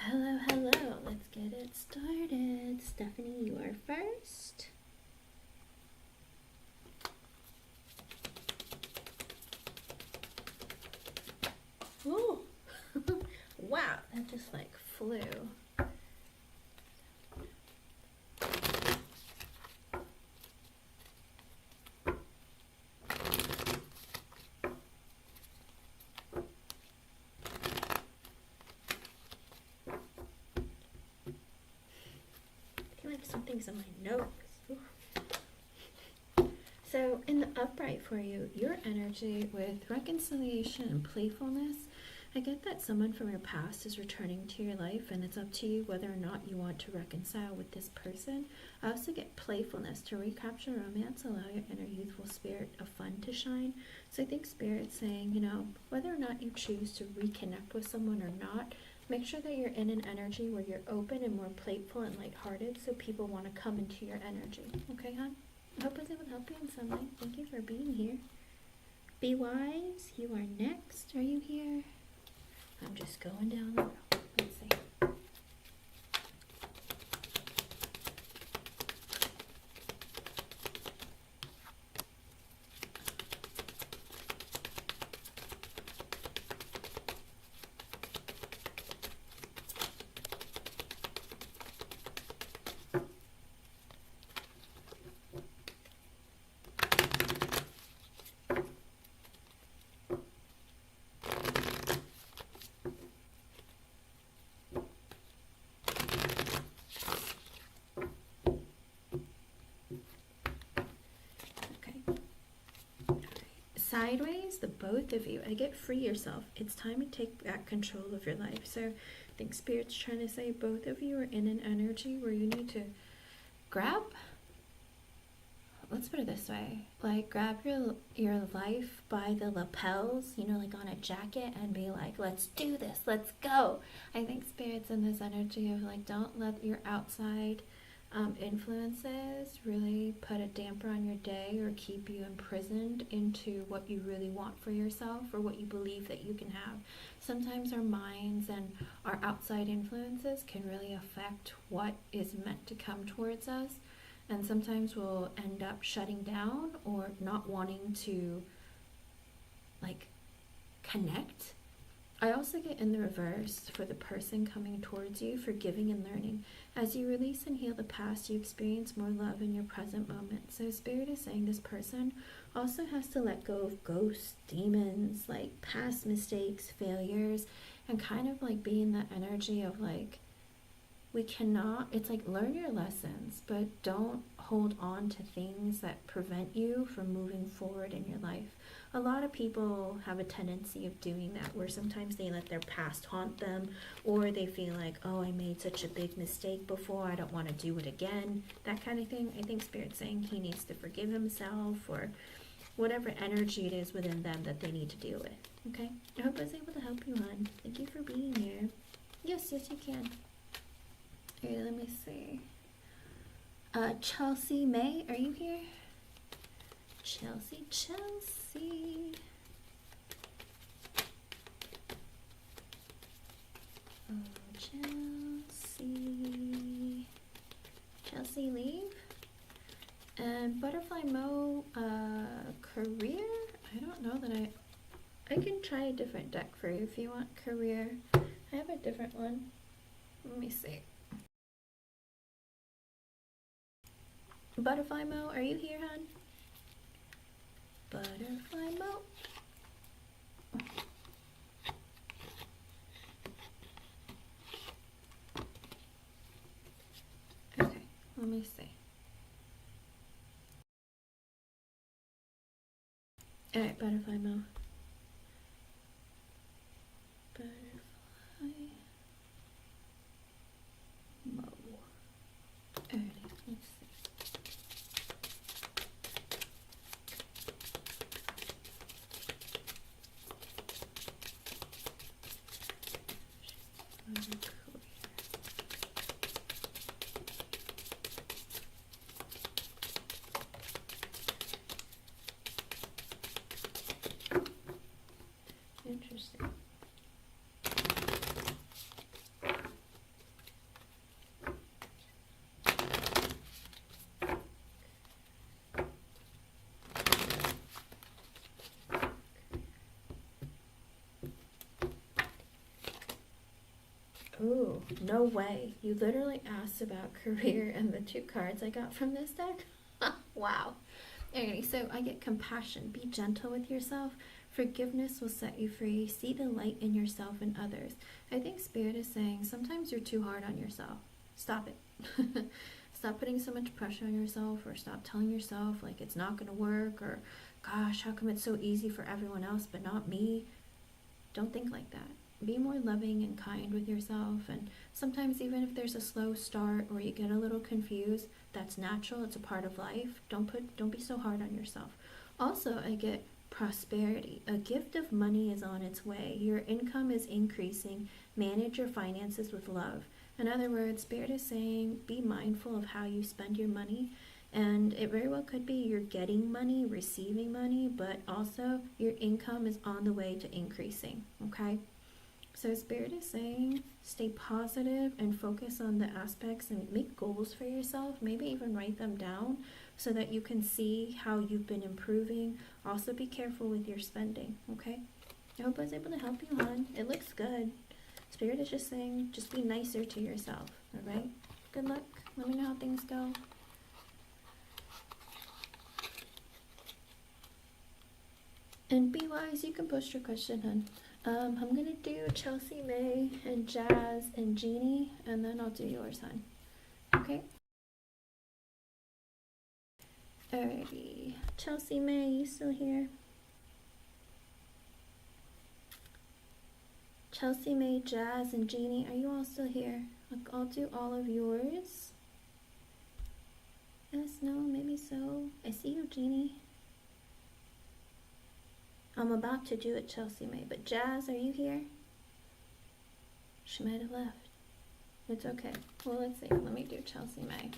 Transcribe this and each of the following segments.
Hello, hello. Let's get it started. Stephanie, you are first. Oh, wow, that just like flew. I feel like something's in my nose. Ooh. So in the upright for you, your energy with reconciliation and playfulness, I get that someone from your past is returning to your life, and it's up to you whether or not you want to reconcile with this person. I also get playfulness to recapture romance, allow your inner youthful spirit of fun to shine. So I think Spirit's saying, you know, whether or not you choose to reconnect with someone or not, make sure that you're in an energy where you're open and more playful and lighthearted so people want to come into your energy. Okay, hon? I hope I was able to help you in some way. Thank you for being here. Be wise, you are next. Are you here? I'm just going down the road. Let's see. Sideways, the both of you, I get free yourself. It's time to take back control of your life. So I think Spirit's trying to say both of you are in an energy where you need to grab, let's put it this way, like grab your life by the lapels, you know, like on a jacket, and be like, let's do this, let's go. I think Spirit's in this energy of like, don't let your outside influences really put a damper on your day or keep you imprisoned into what you really want for yourself or what you believe that you can have. Sometimes our minds and our outside influences can really affect what is meant to come towards us, and sometimes we'll end up shutting down or not wanting to like connect. I also get in the reverse for the person coming towards you, forgiving and learning. As you release and heal the past, you experience more love in your present moment. So Spirit is saying this person also has to let go of ghosts, demons, like past mistakes, failures, and kind of like be in that energy of like, we cannot, it's like learn your lessons, but don't hold on to things that prevent you from moving forward in your life. A lot of people have a tendency of doing that, where sometimes they let their past haunt them, or they feel like, oh, I made such a big mistake before, I don't want to do it again, that kind of thing. I think Spirit's saying he needs to forgive himself, or whatever energy it is within them that they need to deal with. Okay? I hope I was able to help you, hon. Thank you for being here. Yes, yes, you can. Okay, let me see. Chelsea May, are you here? Chelsea. Oh, Chelsea leave. And Butterfly Mo, career? I don't know that I can try a different deck for you if you want career. I have a different one. Let me see. Butterfly Mo, are you here, hon? Butterfly Mo. Okay, let me see. Alright, Butterfly Mo. Butterfly Mo. Alrighty, let's see. Ooh, no way. You literally asked about career and the 2 cards I got from this deck. Wow. Alrighty, so I get compassion. Be gentle with yourself. Forgiveness will set you free. See the light in yourself and others. I think Spirit is saying sometimes you're too hard on yourself. Stop it. Stop putting so much pressure on yourself, or stop telling yourself like it's not going to work, or gosh, how come it's so easy for everyone else but not me? Don't think like that. Be more loving and kind with yourself, and sometimes even if there's a slow start or you get a little confused, that's natural. It's a part of life. Don't be so hard on yourself. Also, I get prosperity. A gift of money is on its way. Your income is increasing. Manage your finances with love. In other words, Spirit is saying be mindful of how you spend your money. And it very well could be you're getting money, receiving money, but also your income is on the way to increasing, okay? So Spirit is saying stay positive and focus on the aspects and make goals for yourself. Maybe even write them down so that you can see how you've been improving. Also be careful with your spending, okay? I hope I was able to help you, hon. It looks good. Spirit is just saying just be nicer to yourself, all right? Good luck. Let me know how things go. And be wise, you can post your question, hon. I'm gonna do Chelsea May and Jazz and Jeannie, and then I'll do yours, hon. Okay? Alrighty. Chelsea May, you still here? Chelsea May, Jazz, and Jeannie, are you all still here? I'll do all of yours. Yes, no, maybe so. I see you, Jeannie. I'm about to do it, Chelsea May, but Jazz, are you here? She might have left. It's okay. Well, let's see. Let me do Chelsea May.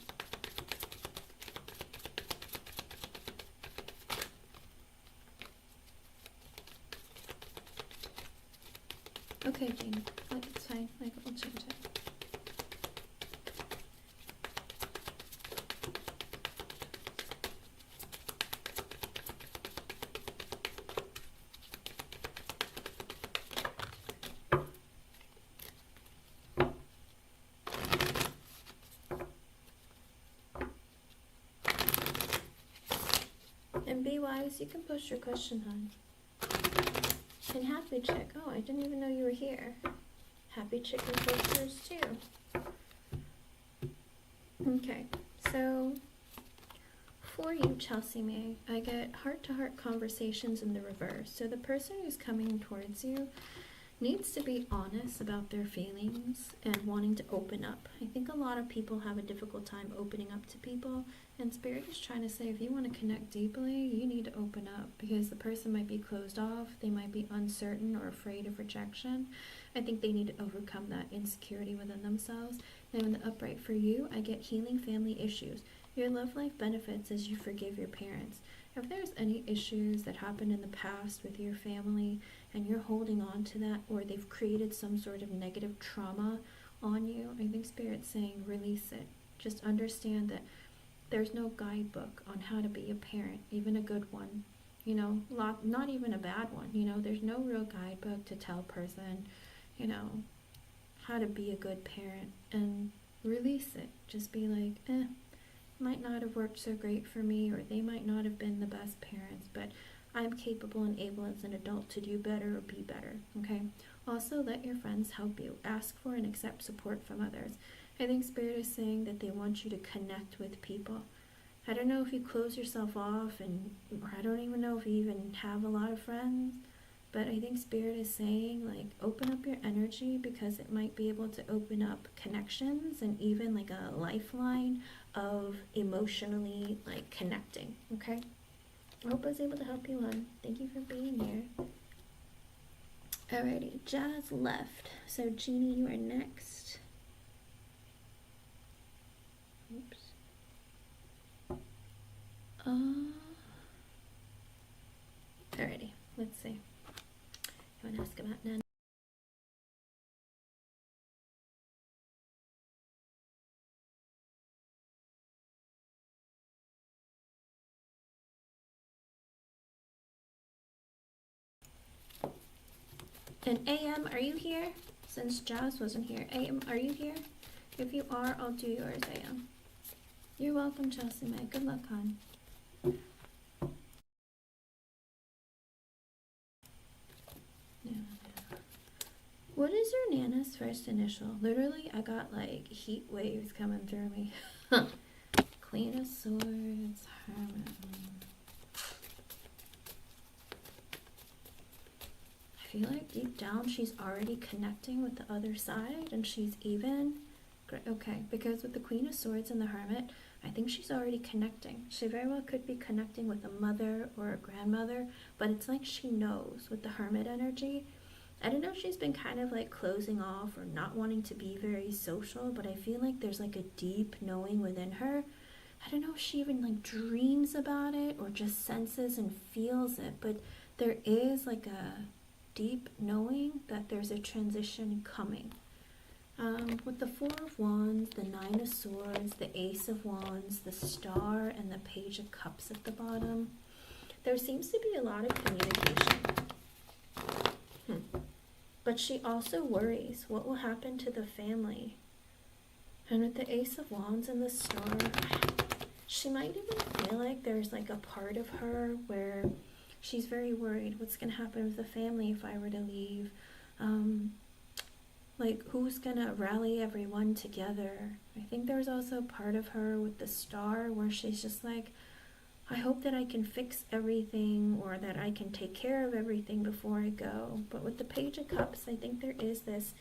Okay, Jeannie. It's fine. Like, we'll change it. And be wise, you can post your question, hon. And Happy Chick, oh, I didn't even know you were here. Happy Chick can post yours too. Okay, so for you, Chelsea May, I get heart-to-heart conversations in the reverse. So the person who's coming towards you needs to be honest about their feelings and wanting to open up. I think a lot of people have a difficult time opening up to people, and Spirit is trying to say if you want to connect deeply, you need to open up, because the person might be closed off, they might be uncertain or afraid of rejection. I think they need to overcome that insecurity within themselves. Now in the upright for you, I get healing family issues. Your love life benefits as you forgive your parents. If there's any issues that happened in the past with your family and you're holding on to that, or they've created some sort of negative trauma on you, I think Spirit's saying release it. Just understand that there's no guidebook on how to be a parent, even a good one. You know, not even a bad one. You know, there's no real guidebook to tell a person, you know, how to be a good parent, and release it. Just be like, might not have worked so great for me, or they might not have been the best parents, but I'm capable and able as an adult to do better or be better, okay? Also, let your friends help you. Ask for and accept support from others. I think Spirit is saying that they want you to connect with people. I don't know if you close yourself off, or I don't even know if you even have a lot of friends, but I think Spirit is saying, like, open up your energy, because it might be able to open up connections and even like a lifeline of emotionally like connecting, okay? I hope I was able to help you, hon. Thank you for being here. Alrighty, Jazz left. So Jeannie, you are next. Oops. Alrighty, let's see. I want to ask about Nan. And AM, are you here? since Jazz wasn't here. AM, are you here? If you are, I'll do yours, AM. You're welcome, Chelsea May. Good luck, hon. What is your Nana's first initial? Literally, I got like heat waves coming through me. Queen of Swords, Hermit. I feel like deep down she's already connecting with the other side and she's even. Okay, because with the Queen of Swords and the Hermit, I think she's already connecting. She very well could be connecting with a mother or a grandmother, but it's like she knows with the Hermit energy. I don't know if she's been kind of like closing off or not wanting to be very social, but I feel like there's like a deep knowing within her. I don't know if she even like dreams about it or just senses and feels it, but there is like a deep knowing that there's a transition coming. With the Four of Wands, the Nine of Swords, the Ace of Wands, the Star, and the Page of Cups at the bottom, there seems to be a lot of communication. But she also worries what will happen to the family. And with the Ace of Wands and the Star, she might even feel like there's like a part of her where she's very worried what's going to happen with the family if I were to leave. Like, who's going to rally everyone together? I think there's also part of her with the Star where she's just like, I hope that I can fix everything or that I can take care of everything before I go. But with the Page of Cups, I think there is this,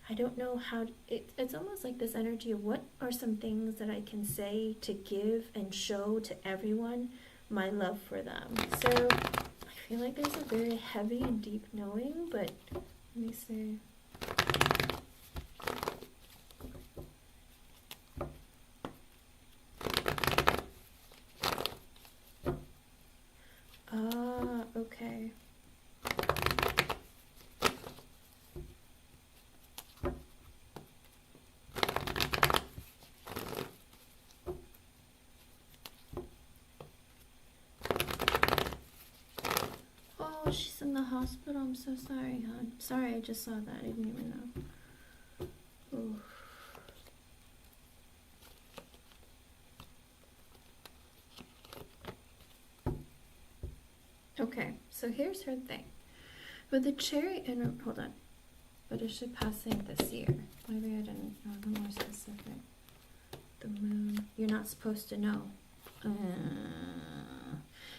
I don't know how, it's almost like this energy of what are some things that I can say to give and show to everyone my love for them. So I feel like there's a very heavy and deep knowing, but let me see. Ah, okay. Oh, she's in the hospital. I'm so sorry, hon. Sorry, I just saw that. I didn't even know. Ooh. Okay, so here's her thing. With the Chariot and hold on. But is she passing this year? Maybe I didn't know the more specific. The moon. You're not supposed to know.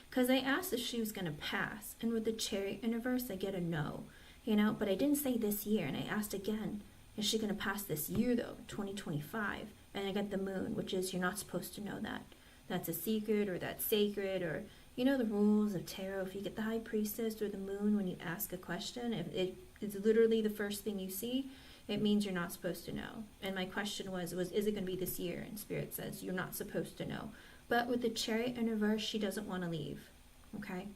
Because I asked if she was going to pass. And with the Chariot in reverse, I get a no. You know, but I didn't say this year. And I asked again, is she going to pass this year though? 2025. And I get the moon, which is you're not supposed to know that. That's a secret or that's sacred or... You know the rules of tarot, if you get the High Priestess or the moon when you ask a question, if it's literally the first thing you see, it means you're not supposed to know. And my question was is it going to be this year? And Spirit says you're not supposed to know. But with the Chariot in reverse, she doesn't want to leave, okay?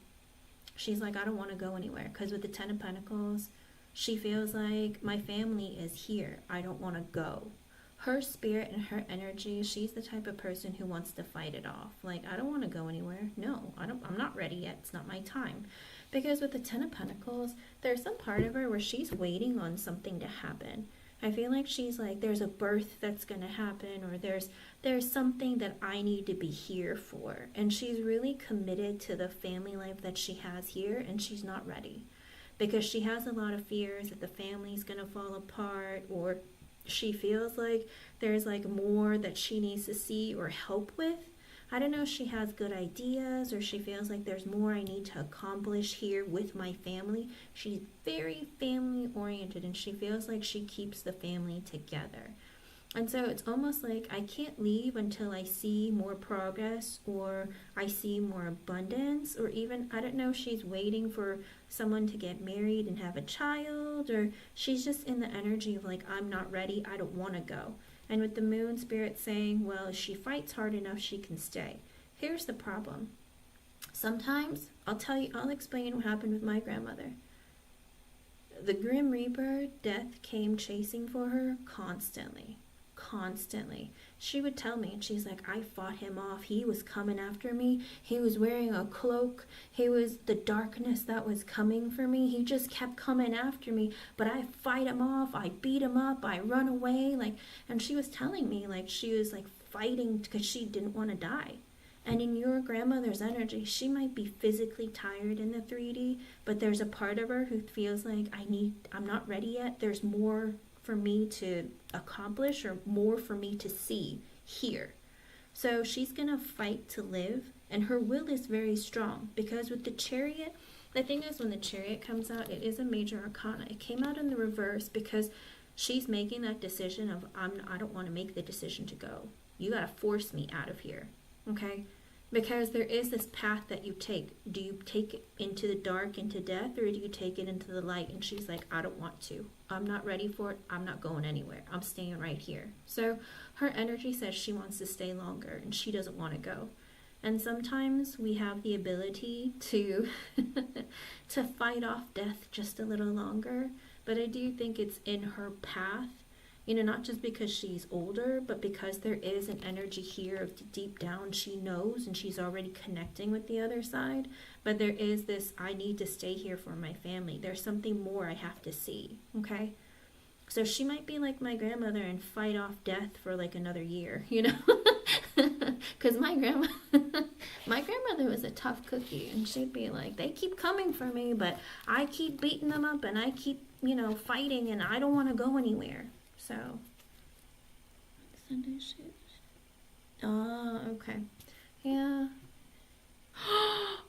She's like, I don't want to go anywhere. Because with the Ten of Pentacles, she feels like my family is here. I don't want to go. Her spirit and her energy, she's the type of person who wants to fight it off. Like, I don't want to go anywhere. No, I'm not ready yet. It's not my time. Because with the Ten of Pentacles, there's some part of her where she's waiting on something to happen. I feel like she's like, there's a birth that's going to happen, or there's something that I need to be here for. And she's really committed to the family life that she has here, and she's not ready. Because she has a lot of fears that the family's going to fall apart, or she feels like there's like more that she needs to see or help with. I don't know if she has good ideas or she feels like there's more I need to accomplish here with my family. She's very family oriented and she feels like she keeps the family together. And so it's almost like I can't leave until I see more progress or I see more abundance, or even, I don't know, she's waiting for someone to get married and have a child, or she's just in the energy of like, I'm not ready, I don't want to go. And with the moon, Spirit saying, well, if she fights hard enough, she can stay. Here's the problem. Sometimes, I'll explain what happened with my grandmother. The Grim Reaper, death came chasing for her constantly. constantly. She would tell me, and she's like, I fought him off. He was coming after me. He was wearing a cloak. He was the darkness that was coming for me. He just kept coming after me, but I fight him off. I beat him up. I run away. Like, and she was telling me, like, she was like fighting because she didn't want to die. And in your grandmother's energy, she might be physically tired in the 3D, but there's a part of her who feels like, I'm not ready yet. There's more for me to accomplish, or more for me to see here. So she's going to fight to live, and her will is very strong, because with the Chariot, the thing is, when the Chariot comes out, it is a major arcana. It came out in the reverse because she's making that decision of, I don't want to make the decision to go. You got to force me out of here. Okay, because there is this path that you take. Do you take it into the dark, into death, or do you take it into the light? And she's like, I don't want to. I'm not ready for it. I'm not going anywhere. I'm staying right here. So her energy says she wants to stay longer, and she doesn't want to go. And sometimes we have the ability to to fight off death just a little longer. But I do think it's in her path. You know, not just because she's older, but because there is an energy here of deep down she knows, and she's already connecting with the other side. But there is this, I need to stay here for my family. There's something more I have to see, okay? So she might be like my grandmother and fight off death for like another year, you know? Because my grandmother was a tough cookie, and she'd be like, they keep coming for me, but I keep beating them up, and I keep, you know, fighting, and I don't want to go anywhere. So, Sunday shit. Oh, okay. Yeah.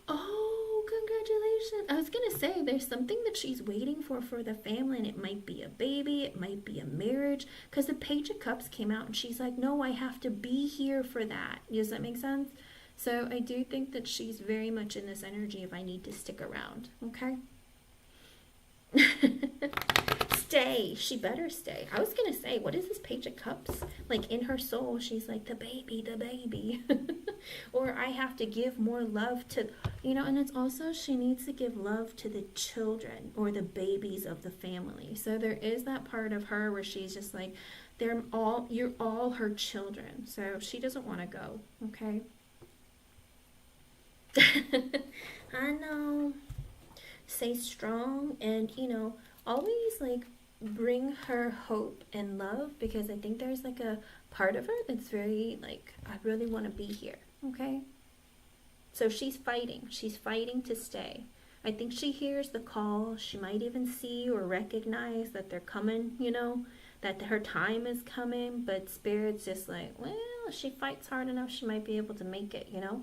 Oh, congratulations. I was going to say, there's something that she's waiting for the family, and it might be a baby, it might be a marriage, because the Page of Cups came out, and she's like, no, I have to be here for that. Does that make sense? So I do think that she's very much in this energy of, I need to stick around, okay? Stay. She better stay. I was gonna say, what is this Page of Cups? Like, in her soul, she's like, the baby. Or I have to give more love to, you know, and it's also, she needs to give love to the children or the babies of the family. So there is that part of her where she's just like, you're all her children. So she doesn't want to go, okay? I know. Stay strong, and, you know, always like bring her hope and love, because I think there's like a part of her that's very like, I really want to be here, okay? So she's fighting to stay. I think she hears the call. She might even see or recognize that they're coming, you know, that her time is coming, but Spirit's just like, well, if she fights hard enough, she might be able to make it, you know?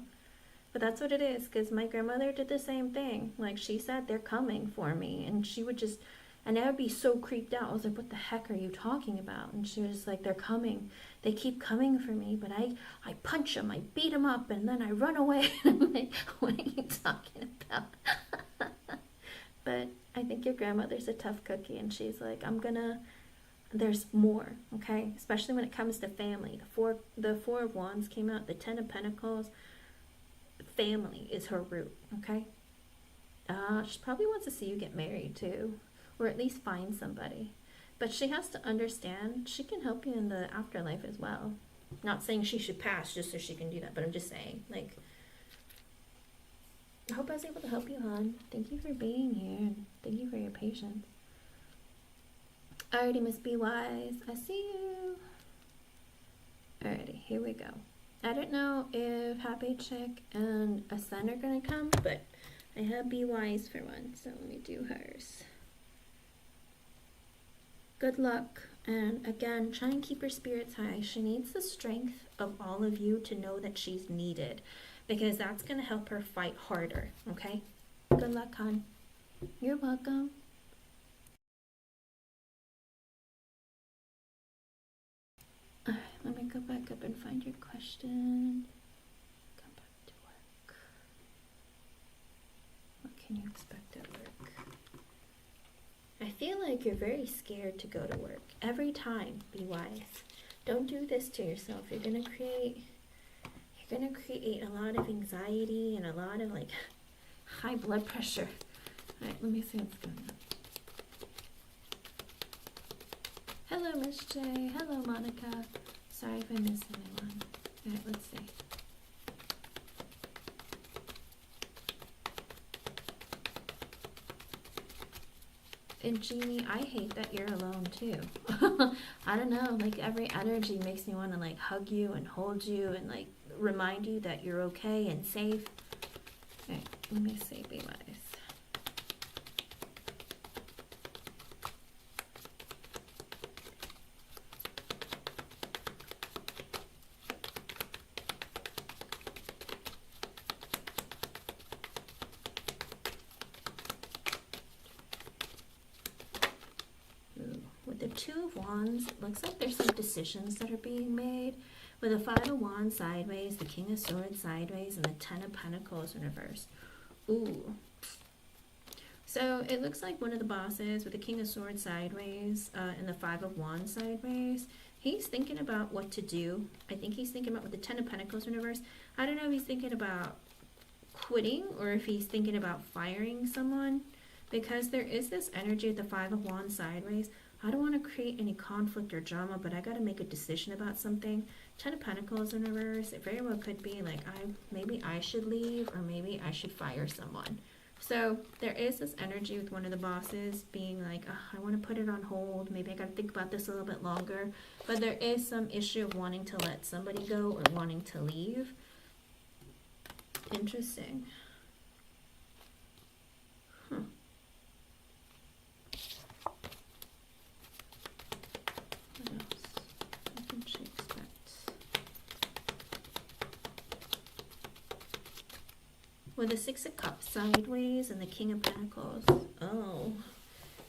But that's what it is, because my grandmother did the same thing. Like, she said, they're coming for me, and she would just, and I would be so creeped out. I was like, what the heck are you talking about? And she was like, they're coming. They keep coming for me, but I punch them, I beat them up, and then I run away. I'm like, what are you talking about? But I think your grandmother's a tough cookie, and she's like, there's more, okay? Especially when it comes to family. The Four of Wands came out, the Ten of Pentacles. Family is her root, okay? She probably wants to see you get married too, or at least find somebody. But she has to understand she can help you in the afterlife as well. Not saying she should pass just so she can do that, but I'm just saying, like, I hope I was able to help you, hon. Thank you for being here, and thank you for your patience. Alrighty, Miss Be Wise, I see you. Alrighty, here we go. I don't know if Happy Chick and a Sun are gonna come, but I have Be Wise for one, so let me do hers. Good luck, and again, try and keep her spirits high. She needs the strength of all of you to know that she's needed, because that's gonna help her fight harder, okay? Good luck, hon. You're welcome. Alright, let me go back up and find your question. Come back to work. What can you expect at work? I feel like you're very scared to go to work. Every time, be wise. Don't do this to yourself. You're gonna create a lot of anxiety and a lot of like high blood pressure. Alright, let me see what's going on. Hello, Miss J. Hello, Monica. Sorry if I missed anyone. Alright, let's see. And Jeannie, I hate that you're alone too. I don't know, like every energy makes me want to like hug you and hold you and like remind you that you're okay and safe. Okay, let me see, be wise. With the Two of Wands, it looks like there's some decisions that are being made. With the Five of Wands sideways, the King of Swords sideways, and the Ten of Pentacles in reverse. Ooh. So it looks like one of the bosses with the King of Swords sideways and the Five of Wands sideways, he's thinking about what to do. I think he's thinking about with the Ten of Pentacles in reverse. I don't know if he's thinking about quitting or if he's thinking about firing someone, because there is this energy of the Five of Wands sideways. I don't want to create any conflict or drama, but I got to make a decision about something. Ten of Pentacles in reverse, it very well could be like maybe I should leave or maybe I should fire someone. So there is this energy with one of the bosses being like, I want to put it on hold. Maybe I got to think about this a little bit longer. But there is some issue of wanting to let somebody go or wanting to leave. Interesting. Huh. What else? What can she expect? With the Six of Cups sideways and the King of Pentacles. Oh,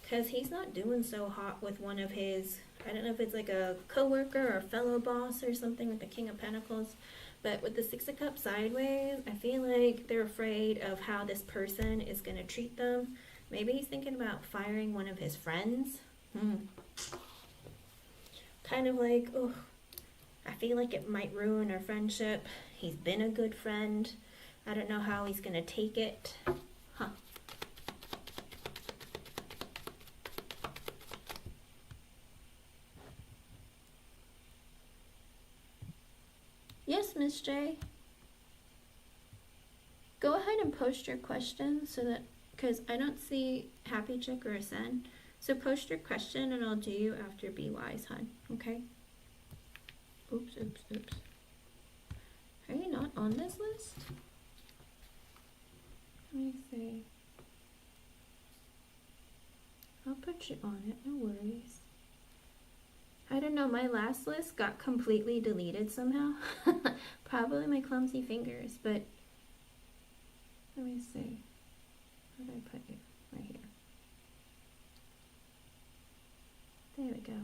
because he's not doing so hot with one of his, I don't know if it's like a coworker or fellow boss or something with the King of Pentacles. But with the Six of Cups sideways, I feel like they're afraid of how this person is going to treat them. Maybe he's thinking about firing one of his friends. Kind of like, oh, I feel like it might ruin our friendship. He's been a good friend. I don't know how he's going to take it. Huh. Yes, Miss J. Go ahead and post your questions so that, because I don't see Happy Chick or Ascend. So post your question and I'll do you after Be Wise, hun. Okay? Oops, oops, oops. Are you not on this list? Let me see. I'll put you on it, no worries. I don't know, my last list got completely deleted somehow. Probably my clumsy fingers, but let me see. Where did I put you? Right here. There we go.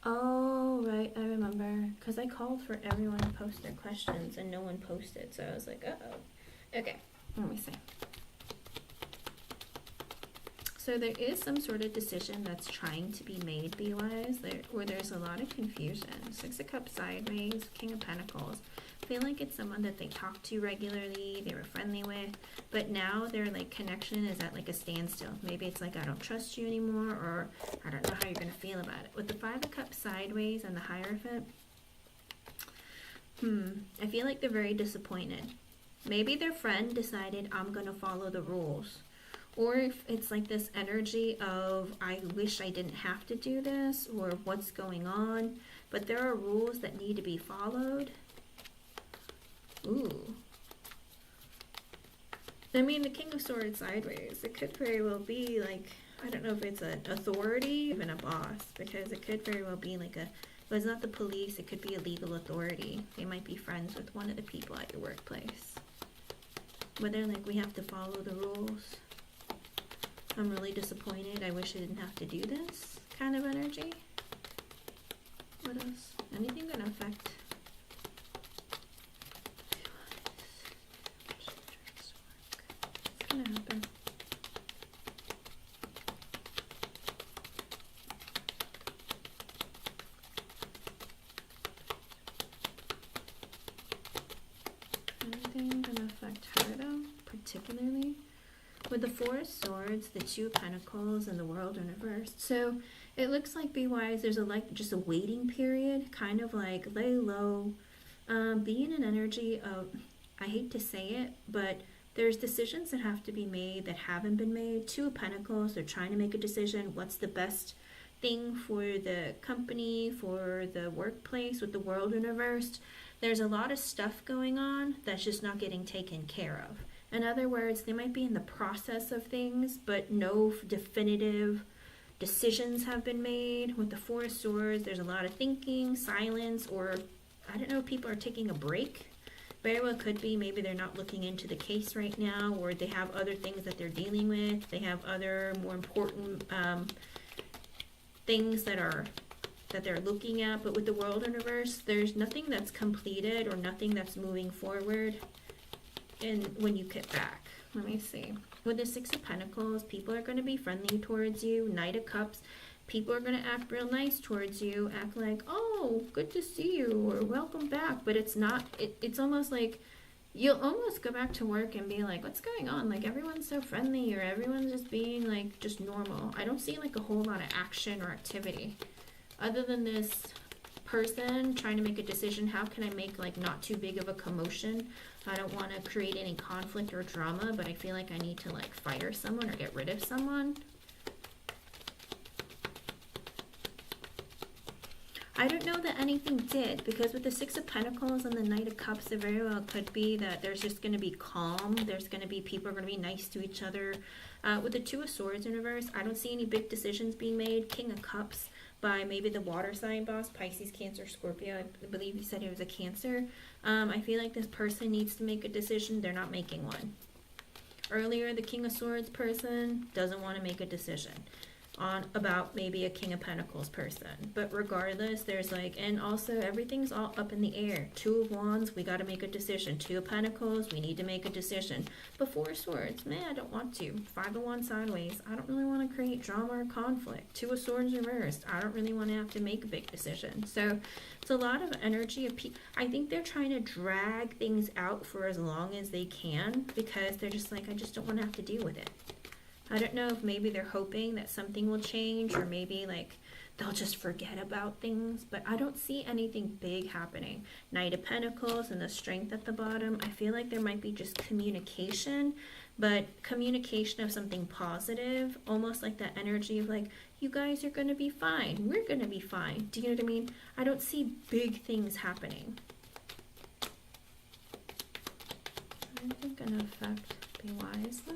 Oh, right, I remember. Because I called for everyone to post their questions and no one posted, so I was like, uh-oh. Okay, let me see. So there is some sort of decision that's trying to be made, Be Wise, where there's a lot of confusion. Six of Cups sideways, King of Pentacles. I feel like it's someone that they talk to regularly, they were friendly with, but now their like connection is at like a standstill. Maybe it's like, I don't trust you anymore, or I don't know how you're going to feel about it. With the Five of Cups sideways and the Hierophant, I feel like they're very disappointed. Maybe their friend decided, I'm going to follow the rules. Or if it's like this energy of, I wish I didn't have to do this, or what's going on. But there are rules that need to be followed. Ooh. I mean, the King of Swords sideways, it could very well be like, I don't know if it's an authority, even a boss, because it could very well be like a, but it's not the police, it could be a legal authority. They might be friends with one of the people at your workplace. But they're like, we have to follow the rules. I'm really disappointed. I wish I didn't have to do this kind of energy. What else? Anything gonna affect? What's gonna happen? Anything gonna affect her though, particularly? With the Four of Swords, the Two of Pentacles, and the World in reverse. So it looks like, be wise, there's just a waiting period, kind of like lay low, be in an energy of, I hate to say it, but there's decisions that have to be made that haven't been made. Two of Pentacles, they're trying to make a decision. What's the best thing for the company, for the workplace? With the World in reverse, there's a lot of stuff going on that's just not getting taken care of. In other words, they might be in the process of things, but no definitive decisions have been made. With the Four of Swords, there's a lot of thinking, silence, or I don't know, people are taking a break. Very well could be, maybe they're not looking into the case right now, or they have other things that they're dealing with. They have other more important things that they're looking at. But with the World in reverse, there's nothing that's completed or nothing that's moving forward. And when you get back, let me see. With the Six of Pentacles, people are going to be friendly towards you. Knight of Cups, people are going to act real nice towards you. Act like, oh, good to see you, or welcome back. But it's not, it's almost like you'll almost go back to work and be like, what's going on? Like, everyone's so friendly, or everyone's just being like just normal. I don't see like a whole lot of action or activity other than this person trying to make a decision. How can I make like not too big of a commotion? I don't want to create any conflict or drama, but I feel like I need to like fire someone or get rid of someone. I don't know that anything did, because with the Six of Pentacles and the Knight of Cups, it very well could be that there's just going to be calm. There's going to be, people are going to be nice to each other. With the Two of Swords in reverse, I don't see any big decisions being made. King of Cups by maybe the water sign boss, Pisces, Cancer, Scorpio. I believe you said he was a Cancer. I feel like this person needs to make a decision. They're not making one. Earlier, the King of Swords person doesn't want to make a decision on about maybe a King of Pentacles person. But regardless, there's like, and also everything's all up in the air. Two of Wands, we got to make a decision. Two of Pentacles, we need to make a decision. But Four of Swords, man, I don't want to. Five of Wands sideways, I don't really want to create drama or conflict. Two of Swords reversed, I don't really want to have to make a big decision. So it's a lot of energy of I think they're trying to drag things out for as long as they can, because they're just like, I just don't want to have to deal with it. I don't know if maybe they're hoping that something will change, or maybe like they'll just forget about things, but I don't see anything big happening. Knight of Pentacles and the Strength at the bottom, I feel like there might be just communication, but communication of something positive, almost like that energy of like, you guys are going to be fine, we're going to be fine. Do you know what I mean? I don't see big things happening. I think going to affect Be Wise though.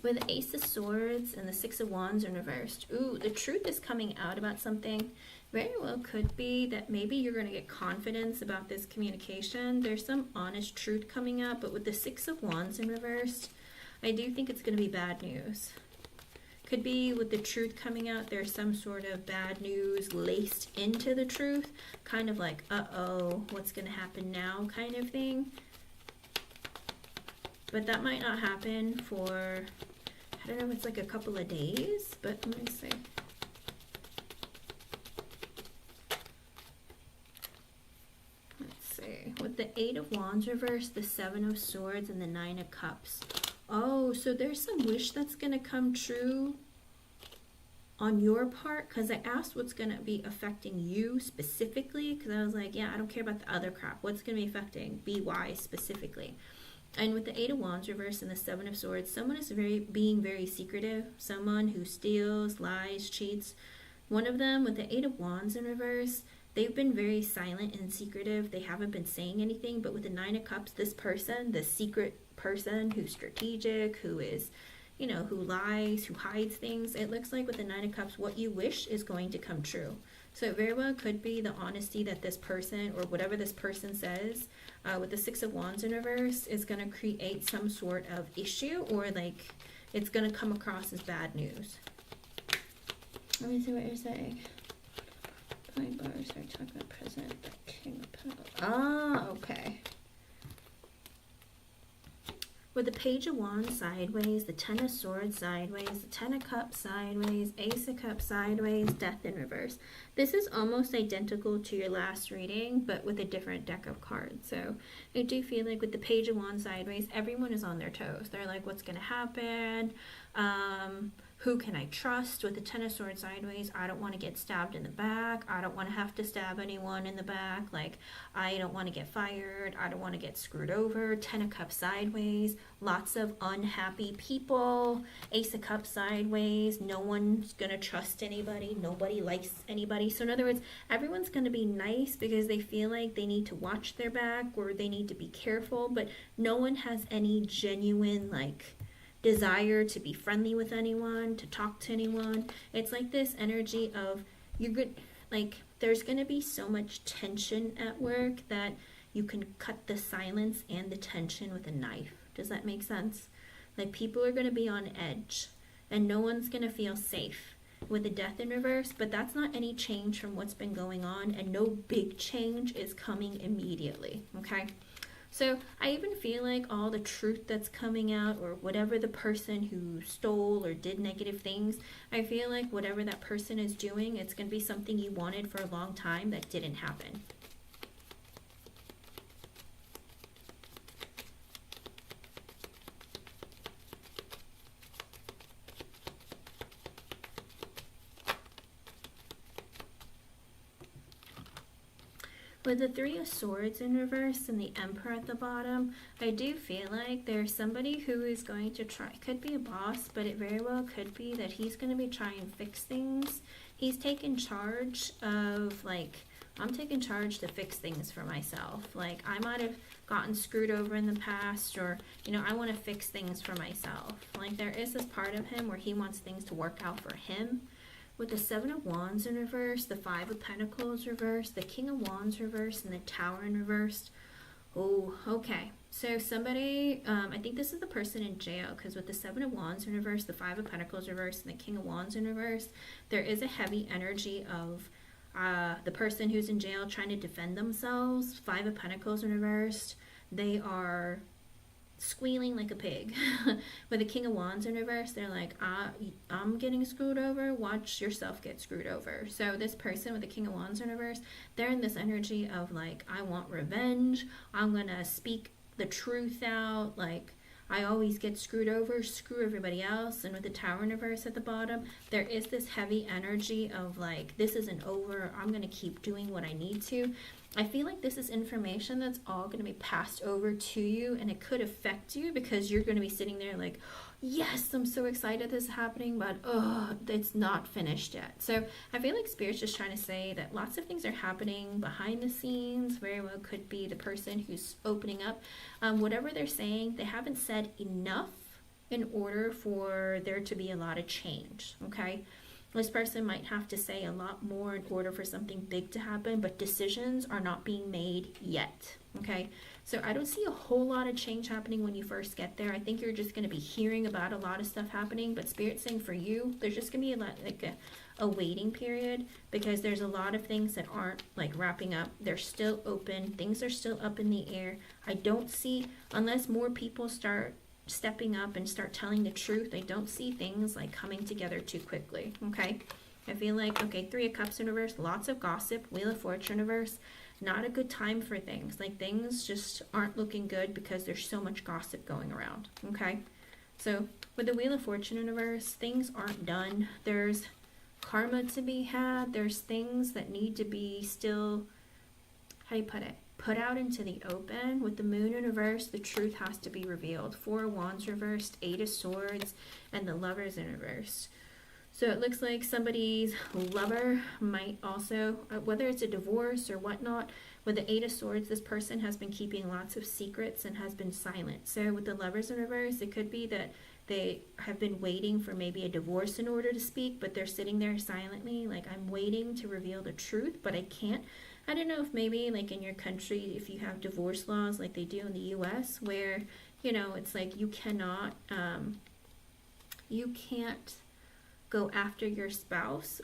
With the Ace of Swords and the Six of Wands in reversed. Ooh, the truth is coming out about something. Very well could be that maybe you're going to get confidence about this communication. There's some honest truth coming up, but with the Six of Wands in reversed, I do think it's going to be bad news. Could be with the truth coming out, there's some sort of bad news laced into the truth. Kind of like, uh-oh, what's going to happen now kind of thing. But that might not happen for, I don't know if it's like a couple of days, but let me see. Let's see. With the Eight of Wands reversed, the Seven of Swords, and the Nine of Cups. Oh, so there's some wish that's going to come true on your part, because I asked what's going to be affecting you specifically, because I was like, yeah, I don't care about the other crap. What's going to be affecting Be Wise specifically? And with the Eight of Wands reversed and the Seven of Swords, someone is being very secretive. Someone who steals, lies, cheats. One of them with the Eight of Wands in reverse, they've been very silent and secretive. They haven't been saying anything. But with the Nine of Cups, this person, the secret person who's strategic, who is, you know, who lies, who hides things, it looks like with the Nine of Cups, what you wish is going to come true. So it very well could be the honesty that this person, or whatever this person says, with the Six of Wands in reverse, is going to create some sort of issue, or like it's going to come across as bad news. Let me see what you're saying. Pine bars are talking about present, the King of Pentacles. Ah, okay. with the Page of Wands sideways, the Ten of Swords sideways, the Ten of Cups sideways, Ace of Cups sideways, Death in reverse. This is almost identical to your last reading, but with a different deck of cards. So I do feel like with the Page of Wands sideways, everyone is on their toes. They're like, what's going to happen? Who can I trust? With the Ten of Swords sideways, I don't want to get stabbed in the back. I don't want to have to stab anyone in the back. Like, I don't want to get fired. I don't want to get screwed over. Ten of Cups sideways, lots of unhappy people. Ace of Cups sideways, no one's going to trust anybody. Nobody likes anybody. So in other words, everyone's going to be nice because they feel like they need to watch their back or they need to be careful, but no one has any genuine, like, desire to be friendly with anyone, to talk to anyone. It's like this energy of you're good, like there's going to be so much tension at work that you can cut the silence and the tension with a knife. Does that make sense? Like, people are going to be on edge and no one's going to feel safe with the Death in reverse, but that's not any change from what's been going on, and no big change is coming immediately, okay? So I even feel like all the truth that's coming out, or whatever the person who stole or did negative things, I feel like whatever that person is doing, it's going to be something you wanted for a long time that didn't happen. With the Three of Swords in reverse and the Emperor at the bottom, I do feel like there's somebody who is going to try, could be a boss, but it very well could be that he's going to be trying to fix things. He's taking charge of, like, I'm taking charge to fix things for myself. Like, I might have gotten screwed over in the past, or, you know, I want to fix things for myself. Like, there is this part of him where he wants things to work out for him. With the Seven of Wands in reverse, the Five of Pentacles reversed, the King of Wands reversed, and the Tower in reversed. Oh, okay. So somebody, I think this is the person in jail, because with the Seven of Wands in reverse, the Five of Pentacles reversed, and the King of Wands in reverse, there is a heavy energy of the person who's in jail trying to defend themselves. Five of Pentacles in reversed. They are squealing like a pig. With the King of Wands in reverse, they're like, I'm getting screwed over, watch yourself get screwed over. So this person with the King of Wands in reverse, they're in this energy of, like, I want revenge, I'm gonna speak the truth out, like, I always get screwed over, screw everybody else. And with the Tower in reverse at the bottom, there is this heavy energy of, like, this isn't over, I'm gonna keep doing what I need to. I feel like this is information that's all going to be passed over to you, and it could affect you because you're going to be sitting there like, yes, I'm so excited this is happening, but oh, it's not finished yet. So I feel like Spirit's just trying to say that lots of things are happening behind the scenes. Very well could be the person who's opening up. Whatever they're saying, they haven't said enough in order for there to be a lot of change, okay? This person might have to say a lot more in order for something big to happen, but decisions are not being made yet, okay? So I don't see a whole lot of change happening when you first get there. I think you're just going to be hearing about a lot of stuff happening, but Spirit's saying for you, there's just going to be a lot, like a waiting period, because there's a lot of things that aren't, like, wrapping up. They're still open. Things are still up in the air. I don't see, unless more people start stepping up and start telling the truth, I don't see things like coming together too quickly, okay? I feel like, okay, Three of Cups in reverse, lots of gossip. Wheel of Fortune in reverse, not a good time for things. Like, things just aren't looking good because there's so much gossip going around, okay? So with the Wheel of Fortune in reverse, things aren't done. There's karma to be had. There's things that need to be still, how do you put it, put out into the open. With the Moon in reverse, the truth has to be revealed. Four of Wands reversed, Eight of Swords, and the Lovers in reverse. So it looks like somebody's lover might also, whether it's a divorce or whatnot, with the Eight of Swords, this person has been keeping lots of secrets and has been silent. So with the Lovers in reverse, it could be that they have been waiting for maybe a divorce in order to speak, but they're sitting there silently, like, I'm waiting to reveal the truth, but I can't. I don't know if maybe, like, in your country, if you have divorce laws like they do in the US, where, you know, it's like you cannot, you can't go after your spouse,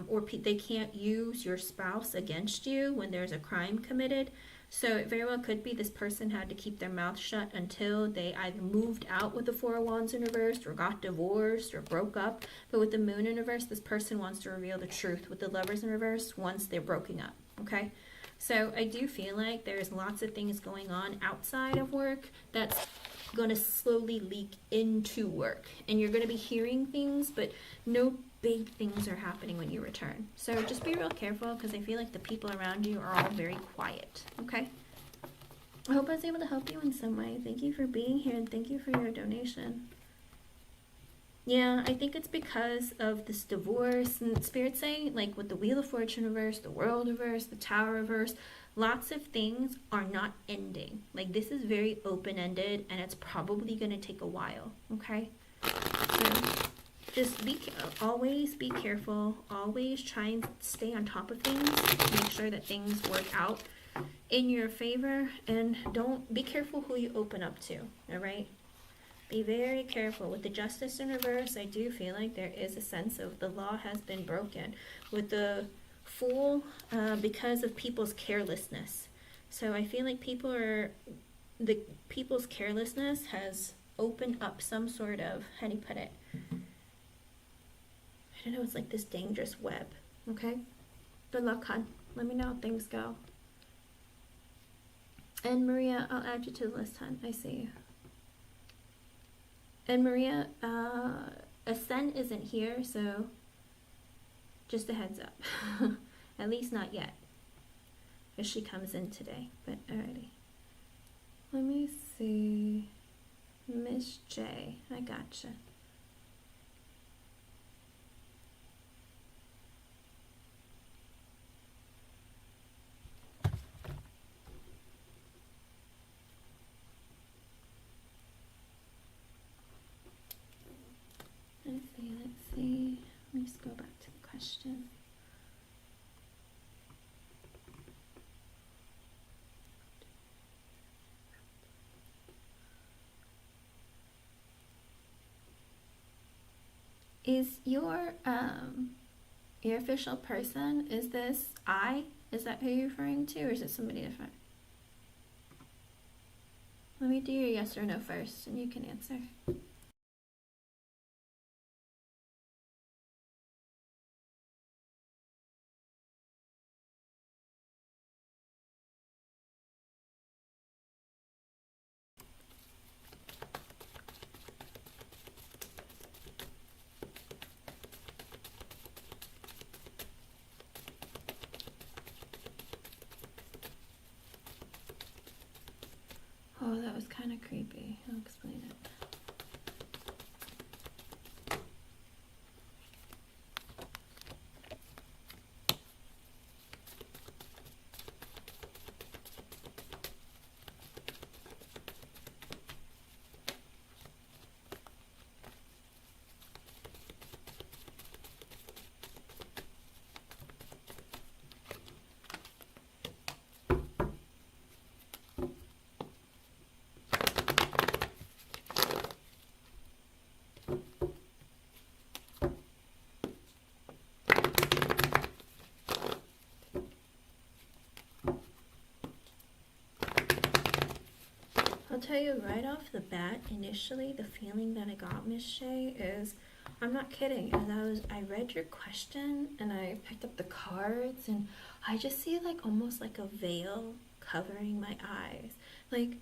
or they can't use your spouse against you when there's a crime committed. So it very well could be this person had to keep their mouth shut until they either moved out with the Four of Wands in reverse, or got divorced, or broke up. But with the Moon in reverse, this person wants to reveal the truth with the Lovers in reverse once they're broken up, okay? So I do feel like there's lots of things going on outside of work that's going to slowly leak into work. And you're going to be hearing things, but no big things are happening when you return. So just be real careful, because I feel like the people around you are all very quiet, okay? I hope I was able to help you in some way. Thank you for being here, and thank you for your donation. Yeah, I think it's because of this divorce, and Spirit's saying, like with the Wheel of Fortune reverse, the World reverse, the Tower reverse, lots of things are not ending. Like this is very open-ended, and it's probably going to take a while, okay? So just always be careful, always try and stay on top of things, make sure that things work out in your favor, and be careful who you open up to, all right? Be very careful. With the Justice in reverse, I do feel like there is a sense of the law has been broken. With the Fool, because of people's carelessness. So I feel like people's carelessness has opened up some sort of, how do you put it? I don't know, it's like this dangerous web, okay? Good luck, hon. Let me know how things go. And Maria, I'll add you to the list, hon. I see you. And Maria, Ascent isn't here, so just a heads up. At least not yet. If she comes in today, but alrighty. Let me see. Miss J, I gotcha. Let's see. Let me just go back to the question. Is your official person, is this I? Is that who you're referring to, or is it somebody different? Let me do your yes or no first, and you can answer. Oh, that was kind of creepy. I'll explain it. I'll tell you right off the bat, initially, the feeling that I got, Miss Shay, is, I'm not kidding, as I read your question and I picked up the cards, and I just see like almost like a veil covering my eyes. Like,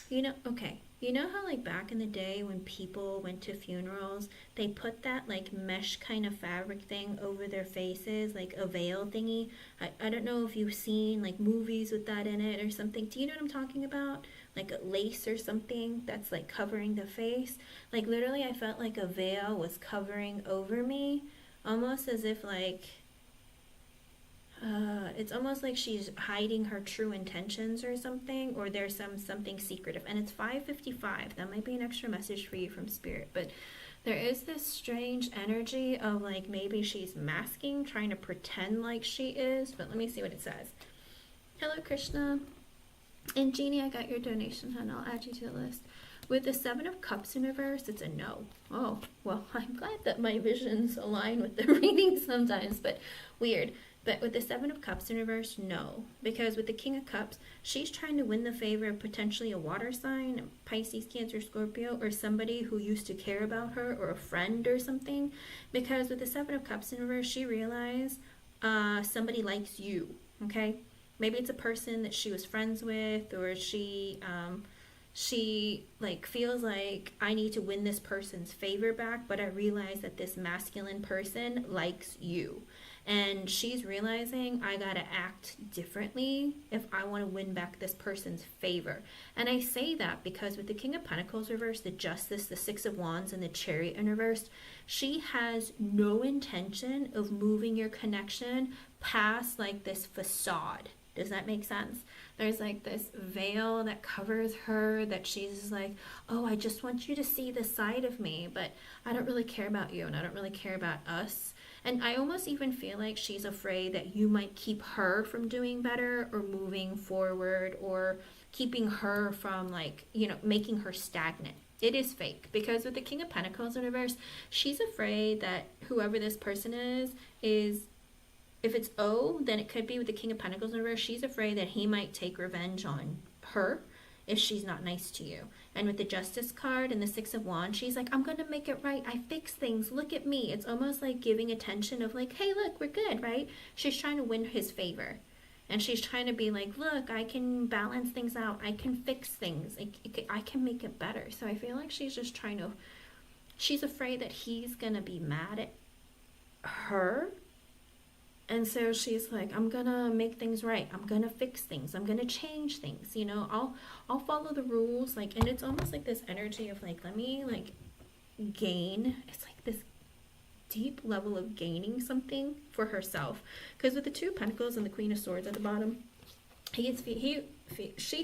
you know, okay, you know how like back in the day when people went to funerals, they put that like mesh kind of fabric thing over their faces, like a veil thingy. I don't know if you've seen like movies with that in it or something. Do you know what I'm talking about? Like a lace or something that's like covering the face. Like literally I felt like a veil was covering over me, almost as if like it's almost like she's hiding her true intentions or something, or there's something secretive. And it's 5:55. That might be an extra message for you from Spirit, but there is this strange energy of like maybe she's masking, trying to pretend like she is. But let me see what it says. Hello, Krishna. And Jeannie, I got your donation, and I'll add you to the list. With the Seven of Cups in reverse, it's a no. Oh, well, I'm glad that my visions align with the reading sometimes, but weird. But with the Seven of Cups in reverse, no. Because with the King of Cups, she's trying to win the favor of potentially a water sign, Pisces, Cancer, Scorpio, or somebody who used to care about her, or a friend or something. Because with the Seven of Cups in reverse, she realized somebody likes you, okay? Maybe it's a person that she was friends with, or she like feels like, I need to win this person's favor back, but I realize that this masculine person likes you. And she's realizing, I gotta act differently if I want to win back this person's favor. And I say that because with the King of Pentacles reversed, the Justice, the Six of Wands, and the Chariot in reversed, she has no intention of moving your connection past like this facade. Does that make sense? There's like this veil that covers her, that she's like, oh, I just want you to see the side of me, but I don't really care about you, and I don't really care about us. And I almost even feel like she's afraid that you might keep her from doing better or moving forward, or keeping her from, like, you know, making her stagnant. It is fake, because with the King of Pentacles in reverse, she's afraid that whoever this person is, if it's O, then it could be with the King of Pentacles in reverse, she's afraid that he might take revenge on her if she's not nice to you. And with the Justice card and the Six of Wands, she's like, I'm going to make it right. I fix things. Look at me. It's almost like giving attention of like, hey, look, we're good, right? She's trying to win his favor. And she's trying to be like, look, I can balance things out. I can fix things. I can make it better. So I feel like she's just trying to, she's afraid that he's going to be mad at her. And so she's like, I'm gonna make things right. I'm gonna fix things. I'm gonna change things. You know, I'll follow the rules. Like, and it's almost like this energy of like, let me like gain. It's like this deep level of gaining something for herself. Because with the Two of Pentacles and the Queen of Swords at the bottom, she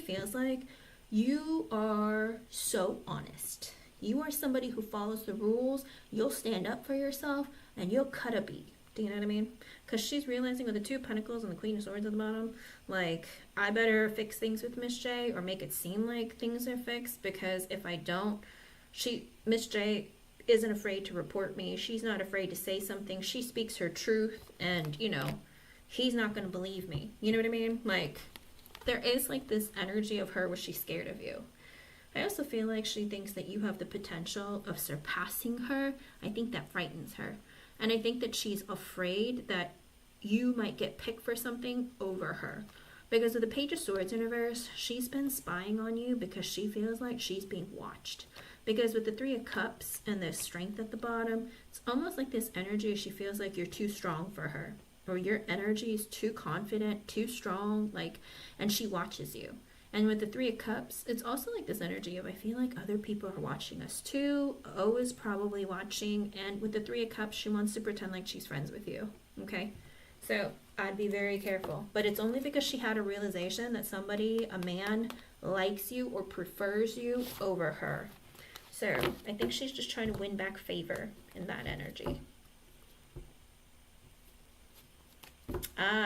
feels like you are so honest. You are somebody who follows the rules. You'll stand up for yourself, and you'll cut a beat. Do you know what I mean? Because she's realizing with the Two of Pentacles and the Queen of Swords at the bottom, like, I better fix things with Miss J, or make it seem like things are fixed, because if I don't, Miss J isn't afraid to report me. She's not afraid to say something. She speaks her truth, and, you know, he's not going to believe me. You know what I mean? Like, there is like this energy of her where she's scared of you. I also feel like she thinks that you have the potential of surpassing her. I think that frightens her. And I think that she's afraid that you might get picked for something over her. Because of the Page of Swords in reverse, she's been spying on you because she feels like she's being watched. Because with the Three of Cups and the Strength at the bottom, it's almost like this energy, she feels like you're too strong for her. Or your energy is too confident, too strong, like, and she watches you. And with the Three of Cups, it's also like this energy of, I feel like other people are watching us too. O is probably watching. And with the Three of Cups, she wants to pretend like she's friends with you. Okay? So I'd be very careful. But it's only because she had a realization that somebody, a man, likes you or prefers you over her. So I think she's just trying to win back favor in that energy.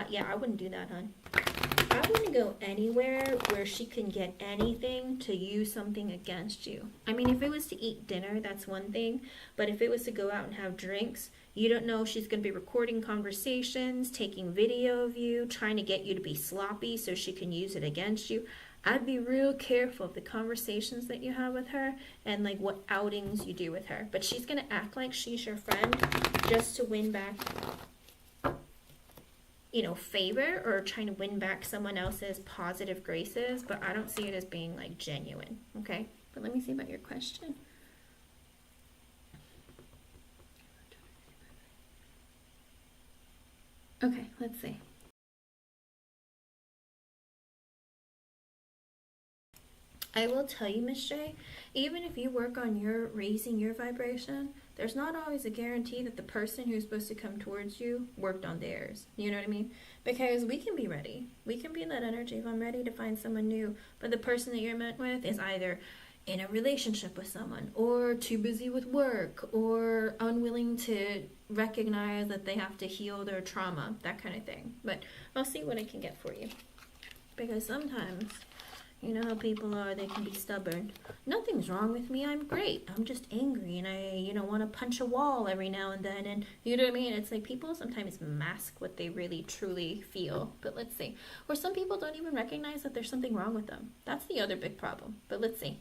Yeah, I wouldn't do that, hon. I wouldn't go anywhere where she can get anything to use something against you. I mean, if it was to eat dinner, that's one thing. But if it was to go out and have drinks, you don't know if she's going to be recording conversations, taking video of you, trying to get you to be sloppy so she can use it against you. I'd be real careful of the conversations that you have with her and like what outings you do with her. But she's going to act like she's your friend just to win back, you know, favor, or trying to win back someone else's positive graces, but I don't see it as being like genuine. Okay, but let me see about your question. Okay, let's see. I will tell you, Miss J, even if you work on your raising your vibration, there's not always a guarantee that the person who's supposed to come towards you worked on theirs. You know what I mean? Because we can be ready. We can be in that energy if I'm ready to find someone new. But the person that you're met with is either in a relationship with someone, or too busy with work, or unwilling to recognize that they have to heal their trauma, that kind of thing. But I'll see what I can get for you. Because sometimes You know how people are, they can be stubborn. Nothing's wrong with me, I'm great. I'm just angry and I, want to punch a wall every now and then. And you know what I mean? It's like people sometimes mask what they really truly feel. But let's see. Or some people don't even recognize that there's something wrong with them. That's the other big problem. But let's see.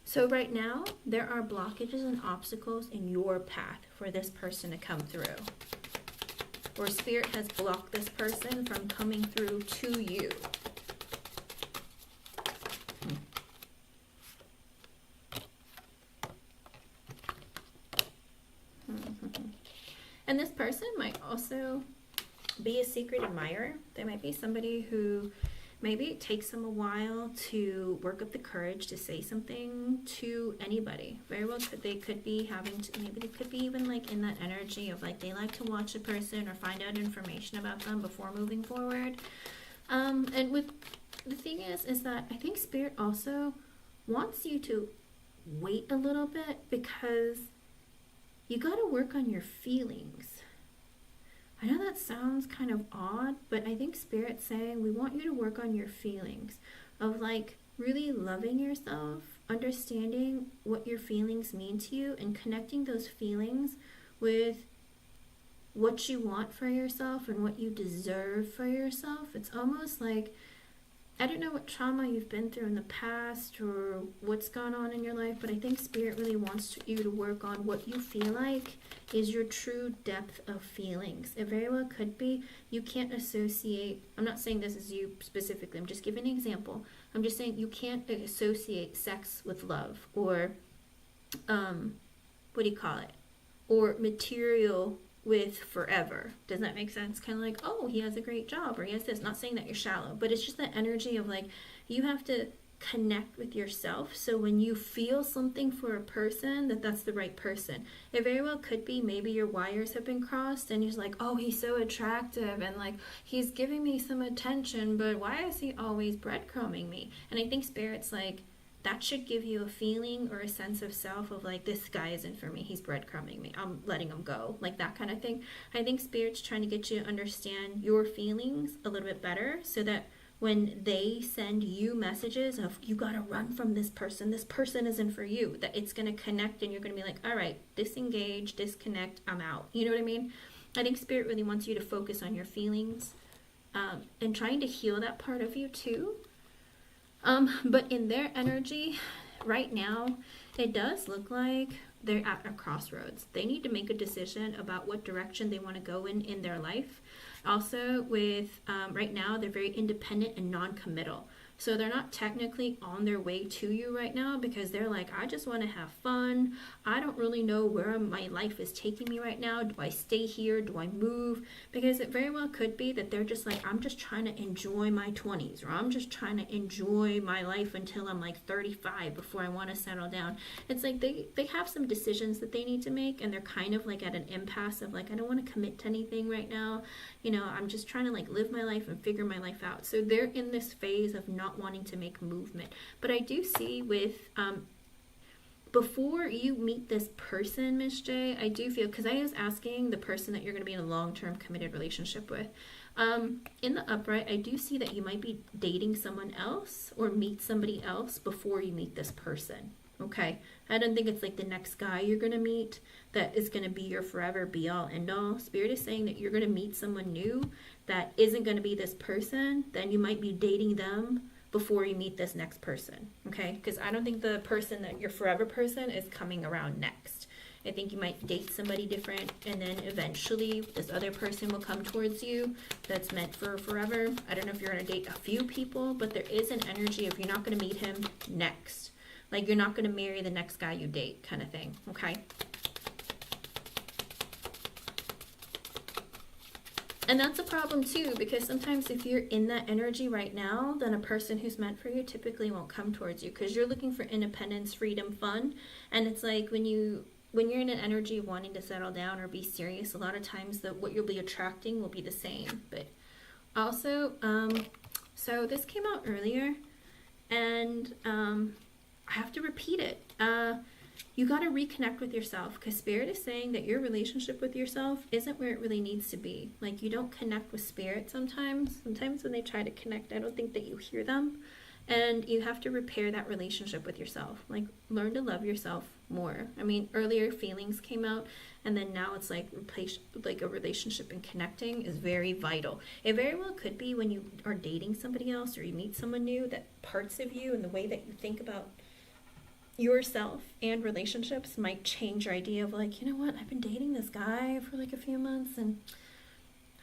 So right now, there are blockages and obstacles in your path for this person to come through. Or Spirit has blocked this person from coming through to you. And this person might also be a secret admirer. They might be somebody who maybe it takes them a while to work up the courage to say something to anybody. Very well, they could be having to, maybe they could be even like in that energy of like they like to watch a person or find out information about them before moving forward. And with the thing is that I think Spirit also wants you to wait a little bit because you got to work on your feelings. I know that sounds kind of odd, but I think Spirit's saying we want you to work on your feelings of like really loving yourself, understanding what your feelings mean to you, and connecting those feelings with what you want for yourself and what you deserve for yourself. It's almost like, I don't know what trauma you've been through in the past or what's gone on in your life, but I think Spirit really wants you to work on what you feel like is your true depth of feelings. It very well could be you can't associate, I'm not saying this is you specifically, I'm just giving an example. I'm just saying you can't associate sex with love or, what do you call it? Or material with forever. Does that make sense? Kind of like, oh, he has a great job or he has this. Not saying that you're shallow, but it's just that energy of like, you have to connect with yourself. So when you feel something for a person, that's the right person. It very well could be maybe your wires have been crossed and you're like, oh, he's so attractive and like he's giving me some attention, but why is he always breadcrumbing me? And I think Spirit's like, that should give you a feeling or a sense of self of like, this guy isn't for me, he's breadcrumbing me, I'm letting him go, like that kind of thing. I think Spirit's trying to get you to understand your feelings a little bit better so that when they send you messages of you gotta run from this person isn't for you, that it's gonna connect and you're gonna be like, all right, disengage, disconnect, I'm out. You know what I mean? I think Spirit really wants you to focus on your feelings and trying to heal that part of you too. But in their energy right now, it does look like they're at a crossroads. They need to make a decision about what direction they want to go in their life. Also with right now, they're very independent and non-committal. So they're not technically on their way to you right now because they're like, I just want to have fun. I don't really know where my life is taking me right now. Do I stay here? Do I move? Because it very well could be that they're just like, I'm just trying to enjoy my 20s, or I'm just trying to enjoy my life until I'm like 35 before I want to settle down. It's like they have some decisions that they need to make and they're kind of like at an impasse of like, I don't want to commit to anything right now. You know, I'm just trying to like live my life and figure my life out. So they're in this phase of not wanting to make movement. But I do see with before you meet this person, Miss J, I do feel, because I was asking the person that you're going to be in a long-term committed relationship with, in the upright, I do see that you might be dating someone else or meet somebody else before you meet this person. Okay, I don't think it's like the next guy you're going to meet that is going to be your forever be all end all. Spirit is saying that you're going to meet someone new that isn't going to be this person. Then you might be dating them before you meet this next person, okay? Because I don't think the person that your forever person is coming around next. I think you might date somebody different, and then eventually this other person will come towards you that's meant for forever. I don't know if you're going to date a few people, but there is an energy of you're not going to meet him next. Like, you're not going to marry the next guy you date kind of thing, okay? And that's a problem too, because sometimes if you're in that energy right now, then a person who's meant for you typically won't come towards you, because you're looking for independence, freedom, fun. And it's like when you're in an energy of wanting to settle down or be serious, a lot of times what you'll be attracting will be the same. But also, so this came out earlier, and I have to repeat it. You got to reconnect with yourself, because Spirit is saying that your relationship with yourself isn't where it really needs to be. Like, you don't connect with Spirit sometimes. Sometimes when they try to connect, I don't think that you hear them. And you have to repair that relationship with yourself. Like, learn to love yourself more. I mean, earlier feelings came out, and then now it's like a relationship and connecting is very vital. It very well could be when you are dating somebody else or you meet someone new, that parts of you and the way that you think about yourself and relationships might change your idea of like, you know what, I've been dating this guy for like a few months and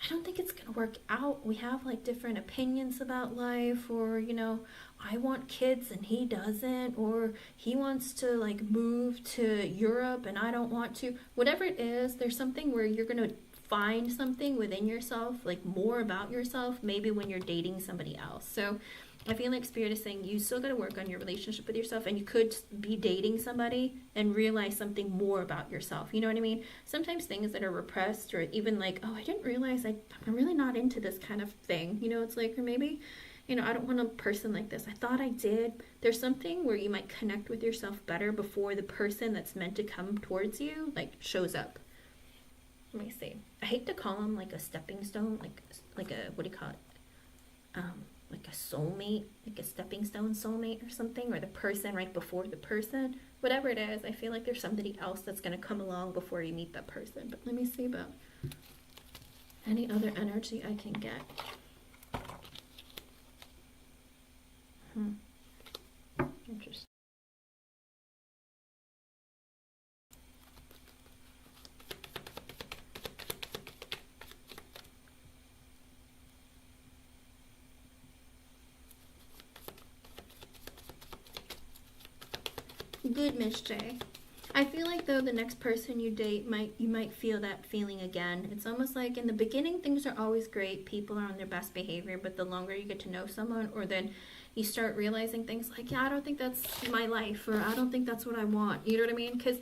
I don't think it's gonna work out. We have like different opinions about life, or you know, I want kids and he doesn't, or he wants to like move to Europe and I don't want to. Whatever it is, there's something where you're gonna find something within yourself, like more about yourself, maybe when you're dating somebody else. So I feel like Spirit is saying you still got to work on your relationship with yourself, and you could be dating somebody and realize something more about yourself. You know what I mean? Sometimes things that are repressed, or even like, oh, I didn't realize I'm really not into this kind of thing. You know, it's like, or maybe, you know, I don't want a person like this. I thought I did. There's something where you might connect with yourself better before the person that's meant to come towards you, like, shows up. Let me see. I hate to call them like a stepping stone, like a, what do you call it? Like a soulmate, like a stepping stone soulmate or something, or the person right before the person. Whatever it is, I feel like there's somebody else that's going to come along before you meet that person. But let me see about any other energy I can get. Interesting. Good, Miss J. I feel like though the next person you date you might feel that feeling again. It's almost like in the beginning things are always great, people are on their best behavior, but the longer you get to know someone, or then you start realizing things like, yeah, I don't think that's my life, or I don't think that's what I want. You know what I mean? Because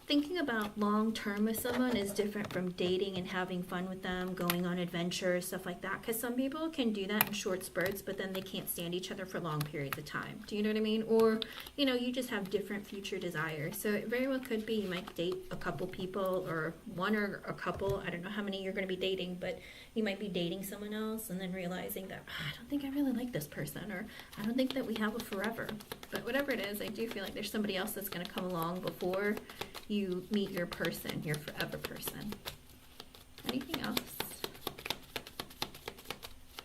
thinking about long term with someone is different from dating and having fun with them, going on adventures, stuff like that. Because some people can do that in short spurts, but then they can't stand each other for long periods of time. Do you know what I mean? Or, you know, you just have different future desires. So it very well could be you might date a couple people, or one or a couple. I don't know how many you're going to be dating, but you might be dating someone else and then realizing that, oh, I don't think I really like this person, or I don't think that we have a forever. But whatever it is, I do feel like there's somebody else that's going to come along before you meet your person, your forever person. Anything else?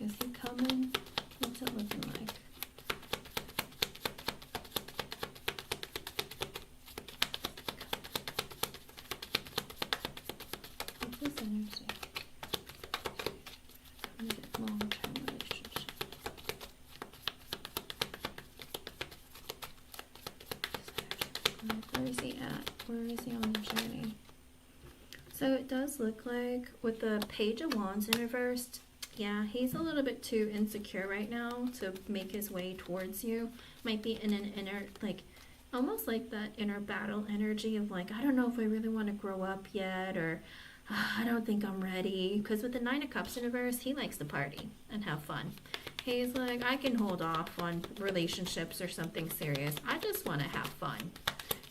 Is he coming? What's it looking like? What's his energy? Long-term relationship. Where is he at? Where is he on the journey? So it does look like with the Page of Wands in reversed, yeah, he's a little bit too insecure right now to make his way towards you. Might be in an inner, like, almost like that inner battle energy of like, I don't know if I really want to grow up yet, or I don't think I'm ready. Because with the Nine of Cups in reverse, he likes to party and have fun. He's like, I can hold off on relationships or something serious. I just want to have fun.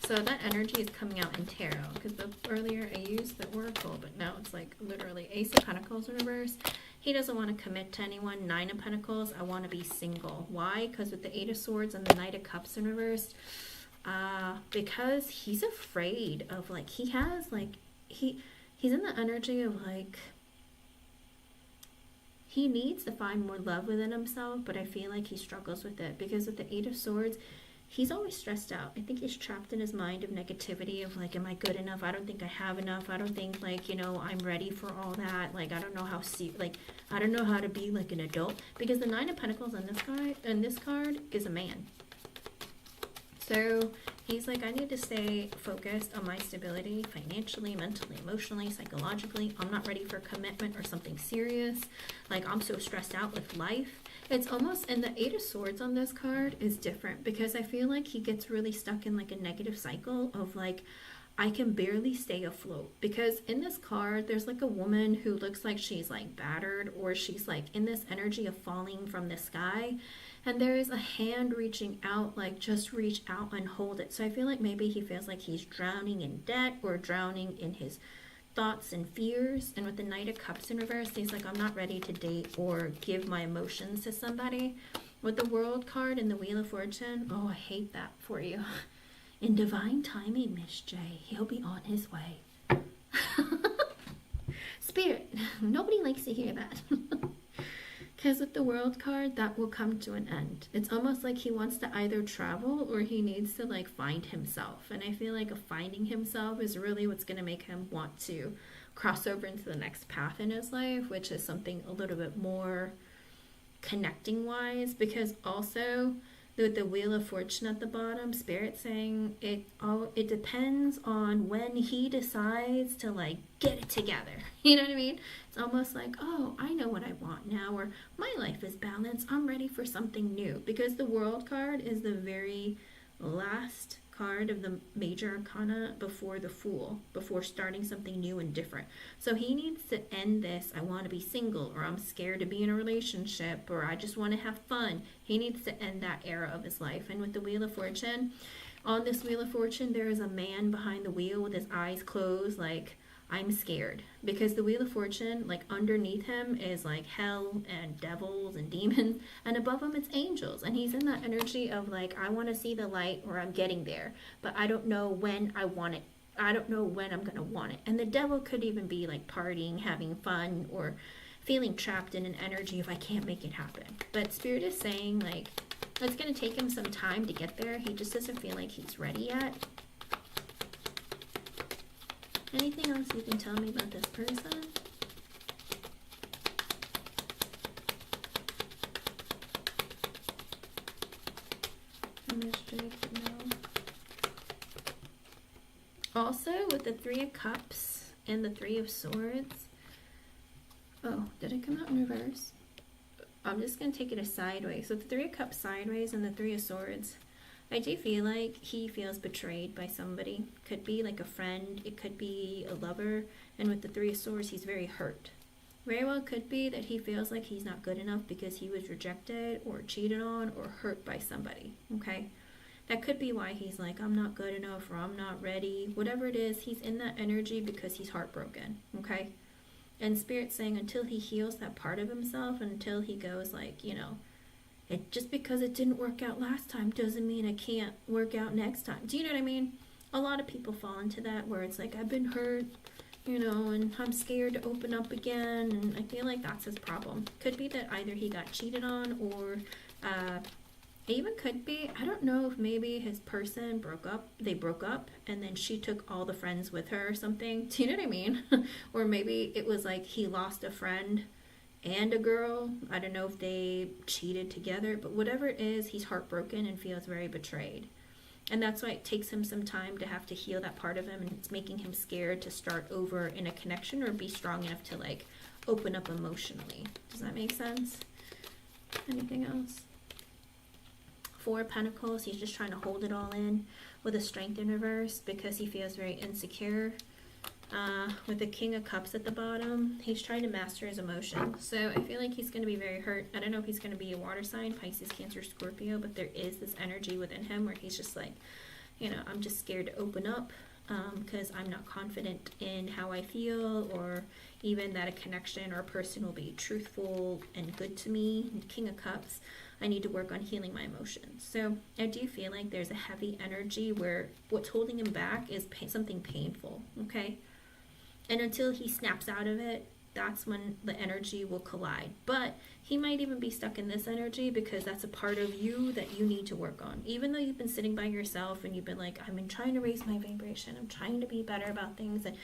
So that energy is coming out in tarot, because earlier I used the oracle, but now it's like literally Ace of Pentacles in reverse. He doesn't want to commit to anyone. Nine of Pentacles, I want to be single. Why? Because with the Eight of Swords and the Knight of Cups in reverse, because he's afraid of like, he has like, he's in the energy of like, he needs to find more love within himself, but I feel like he struggles with it because with the 8 of Swords, he's always stressed out. I think he's trapped in his mind of negativity of like, am I good enough? I don't think I have enough. I don't think like, you know, I'm ready for all that. Like, I don't know how I don't know how to be like an adult, because the 9 of Pentacles on this card is a man. So he's like, I need to stay focused on my stability financially, mentally, emotionally, psychologically. I'm not ready for commitment or something serious. Like, I'm so stressed out with life. It's almost, and the 8 of Swords on this card is different because I feel like he gets really stuck in like a negative cycle of like, I can barely stay afloat. Because in this card, there's like a woman who looks like she's like battered, or she's like in this energy of falling from the sky. And there is a hand reaching out, like just reach out and hold it. So I feel like maybe he feels like he's drowning in debt or drowning in his thoughts and fears. And with the Knight of Cups in reverse, he's like, I'm not ready to date or give my emotions to somebody. With the World card and the Wheel of Fortune, oh, I hate that for you. In divine timing, Miss J, he'll be on his way. Spirit, nobody likes to hear that. Because with the World card, that will come to an end. It's almost like he wants to either travel or he needs to like find himself. And I feel like finding himself is really what's going to make him want to cross over into the next path in his life, which is something a little bit more connecting wise. Because also with the Wheel of Fortune at the bottom, Spirit saying it depends on when he decides to like get it together. You know what I mean? It's almost like, oh, I know what I want now, or my life is balanced. I'm ready for something new. Because the World card is the very last card of the major arcana before the Fool, before starting something new and different. So he needs to end this, I want to be single, or I'm scared to be in a relationship, or I just want to have fun. He needs to end that era of his life. And with the Wheel of Fortune, on this Wheel of Fortune, there is a man behind the wheel with his eyes closed, like, I'm scared. Because the Wheel of Fortune, like underneath him is like hell and devils and demons, and above him it's angels. And he's in that energy of like, I want to see the light, or I'm getting there, but I don't know when I want it. I don't know when I'm going to want it. And the devil could even be like partying, having fun, or feeling trapped in an energy of I can't make it happen. But Spirit is saying like, it's going to take him some time to get there. He just doesn't feel like he's ready yet. Anything else you can tell me about this person? No. Also, with the 3 of Cups and the 3 of Swords. Oh, did it come out in reverse? I'm just going to take it as sideways. So the 3 of Cups sideways and the 3 of Swords. I do feel like he feels betrayed by somebody. Could be like a friend. It could be a lover. And with the 3 of Swords, he's very hurt. Very well could be that he feels like he's not good enough because he was rejected or cheated on or hurt by somebody. Okay? That could be why he's like, I'm not good enough, or I'm not ready. Whatever it is, he's in that energy because he's heartbroken. Okay? And Spirit's saying until he heals that part of himself, until he goes like, you know, just because it didn't work out last time doesn't mean it can't work out next time. Do you know what I mean? A lot of people fall into that where it's like, I've been hurt, you know, and I'm scared to open up again. And I feel like that's his problem. Could be that either he got cheated on, or it even could be, I don't know if maybe his person they broke up and then she took all the friends with her or something. Do you know what I mean? Or maybe it was like he lost a friend and a girl. I don't know if they cheated together, but whatever it is, he's heartbroken and feels very betrayed. And that's why it takes him some time to have to heal that part of him, and it's making him scared to start over in a connection or be strong enough to like open up emotionally. Does that make sense? Anything else? 4 of Pentacles, he's just trying to hold it all in with a Strength in reverse because he feels very insecure. With the King of Cups at the bottom, he's trying to master his emotions. So I feel like he's going to be very hurt. I don't know if he's going to be a water sign, Pisces, Cancer, Scorpio, but there is this energy within him where he's just like, you know, I'm just scared to open up because I'm not confident in how I feel, or even that a connection or a person will be truthful and good to me. And King of Cups, I need to work on healing my emotions. So I do feel like there's a heavy energy where what's holding him back is something painful, okay? And until he snaps out of it, that's when the energy will collide. But he might even be stuck in this energy because that's a part of you that you need to work on. Even though you've been sitting by yourself and you've been like, I've been trying to raise my vibration, I'm trying to be better about things, and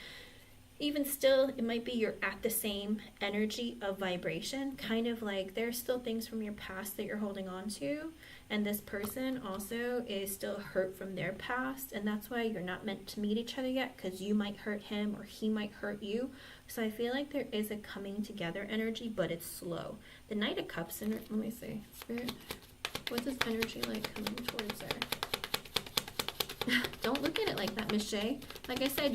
even still, it might be you're at the same energy of vibration, kind of like there's still things from your past that you're holding on to, and this person also is still hurt from their past, and that's why you're not meant to meet each other yet, because you might hurt him or he might hurt you. So I feel like there is a coming together energy, but it's slow. The Knight of Cups, let me see, Spirit, what's this energy like coming towards her? Don't look at it like that, Miss J. Like I said,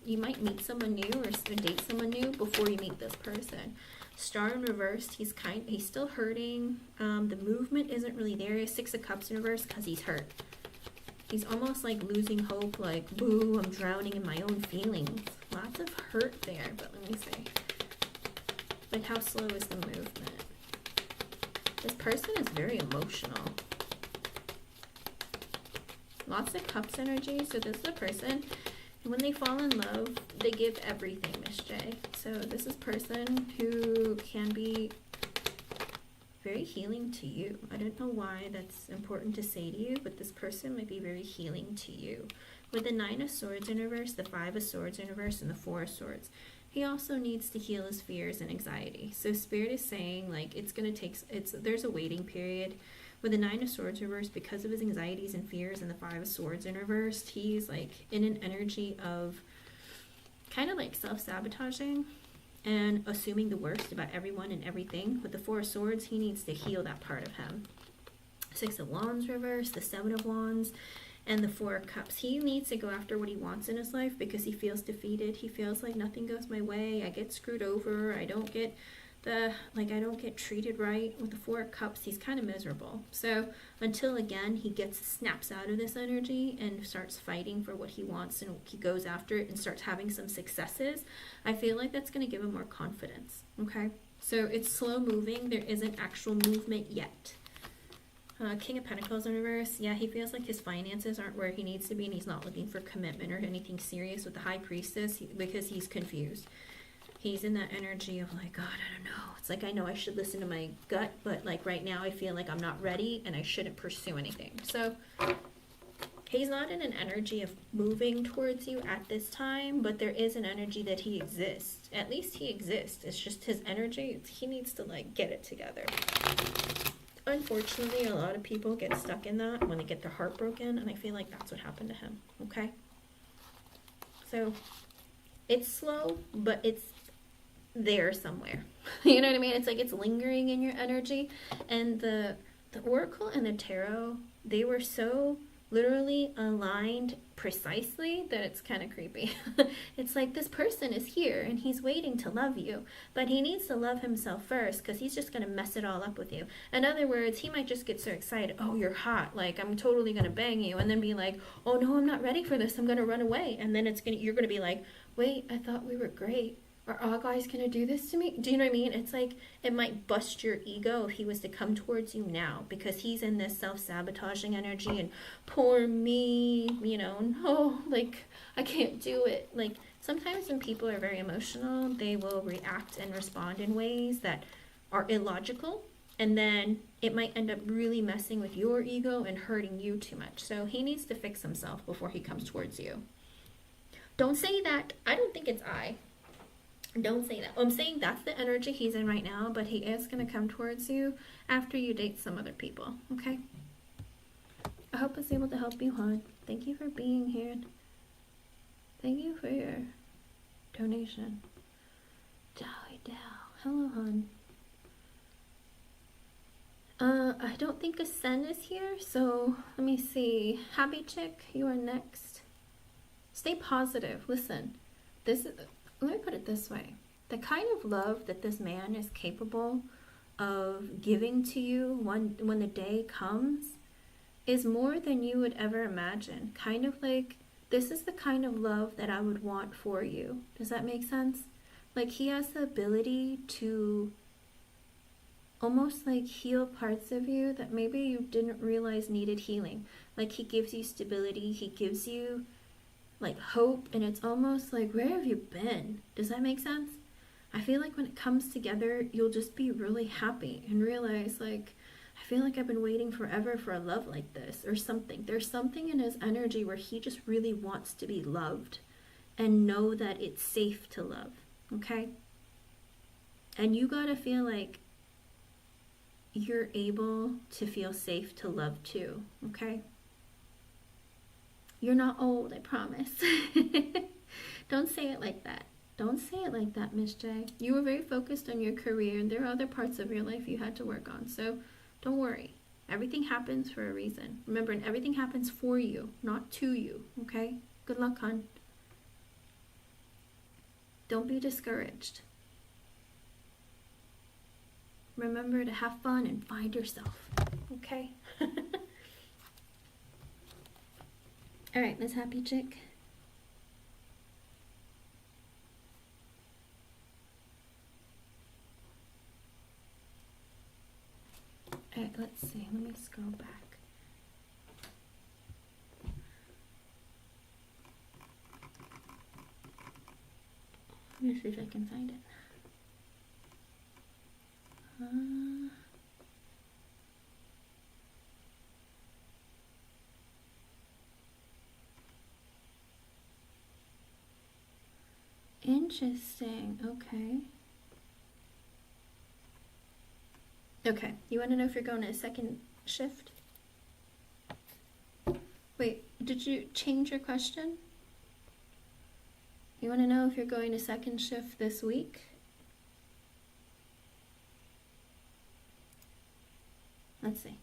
you might meet someone new or date someone new before you meet this person. Star in reverse, he's still hurting. The movement isn't really there. 6 of Cups in reverse because he's hurt. He's almost like losing hope, like, boo, I'm drowning in my own feelings. Lots of hurt there, but let me see. Like, how slow is the movement? This person is very emotional. Lots of Cups energy. So this is a person, and when they fall in love, they give everything, Miss J. So this is a person who can be very healing to you. I don't know why that's important to say to you, but this person might be very healing to you. With the 9 of Swords in reverse, the 5 of Swords in reverse, and the 4 of Swords, he also needs to heal his fears and anxiety. So Spirit is saying, like, there's a waiting period. With the 9 of Swords reversed, because of his anxieties and fears, and the 5 of Swords in reversed, he's like in an energy of kind of like self-sabotaging and assuming the worst about everyone and everything. With the 4 of Swords, he needs to heal that part of him. 6 of Wands reversed, the 7 of Wands, and the 4 of Cups. He needs to go after what he wants in his life because he feels defeated. He feels like nothing goes my way. I get screwed over. I don't get treated right. With the 4 of Cups, he's kind of miserable. So until again he snaps out of this energy and starts fighting for what he wants, and he goes after it and starts having some successes, I feel like that's going to give him more confidence. Okay, so it's slow moving. There isn't actual movement yet. King of Pentacles in reverse. Yeah, he feels like his finances aren't where he needs to be, and he's not looking for commitment or anything serious. With the High Priestess, because he's confused. He's in that energy of like, God, I don't know. It's like, I know I should listen to my gut, but like right now I feel like I'm not ready and I shouldn't pursue anything. So he's not in an energy of moving towards you at this time, but there is an energy that he exists. At least he exists. It's just his energy. He needs to like get it together. Unfortunately, a lot of people get stuck in that when they get their heart broken, and I feel like that's what happened to him. Okay? So it's slow, but it's there somewhere. You know what I mean? It's like it's lingering in your energy. And the Oracle and the Tarot, they were so literally aligned precisely that it's kind of creepy. It's like this person is here and he's waiting to love you, but he needs to love himself first, because he's just going to mess it all up with you. In other words, he might just get so excited, oh, you're hot, like I'm totally going to bang you, and then be like, oh no, I'm not ready for this, I'm going to run away. And then you're going to be like, wait, I thought we were great. Are all guys gonna do this to me? Do you know what I mean? It's like it might bust your ego if he was to come towards you now, because he's in this self-sabotaging energy and poor me, you know, no, like I can't do it. Like sometimes when people are very emotional, they will react and respond in ways that are illogical, and then it might end up really messing with your ego and hurting you too much. So he needs to fix himself before he comes towards you. Don't say that. I don't think it's I. Don't say that. I'm saying that's the energy he's in right now, but he is going to come towards you after you date some other people, okay? I hope I was able to help you, hon. Thank you for being here. Thank you for your donation. Dowie Dow. Hello, hon. I don't think Asen is here, so let me see. Happy Chick, you are next. Stay positive. Listen, let me put it this way. The kind of love that this man is capable of giving to you when the day comes is more than you would ever imagine. Kind of like, this is the kind of love that I would want for you. Does that make sense? Like, he has the ability to almost like heal parts of you that maybe you didn't realize needed healing. Like, he gives you stability, he gives you like hope, and it's almost like, where have you been? Does that make sense? I feel like when it comes together, you'll just be really happy and realize, like, I feel like I've been waiting forever for a love like this or something. There's something in his energy where he just really wants to be loved and know that it's safe to love, okay? And you gotta feel like you're able to feel safe to love too, okay? You're not old, I promise. Don't say it like that. Don't say it like that, Miss J. You were very focused on your career, and there are other parts of your life you had to work on. So don't worry. Everything happens for a reason. Remember, and everything happens for you, not to you, okay? Good luck, hon. Don't be discouraged. Remember to have fun and find yourself, okay? All right, Miss Happy Chick. All right, let's see. Let me scroll back. Let me see if I can find it. Interesting. Okay. Okay. You want to know if you're going to a second shift? Wait, did you change your question? You want to know if you're going to second shift this week? Let's see.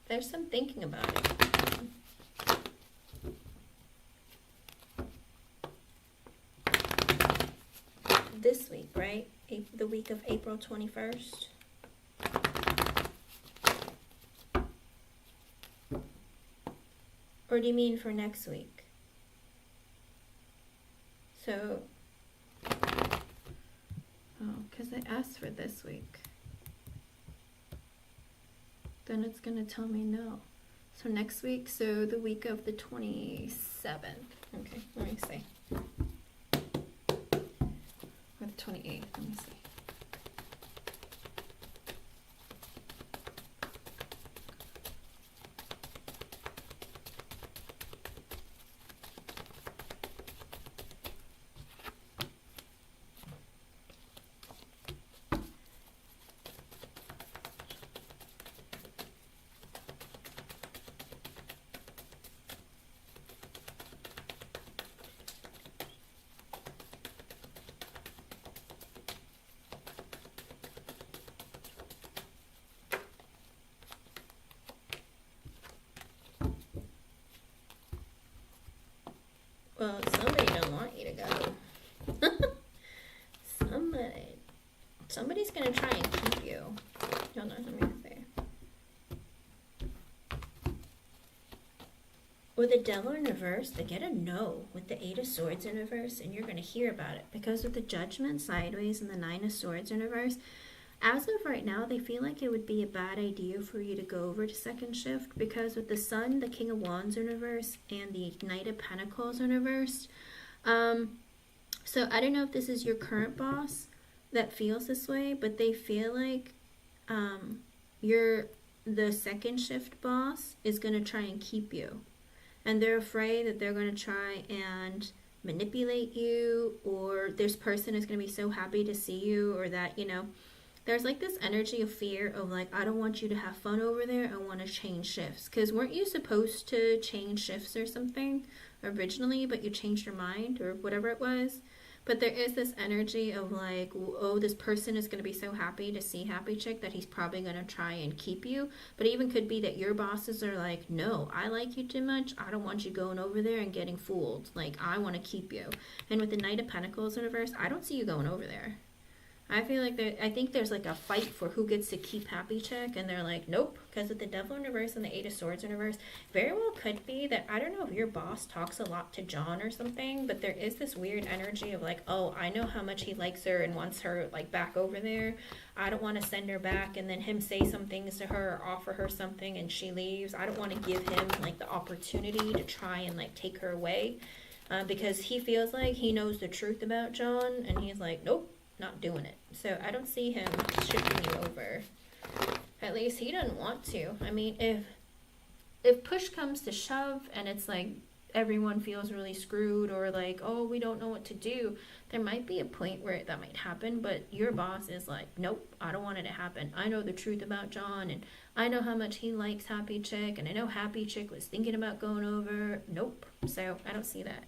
There's some thinking about it. This week, right? The week of April 21st. Or do you mean for next week? So, because I asked for this week. Then it's going to tell me no. So next week, so the week of the 27th. Okay, let me see. Or the 28th, let me see. Well, somebody don't want you to go. Somebody's gonna try and keep you. Hold on, let me see. Or the Devil in reverse, they get a no with the 8 of Swords in reverse, and you're gonna hear about it. Because with the Judgment sideways and the 9 of Swords in reverse, as of right now, they feel like it would be a bad idea for you to go over to second shift, because with the Sun, the King of Wands in reverse, and the Knight of Pentacles in reverse. So I don't know if this is your current boss that feels this way, but they feel like the second shift boss is going to try and keep you. And they're afraid that they're going to try and manipulate you, or this person is going to be so happy to see you, or that, you know, there's like this energy of fear of like, I don't want you to have fun over there. I want to change shifts. Because weren't you supposed to change shifts or something originally, but you changed your mind or whatever it was? But there is this energy of like, oh, this person is going to be so happy to see happy chick that he's probably going to try and keep you. But it even could be that your bosses are like, no, I like you too much. I don't want you going over there and getting fooled. Like, I want to keep you. And with the Knight of Pentacles in reverse, I don't see you going over there. I feel like I think there's like a fight for who gets to keep happy chick, and they're like, nope, because with the Devil in reverse and the Eight of Swords in reverse, very well could be that, I don't know if your boss talks a lot to John or something, but there is this weird energy of like, oh, I know how much he likes her and wants her like back over there. I don't want to send her back, and then him say some things to her or offer her something and she leaves. I don't want to give him like the opportunity to try and like take her away, because he feels like he knows the truth about John, and he's like, nope, not doing it. So I don't see him shifting you over. At least he doesn't want to. I mean, if push comes to shove and it's like everyone feels really screwed, or like, oh, we don't know what to do, there might be a point where that might happen. But your boss is like, nope, I don't want it to happen. I know the truth about John, and I know how much he likes happy chick, and I know happy chick was thinking about going over. Nope. So I don't see that.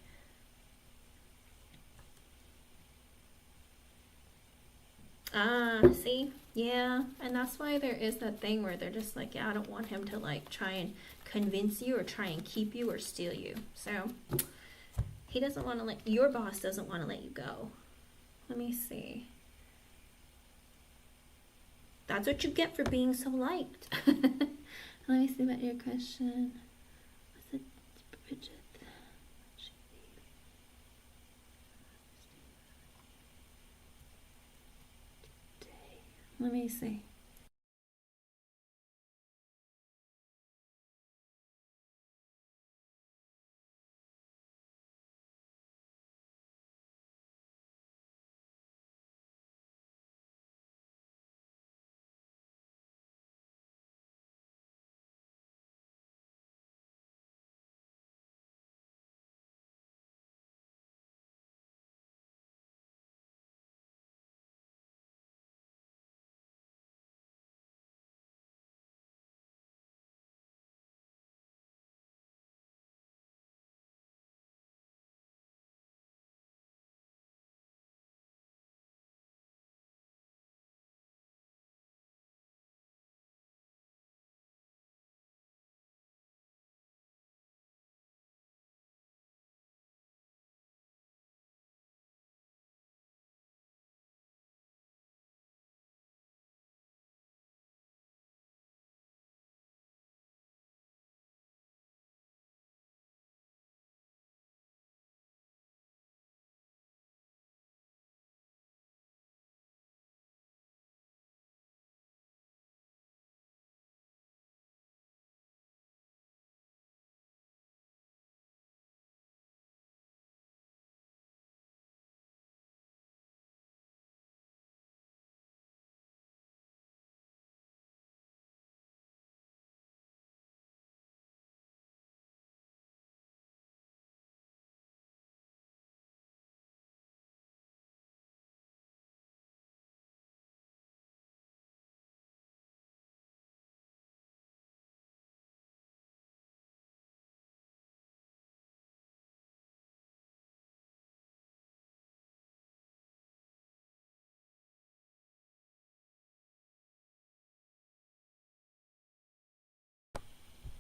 See? Yeah, and that's why there is that thing where they're just like, yeah, I don't want him to like try and convince you or try and keep you or steal you. So he doesn't want to let, your boss doesn't want to let you go. Let me see. That's what you get for being so liked. Let me see about your question. Was it Bridget? Let me see.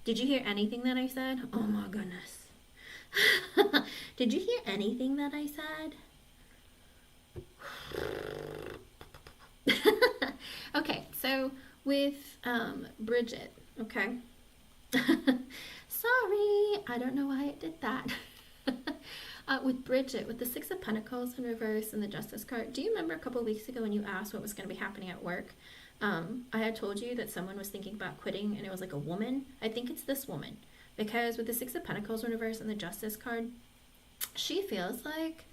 Did you hear anything that I said? Oh my goodness. Did you hear anything that I said? Okay, so with Bridget, okay. Sorry, I don't know why it did that. With Bridget, with the Six of Pentacles in reverse and the Justice card, do you remember a couple of weeks ago when you asked what was going to be happening at work? I had told you that someone was thinking about quitting, and it was like a woman. I think it's this woman, because with the Six of Pentacles in reverse and the Justice card, she feels like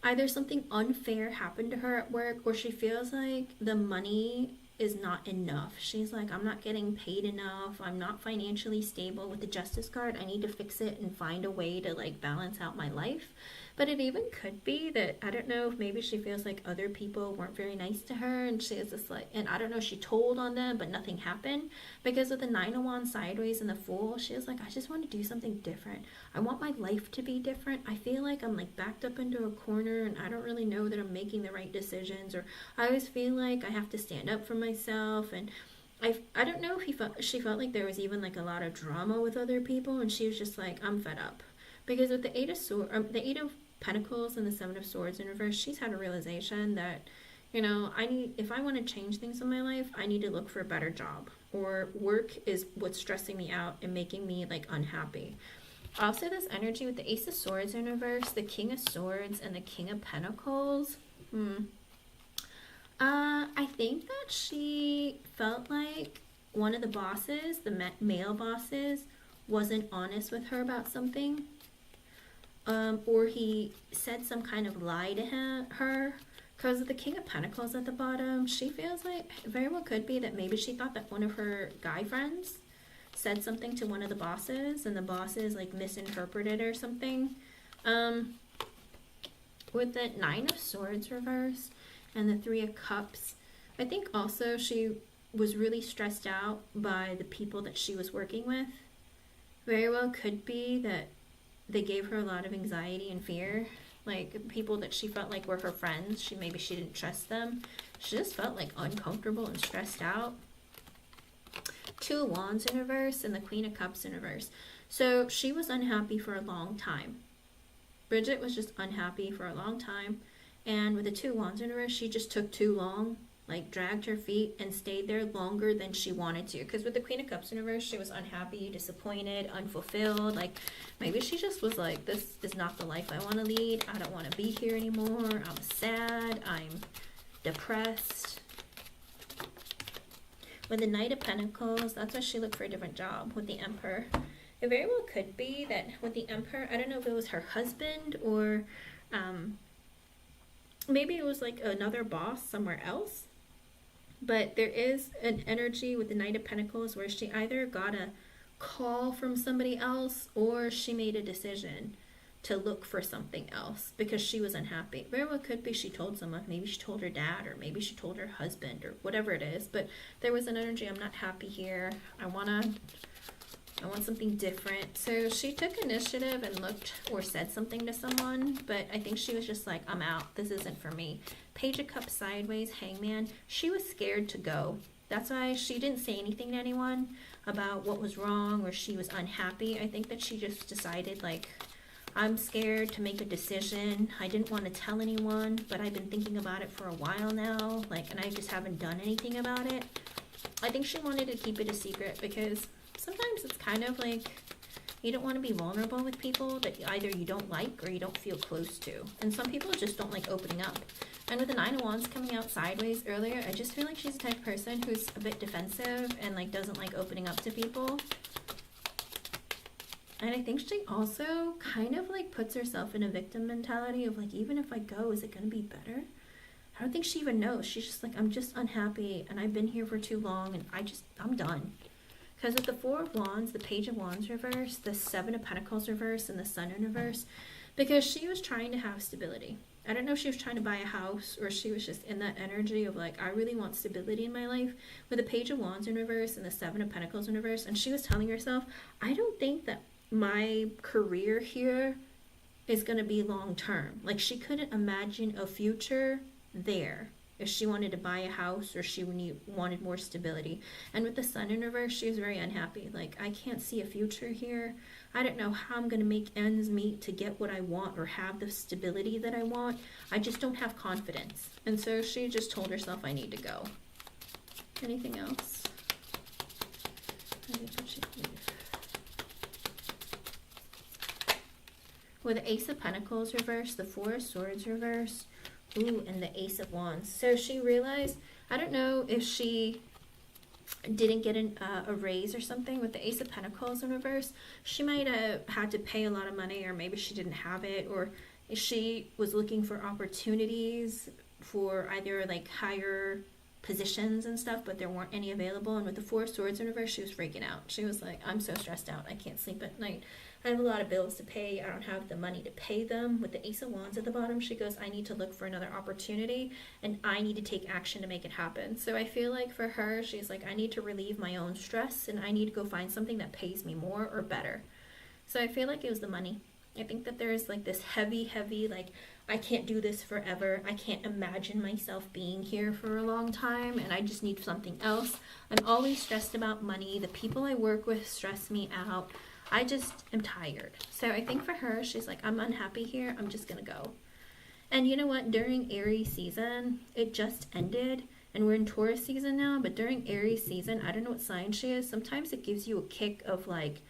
either something unfair happened to her at work, or she feels like the money is not enough. She's like, I'm not getting paid enough. I'm not financially stable. With the Justice card, I need to fix it and find a way to like balance out my life. But it even could be that, I don't know, if maybe she feels like other people weren't very nice to her, and she is just like, and I don't know, she told on them, but nothing happened. Because with the Nine of Wands sideways and the Fool, she was like, I just want to do something different. I want my life to be different. I feel like I'm like backed up into a corner, and I don't really know that I'm making the right decisions, or I always feel like I have to stand up for myself. And I don't know if she felt like there was even like a lot of drama with other people, and she was just like, I'm fed up. Because with the the Eight of Pentacles and the Seven of Swords in reverse, she's had a realization that, you know, if I want to change things in my life, I need to look for a better job, or work is what's stressing me out and making me like unhappy. Also, this energy with the Ace of Swords in reverse, the King of Swords, and the King of Pentacles. I think that she felt like one of the bosses, the male bosses, wasn't honest with her about something. Or he said some kind of lie to her. Because of the King of Pentacles at the bottom, she feels like it very well could be that maybe she thought that one of her guy friends said something to one of the bosses, and the bosses like misinterpreted or something. With the Nine of Swords reversed and the Three of Cups, I think also she was really stressed out by the people that she was working with. Very well could be that they gave her a lot of anxiety and fear. Like people that she felt like were her friends, maybe she didn't trust them. She just felt like uncomfortable and stressed out. Two of Wands in reverse and the Queen of Cups in reverse. So she was unhappy for a long time. Bridget was just unhappy for a long time. And with the Two of Wands in reverse, she just took too long, like dragged her feet and stayed there longer than she wanted to. Because with the Queen of Cups in reverse, she was unhappy, disappointed, unfulfilled. Like maybe she just was like, this is not the life I want to lead. I don't want to be here anymore. I'm sad. I'm depressed. With the Knight of Pentacles, that's why she looked for a different job. With the Emperor, it very well could be that with the Emperor, I don't know if it was her husband or maybe it was like another boss somewhere else. But there is an energy with the Knight of Pentacles where she either got a call from somebody else or she made a decision to look for something else because she was unhappy. Very well could be she told someone. Maybe she told her dad, or maybe she told her husband, or whatever it is. But there was an energy, I'm not happy here. I want something different. So she took initiative and looked or said something to someone, but I think she was just like, I'm out. This isn't for me. Page of Cups sideways, Hangman. She was scared to go. That's why she didn't say anything to anyone about what was wrong or she was unhappy. I think that she just decided like, I'm scared to make a decision. I didn't want to tell anyone, but I've been thinking about it for a while now, like, and I just haven't done anything about it. I think she wanted to keep it a secret because sometimes it's kind of like you don't want to be vulnerable with people that either you don't like or you don't feel close to. And some people just don't like opening up. And with the Nine of Wands coming out sideways earlier, I just feel like she's the type of person who's a bit defensive and like doesn't like opening up to people. And I think she also kind of like puts herself in a victim mentality of like, even if I go, is it going to be better? I don't think she even knows. She's just like, I'm just unhappy and I've been here for too long and I'm done. Because with the Four of Wands, the Page of Wands reverse, the Seven of Pentacles reverse, and the Sun in reverse, because she was trying to have stability. I don't know if she was trying to buy a house or she was just in that energy of like, I really want stability in my life. With the Page of Wands in reverse and the Seven of Pentacles in reverse, and she was telling herself, I don't think that my career here is going to be long term. Like she couldn't imagine a future there if she wanted to buy a house or she wanted more stability. And with the Sun in reverse, she was very unhappy. Like, I can't see a future here. I don't know how I'm going to make ends meet to get what I want or have the stability that I want. I just don't have confidence. And so she just told herself, I need to go. Anything else? With the Ace of Pentacles reverse, the Four of Swords reverse, ooh, and the Ace of Wands. So she realized, I don't know if she didn't get a raise or something with the Ace of Pentacles in reverse. She might have had to pay a lot of money, or maybe she didn't have it, or she was looking for opportunities for either like higher positions and stuff, but there weren't any available. And with the Four of Swords in reverse, she was freaking out. She was like, I'm so stressed out. I can't sleep at night. I have a lot of bills to pay. I don't have the money to pay them. With the Ace of Wands at the bottom, she goes, I need to look for another opportunity and I need to take action to make it happen. So I feel like for her, she's like, I need to relieve my own stress and I need to go find something that pays me more or better. So I feel like it was the money. I think that there's like this heavy, like, I can't do this forever. I can't imagine myself being here for a long time and I just need something else. I'm always stressed about money. The people I work with stress me out. I just am tired. So I think for her, she's like, I'm unhappy here. I'm just going to go. And you know what? During Aries season, it just ended. And we're in Taurus season now. But during Aries season, I don't know what sign she is. Sometimes it gives you a kick of like,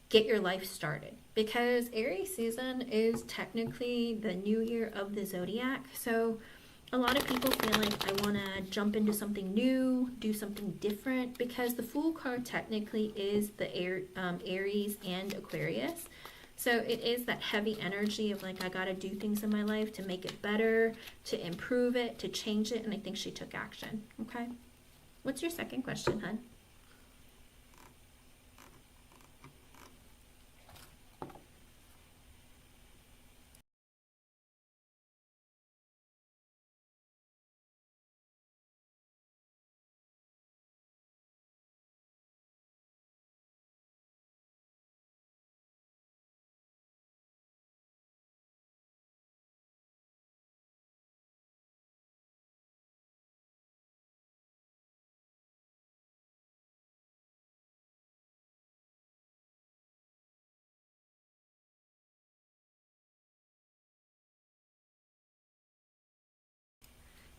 get your life started. Because Aries season is technically the new year of the zodiac. So a lot of people feel like I want to jump into something new, do something different, because the Fool card technically is the Aries and Aquarius. So it is that heavy energy of like, I got to do things in my life to make it better, to improve it, to change it. And I think she took action. Okay. What's your second question, hun?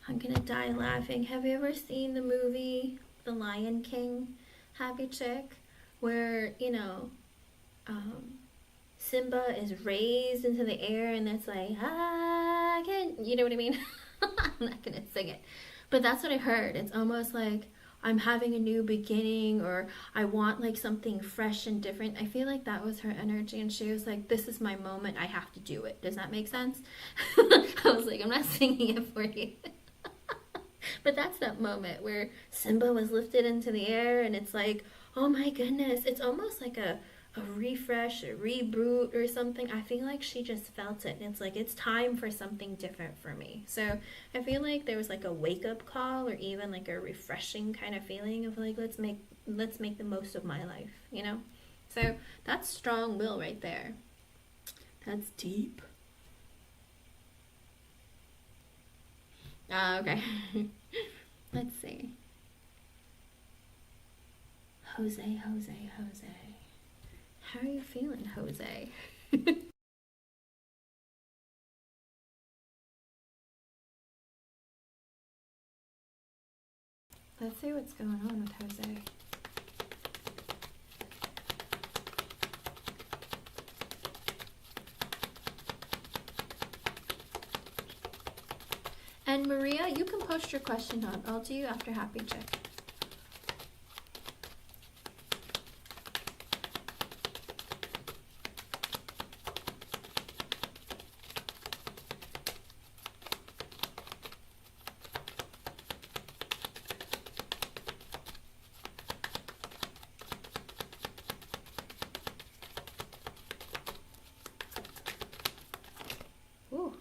I'm gonna die laughing. Have you ever seen the movie The Lion King, Happy Chick, where, you know, Simba is raised into the air and it's like, I can, you know what I mean? I'm not gonna sing it, but that's what I heard. It's almost like I'm having a new beginning, or I want like something fresh and different. I feel like that was her energy, and she was like, this is my moment, I have to do it. Does that make sense? I was like, I'm not singing it for you. But that's that moment where Simba was lifted into the air and it's like, oh my goodness, it's almost like a refresh, a reboot or something. I feel like she just felt it and it's like, it's time for something different for me. So I feel like there was like a wake up call, or even like a refreshing kind of feeling of like, let's make the most of my life, you know? So that's strong will right there. That's deep. Okay. Let's see. Jose. How are you feeling, Jose? Let's see what's going on with Jose. And Maria, you can post your question on. I'll do you after Happy Chick. Ooh.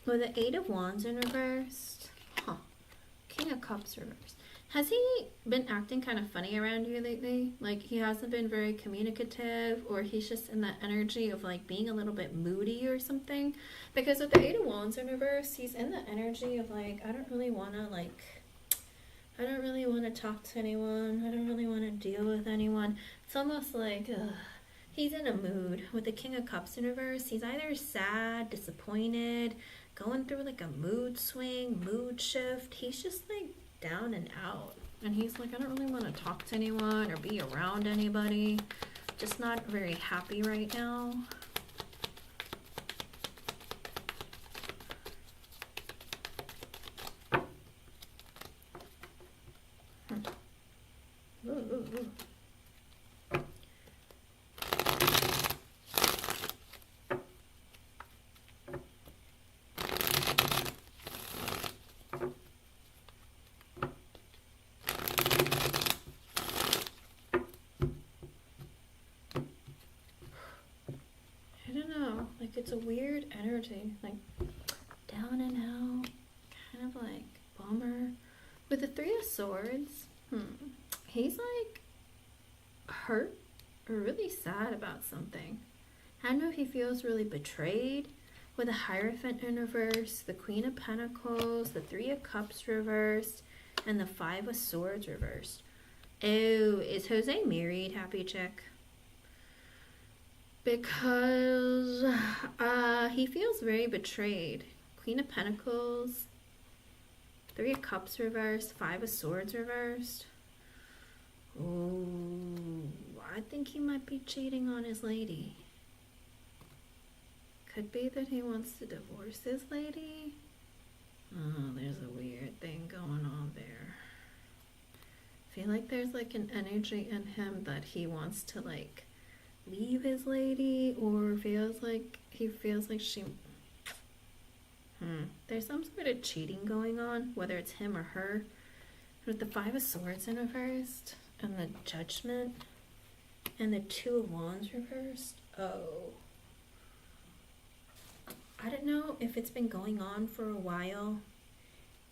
With the Eight of Wands in reverse. Huh. King of Cups reversed. Has he been acting kind of funny around you lately? Like, he hasn't been very communicative, or he's just in that energy of like being a little bit moody or something? Because with the Eight of Wands in reverse, he's in the energy of like, I don't really want to talk to anyone. I don't really want to deal with anyone. It's almost like, he's in a mood. With the King of Cups in reverse, he's either sad, disappointed, going through like a mood swing, mood shift. He's just like down and out. And he's like, I don't really want to talk to anyone or be around anybody. Just not very happy right now. Ooh. it's a weird energy, like down and out, kind of like bummer. With the Three of Swords, he's like hurt or really sad about something. I don't know if he feels really betrayed. With the Hierophant in reverse, the Queen of Pentacles, the Three of Cups reversed, and the Five of Swords reversed. Oh, is Jose married, happy chick? Because he feels very betrayed. Queen of Pentacles, Three of Cups reversed, Five of Swords reversed. Oh, I think he might be cheating on his lady. Could be that he wants to divorce his lady. Oh, there's a weird thing going on there. I feel like there's like an energy in him that he wants to like leave his lady, or he feels like she there's some sort of cheating going on, whether it's him or her. With the Five of Swords in reversed, and the Judgment, and the Two of Wands reversed. Oh, I don't know if it's been going on for a while,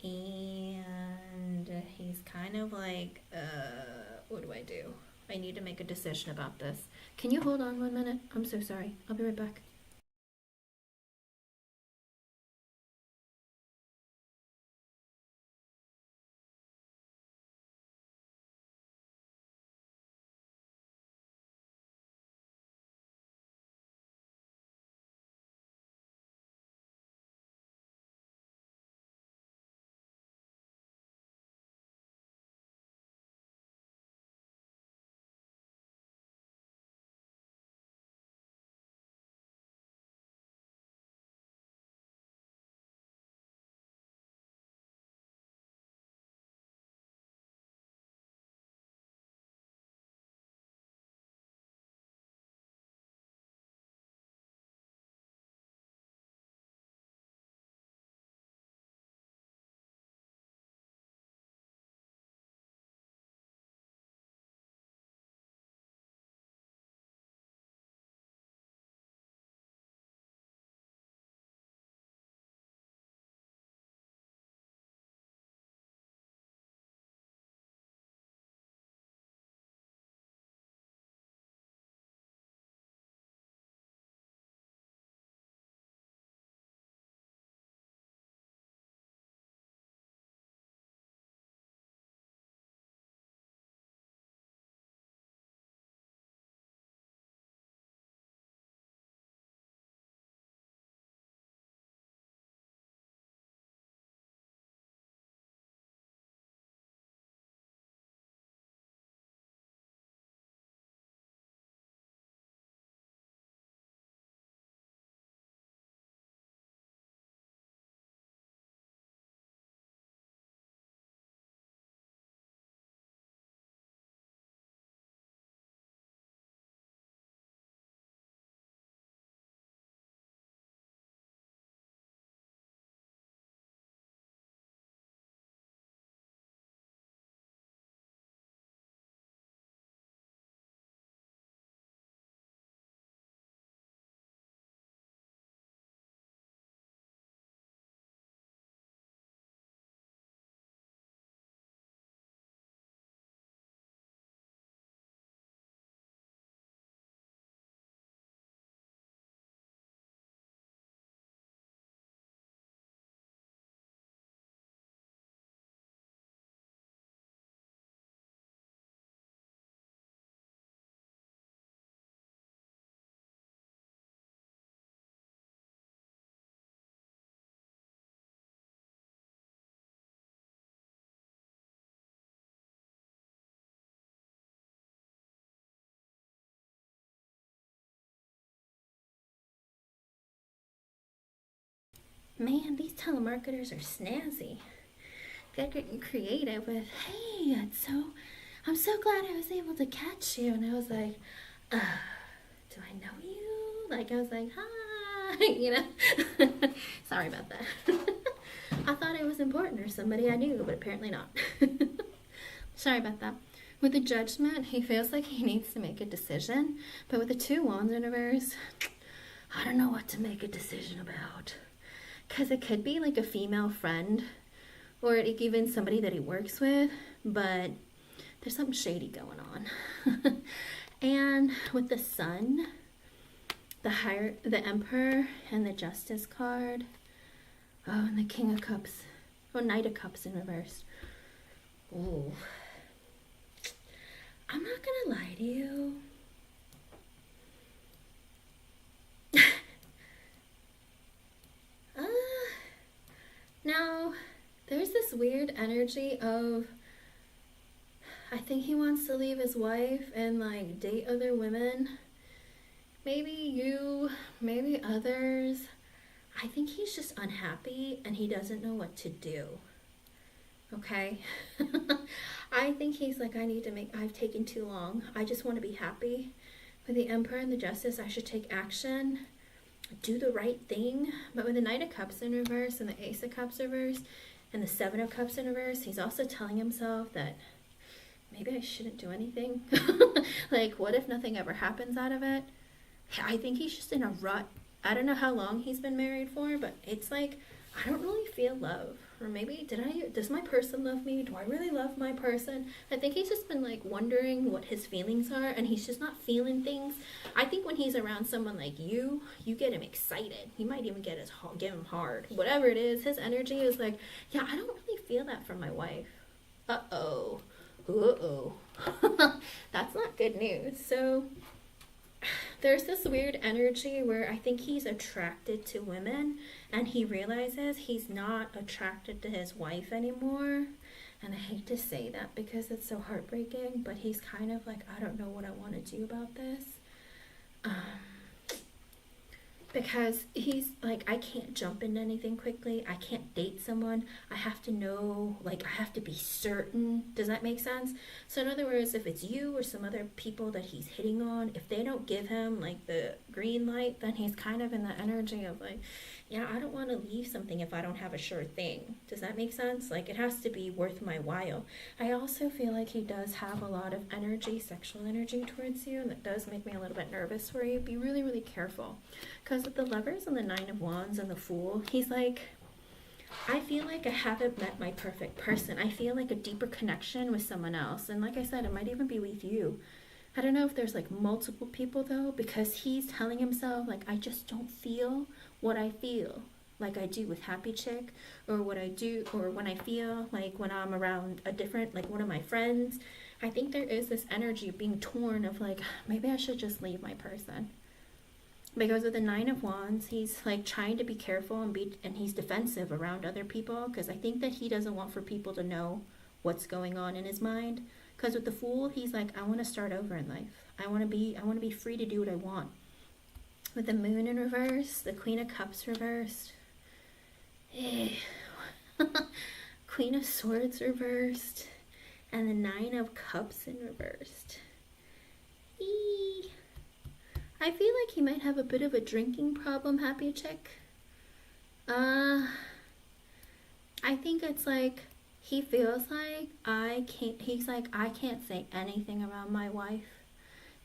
and he's kind of like, what do I do? I need to make a decision about this. Can you hold on 1 minute? I'm so sorry. I'll be right back. Man, these telemarketers are snazzy. They're getting creative with, hey, I'm so glad I was able to catch you. And I was like, do I know you? Like, I was like, hi, you know. Sorry about that. I thought it was important or somebody I knew, but apparently not. Sorry about that. With the Judgment, he feels like he needs to make a decision. But with the Two Wands in reverse, I don't know what to make a decision about. Because it could be like a female friend or even somebody that he works with, but there's something shady going on. And with the Sun, the Emperor, and the Justice card, oh, and the King of Cups, oh, Knight of Cups in reverse. Oh, I'm not gonna lie to you. Now, there's this weird energy of, I think he wants to leave his wife and like date other women. Maybe you, maybe others. I think he's just unhappy and he doesn't know what to do. Okay? I think he's like, I've taken too long. I just want to be happy. With the Emperor and the Justice, I should take action, do the right thing. But with the Knight of Cups in reverse and the Ace of Cups reverse and the Seven of Cups in reverse, he's also telling himself that maybe I shouldn't do anything. Like, what if nothing ever happens out of it? I think he's just in a rut. I don't know how long he's been married for, but it's like, I don't really feel love. Or maybe, does my person love me? Do I really love my person? I think he's just been like wondering what his feelings are, and he's just not feeling things. I think when he's around someone like you get him excited. You might even give him hard. Whatever it is, his energy is like, yeah, I don't really feel that from my wife. Uh-oh. Uh-oh. That's not good news. So there's this weird energy where I think he's attracted to women and he realizes he's not attracted to his wife anymore. And I hate to say that because it's so heartbreaking, but he's kind of like, I don't know what I want to do about this. Because he's like, I can't jump into anything quickly. I can't date someone. I have to know, like, I have to be certain. Does that make sense? So in other words, if it's you or some other people that he's hitting on, if they don't give him like the green light, then he's kind of in the energy of like, yeah, I don't want to leave something if I don't have a sure thing. Does that make sense? Like, it has to be worth my while. I also feel like he does have a lot of energy, sexual energy towards you, and that does make me a little bit nervous for you. Be really, really careful. Because with the Lovers and the Nine of Wands and the Fool, he's like, I feel like I haven't met my perfect person. I feel like a deeper connection with someone else. And like I said, it might even be with you. I don't know if there's like multiple people though, because he's telling himself like, I just don't feel what I feel like I do with Happy Chick, or what I do, or when I feel like when I'm around a different, like one of my friends. I think there is this energy of being torn of like, maybe I should just leave my person. Because with the Nine of Wands, he's like trying to be careful and he's defensive around other people, because I think that he doesn't want for people to know what's going on in his mind. Because with the Fool, he's like, I want to start over in life. I want to be free to do what I want. With the Moon in reverse, the Queen of Cups reversed, Queen of Swords reversed, and the Nine of Cups in reversed. I feel like he might have a bit of a drinking problem, Happy Chick. I think it's like, he feels like I can't say anything around my wife,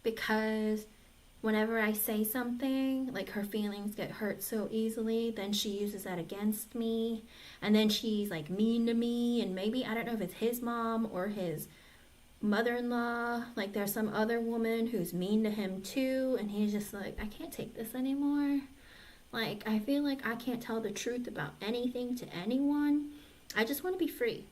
because whenever I say something, like her feelings get hurt so easily, then she uses that against me, and then she's like mean to me, and maybe, I don't know if it's his mom or his mother-in-law, like there's some other woman who's mean to him too, and he's just like, I can't take this anymore. Like, I feel like I can't tell the truth about anything to anyone. I just want to be free.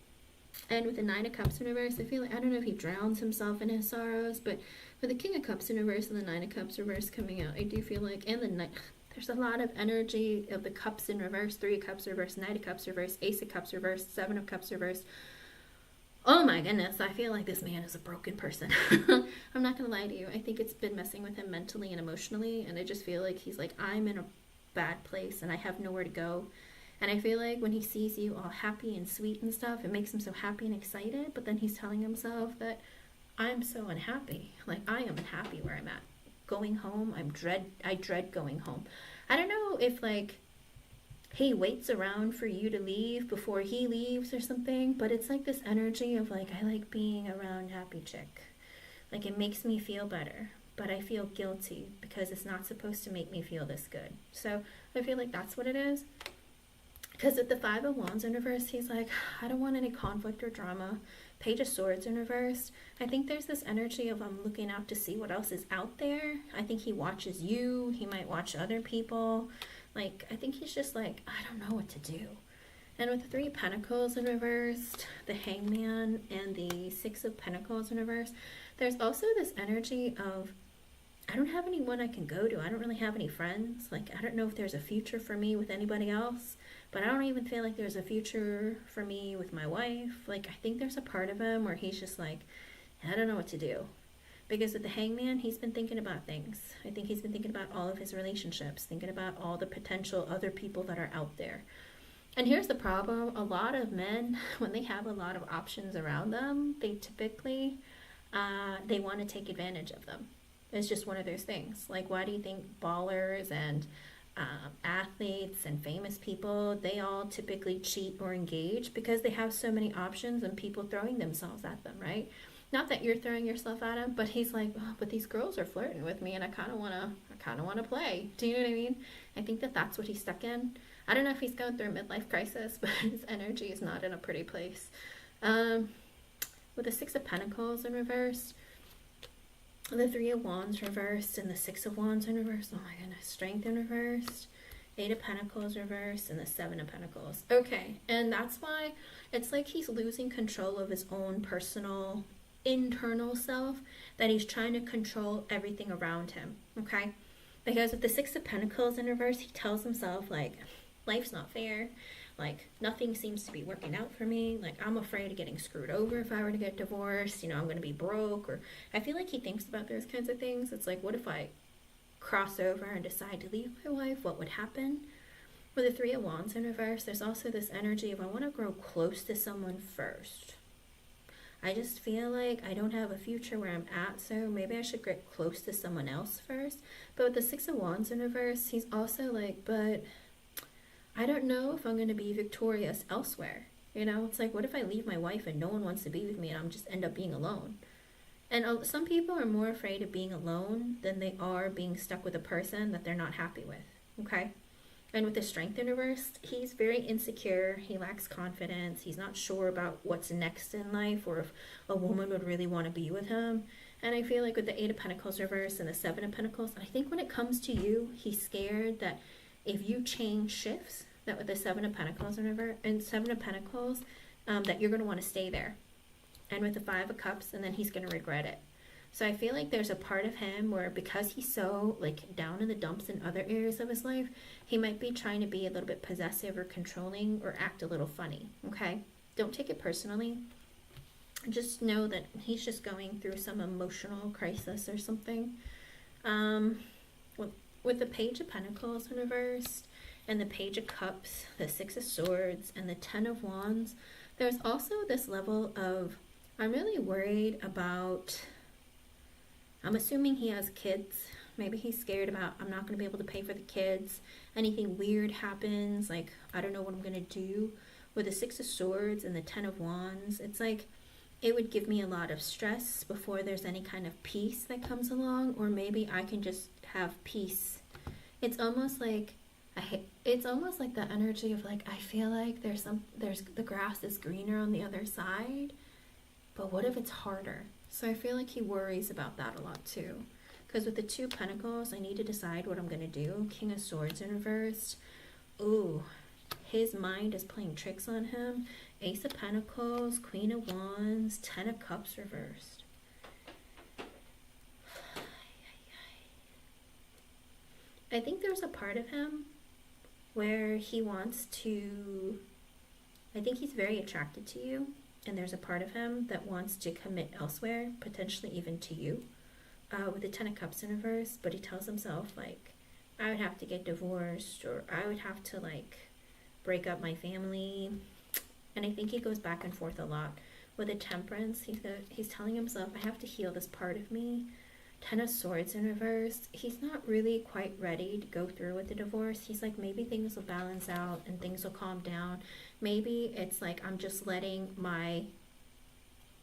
And with the Nine of Cups in reverse, I feel like, I don't know if he drowns himself in his sorrows, but with the King of Cups in reverse and the Nine of Cups reverse coming out, I do feel like, and the Knight, there's a lot of energy of the Cups in reverse, Three of Cups reverse, Knight of Cups reverse, Ace of Cups reverse, Seven of Cups reverse. Oh my goodness, I feel like this man is a broken person. I'm not gonna lie to you. I think it's been messing with him mentally and emotionally, and I just feel like he's like, I'm in a bad place and I have nowhere to go. And I feel like when he sees you all happy and sweet and stuff, it makes him so happy and excited, but then he's telling himself that I'm so unhappy. Like, I am unhappy where I'm at. Going home, I dread going home. I don't know if like he waits around for you to leave before he leaves or something, but it's like this energy of like, I like being around Happy Chick. Like, it makes me feel better. but I feel guilty because it's not supposed to make me feel this good. So I feel like that's what it is. Because with the Five of Wands in reverse, he's like, I don't want any conflict or drama. Page of Swords in reverse. I think there's this energy of I'm looking out to see what else is out there. I think he watches you. He might watch other people. Like, I think he's just like, I don't know what to do. And with the Three of Pentacles in reverse, the Hangman, and the Six of Pentacles in reverse, there's also this energy of, I don't have anyone I can go to. I don't really have any friends. Like, I don't know if there's a future for me with anybody else. But I don't even feel like there's a future for me with my wife. Like, I think there's a part of him where he's just like, I don't know what to do. Because with the Hangman, he's been thinking about things. I think he's been thinking about all of his relationships, thinking about all the potential other people that are out there. And here's the problem. A lot of men, when they have a lot of options around them, they typically, they want to take advantage of them. It's just one of those things. Like, why do you think ballers and athletes and famous people, they all typically cheat or engage? Because they have so many options and people throwing themselves at them, right? Not that you're throwing yourself at him, but he's like, oh, but these girls are flirting with me and I kind of want to play. Do you know what I mean? I think that that's what he's stuck in. I don't know if he's going through a midlife crisis, but his energy is not in a pretty place. With the Six of Pentacles in reverse, the Three of Wands reversed, and the Six of Wands in reverse. Oh my goodness. Strength in reversed. Eight of Pentacles reversed, and the Seven of Pentacles. Okay, and that's why it's like he's losing control of his own personal internal self, that he's trying to control everything around him, okay? Because with the Six of Pentacles in reverse, he tells himself, like, life's not fair. Like, nothing seems to be working out for me. Like, I'm afraid of getting screwed over if I were to get divorced. You know, I'm going to be broke. Or I feel like he thinks about those kinds of things. It's like, what if I cross over and decide to leave my wife? What would happen? With the Three of Wands in reverse, there's also this energy of I want to grow close to someone first. I just feel like I don't have a future where I'm at, so maybe I should get close to someone else first. But with the Six of Wands in reverse, he's also like, but I don't know if I'm going to be victorious elsewhere. You know, it's like, what if I leave my wife and no one wants to be with me and I'm just end up being alone? And some people are more afraid of being alone than they are being stuck with a person that they're not happy with, okay? And with the Strength in reverse, he's very insecure. He lacks confidence. He's not sure about what's next in life or if a woman would really want to be with him. And I feel like with the Eight of Pentacles reverse and the Seven of Pentacles, I think when it comes to you, he's scared that if you change shifts, that with the Seven of Pentacles in reverse and Seven of Pentacles, that you're going to want to stay there. And with the Five of Cups, and then he's going to regret it. So I feel like there's a part of him where, because he's so like down in the dumps in other areas of his life, he might be trying to be a little bit possessive or controlling or act a little funny, okay? Don't take it personally. Just know that he's just going through some emotional crisis or something. With the Page of Pentacles in reverse and the Page of Cups, the Six of Swords, and the Ten of Wands, there's also this level of, I'm really worried about, I'm assuming he has kids. Maybe he's scared about, I'm not going to be able to pay for the kids. Anything weird happens, like, I don't know what I'm going to do. With the Six of Swords and the Ten of Wands, it's like, it would give me a lot of stress before there's any kind of peace that comes along, or maybe I can just have peace. It's almost like, it's almost like the energy of like, I feel like there's the grass is greener on the other side, but what if it's harder? So I feel like he worries about that a lot too. Because with the Two of Pentacles, I need to decide what I'm going to do. King of Swords in reverse. Ooh, his mind is playing tricks on him. Ace of Pentacles, Queen of Wands, Ten of Cups reversed. I think there's a part of him where he wants to, I think he's very attracted to you. And there's a part of him that wants to commit elsewhere, potentially even to you, with the Ten of Cups in reverse. But he tells himself, like, I would have to get divorced, or I would have to, like, break up my family. And I think he goes back and forth a lot. With the Temperance, he's telling himself, I have to heal this part of me. Ten of Swords in reverse. He's not really quite ready to go through with the divorce. He's like, maybe things will balance out and things will calm down. Maybe it's like I'm just letting my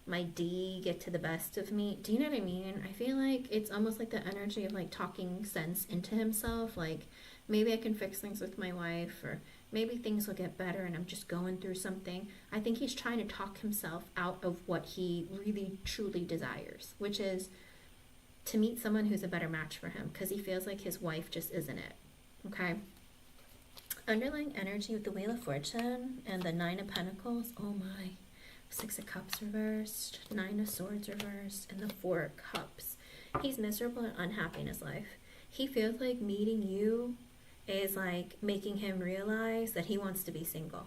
my D get to the best of me. Do you know what I mean? I feel like it's almost like the energy of like talking sense into himself. Like, maybe I can fix things with my wife, or maybe things will get better and I'm just going through something. I think he's trying to talk himself out of what he really truly desires, which is to meet someone who's a better match for him, because he feels like his wife just isn't it. Okay? Underlying energy with the Wheel of Fortune and the Nine of Pentacles. Oh my. Six of Cups reversed, Nine of Swords reversed, and the Four of Cups. He's miserable and unhappy in his life. He feels like meeting you is like making him realize that he wants to be single.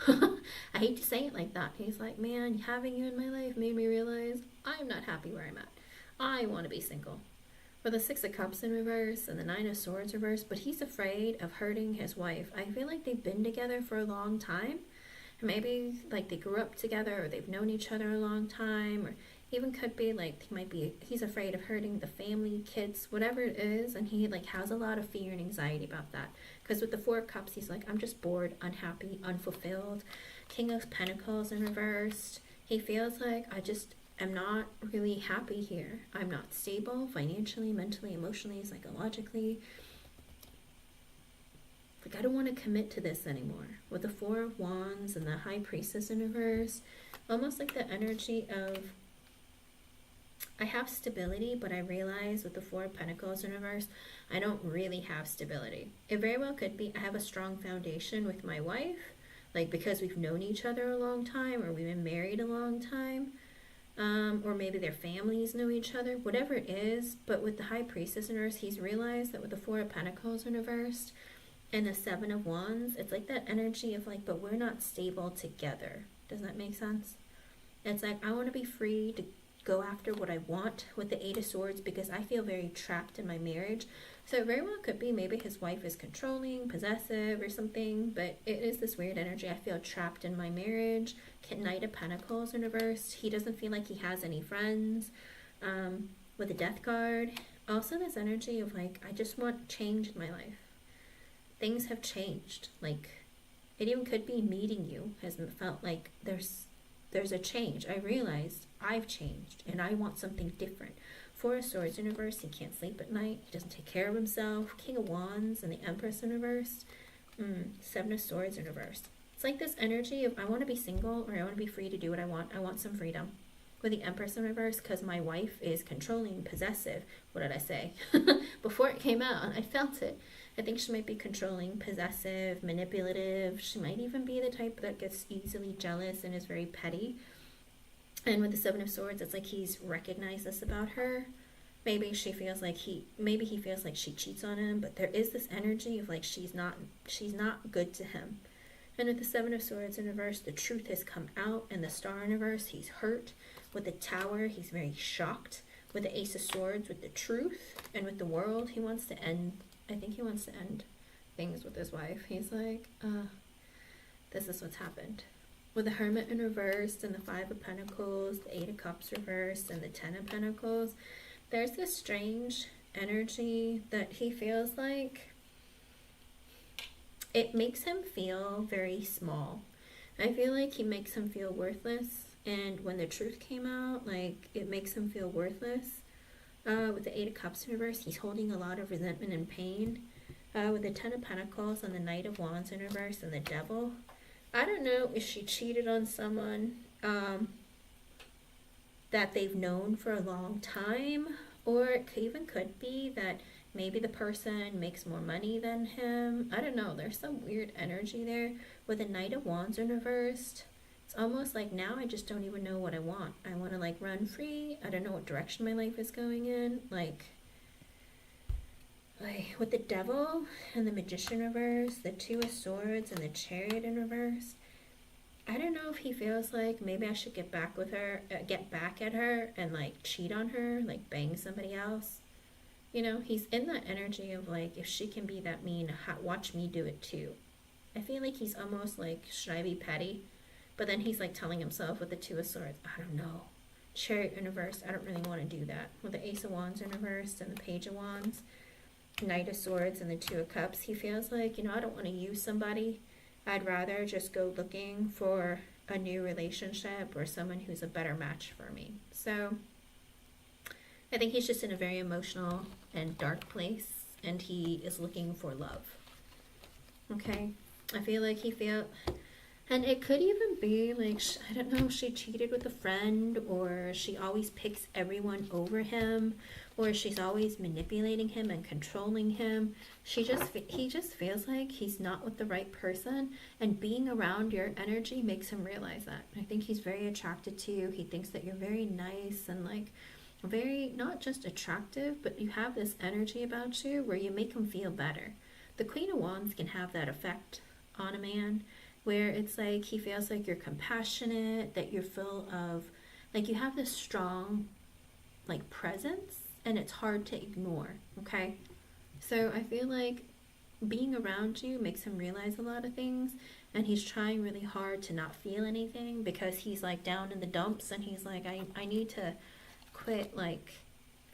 I hate to say it like that. He's like, man, having you in my life made me realize I'm not happy where I'm at. I want to be single. With the Six of Cups in reverse and the Nine of Swords reverse, but he's afraid of hurting his wife. I feel like they've been together for a long time. Maybe like they grew up together, or they've known each other a long time, or even could be like he's afraid of hurting the family, kids, whatever it is, and he like has a lot of fear and anxiety about that. Because with the Four of Cups, he's like, I'm just bored, unhappy, unfulfilled. King of Pentacles in reversed. He feels like I just am not really happy here. I'm not stable financially, mentally, emotionally, psychologically. Like, I don't want to commit to this anymore. With the Four of Wands and the High Priestess in reverse, almost like the energy of, I have stability, but I realize with the Four of Pentacles in reverse, I don't really have stability. It very well could be I have a strong foundation with my wife, like because we've known each other a long time, or we've been married a long time, or maybe their families know each other, whatever it is. But with the High Priestess in reverse, he's realized that with the Four of Pentacles in reverse, and the Seven of Wands, it's like that energy of like, but we're not stable together. Does that make sense? It's like, I want to be free to go after what I want with the Eight of Swords, because I feel very trapped in my marriage. So it very well could be maybe his wife is controlling, possessive, or something, but it is this weird energy. I feel trapped in my marriage. Knight of Pentacles in reverse. He doesn't feel like he has any friends. With the Death card. Also this energy of like, I just want change in my life. Things have changed. Like, it even could be meeting you has felt like there's a change. I realized I've changed and I want something different. Four of Swords in reverse. He can't sleep at night. He doesn't take care of himself. King of Wands and the Empress in reverse. Seven of Swords in reverse. It's like this energy of I want to be single, or I want to be free to do what I want. I want some freedom. With the Empress in reverse, because my wife is controlling, possessive. What did I say? Before it came out, I felt it. I think she might be controlling, possessive, manipulative. She might even be the type that gets easily jealous and is very petty. And with the Seven of Swords, it's like he's recognized this about her. Maybe he feels like she cheats on him, but there is this energy of like she's not good to him. And with the Seven of Swords in reverse, the truth has come out, and the Star in reverse, he's hurt. With the Tower, he's very shocked. With the Ace of Swords, with the truth, and with the World, he wants to end things with his wife. He's like, this is what's happened. With the Hermit in reverse and the Five of Pentacles, the Eight of Cups reversed, and the Ten of Pentacles, there's this strange energy that he feels like it makes him feel very small. I feel like he makes him feel worthless, and when the truth came out, like, it makes him feel worthless. With the Eight of Cups in reverse, he's holding a lot of resentment and pain. With the Ten of Pentacles and the Knight of Wands in reverse and the Devil, I don't know if she cheated on someone that they've known for a long time, or it even could be that maybe the person makes more money than him. I don't know. There's some weird energy there. With the Knight of Wands in reversed, it's almost like now I just don't even know what I want. I want to like run free. I don't know what direction my life is going in. Like with the Devil and the Magician reverse, the Two of Swords and the Chariot in reverse, I don't know if he feels like maybe I should get back at her and like cheat on her, like bang somebody else. You know, he's in that energy of like, if she can be that mean, watch me do it too. I feel like he's almost like, should I be petty? But then he's like telling himself with the Two of Swords, I don't know. Chariot in reverse, I don't really want to do that. With the Ace of Wands in reverse and the Page of Wands, Knight of Swords and the Two of Cups, he feels like, I don't want to use somebody. I'd rather just go looking for a new relationship or someone who's a better match for me. So I think he's just in a very emotional and dark place, and he is looking for love. Okay? I feel like he felt, and it could even be like, I don't know, she cheated with a friend, or she always picks everyone over him, or she's always manipulating him and controlling him. He just feels like he's not with the right person, and being around your energy makes him realize that. I think he's very attracted to you. He thinks that you're very nice and like very, not just attractive, but you have this energy about you where you make him feel better. The Queen of Wands can have that effect on a man, where it's like he feels like you're compassionate, that you're full of, like you have this strong like presence, and it's hard to ignore. Okay, so I feel like being around you makes him realize a lot of things, and he's trying really hard to not feel anything because he's like down in the dumps, and he's like, I need to quit like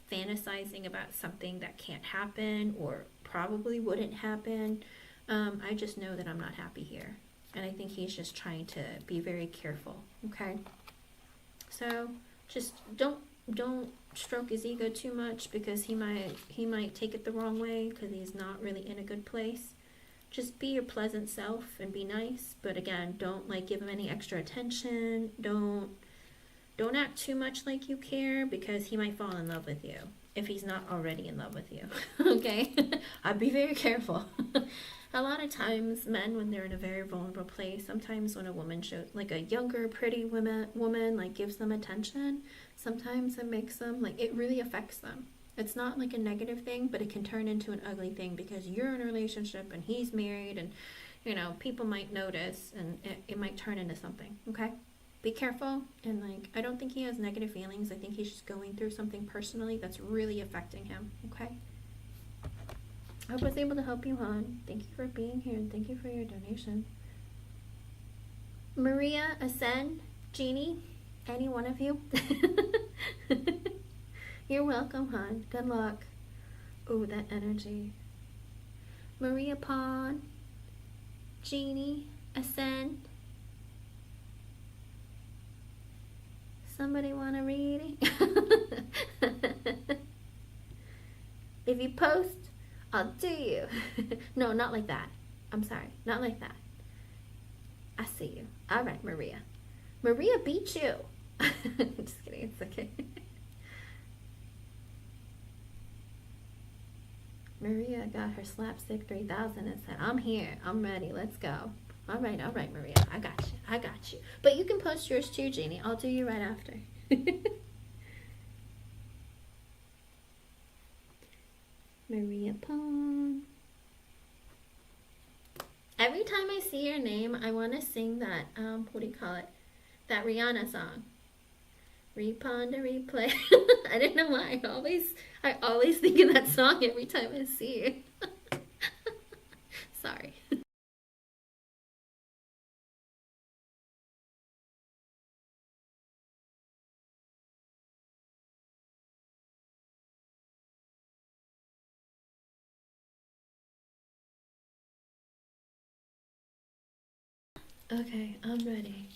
fantasizing about something that can't happen or probably wouldn't happen. I just know that I'm not happy here. And I think he's just trying to be very careful, okay? So just don't stroke his ego too much, because he might take it the wrong way because he's not really in a good place. Just be your pleasant self and be nice, but again, don't like give him any extra attention. Don't act too much like you care, because he might fall in love with you if he's not already in love with you. Okay? I'd be very careful. A lot of times, men, when they're in a very vulnerable place, sometimes when a woman shows, like a younger, pretty woman, like gives them attention, sometimes it makes them, like, it really affects them. It's not like a negative thing, but it can turn into an ugly thing because you're in a relationship and he's married, and, you know, people might notice, and it might turn into something, okay? Be careful, and, like, I don't think he has negative feelings. I think he's just going through something personally that's really affecting him, okay? I hope I was able to help you, hon. Thank you for being here, and thank you for your donation. Maria, Ascend, Jeannie, any one of you? You're welcome, hon. Good luck. Oh, that energy. Maria Pawn, Jeannie, Ascend. Somebody want a reading? If you post, I'll do you. No, not like that. I'm sorry. Not like that. I see you. All right, Maria. Maria beat you. Just kidding. It's okay. Maria got her slapstick 3000 and said, I'm here. I'm ready. Let's go. All right, Maria. I got you. I got you. But you can post yours too, Jeannie. I'll do you right after. Maria Pong. Every time I see your name, I want to sing that, what do you call it? That Rihanna song. Repond to replay. I don't know why. I always think of that song every time I see you. Sorry. Okay, I'm ready.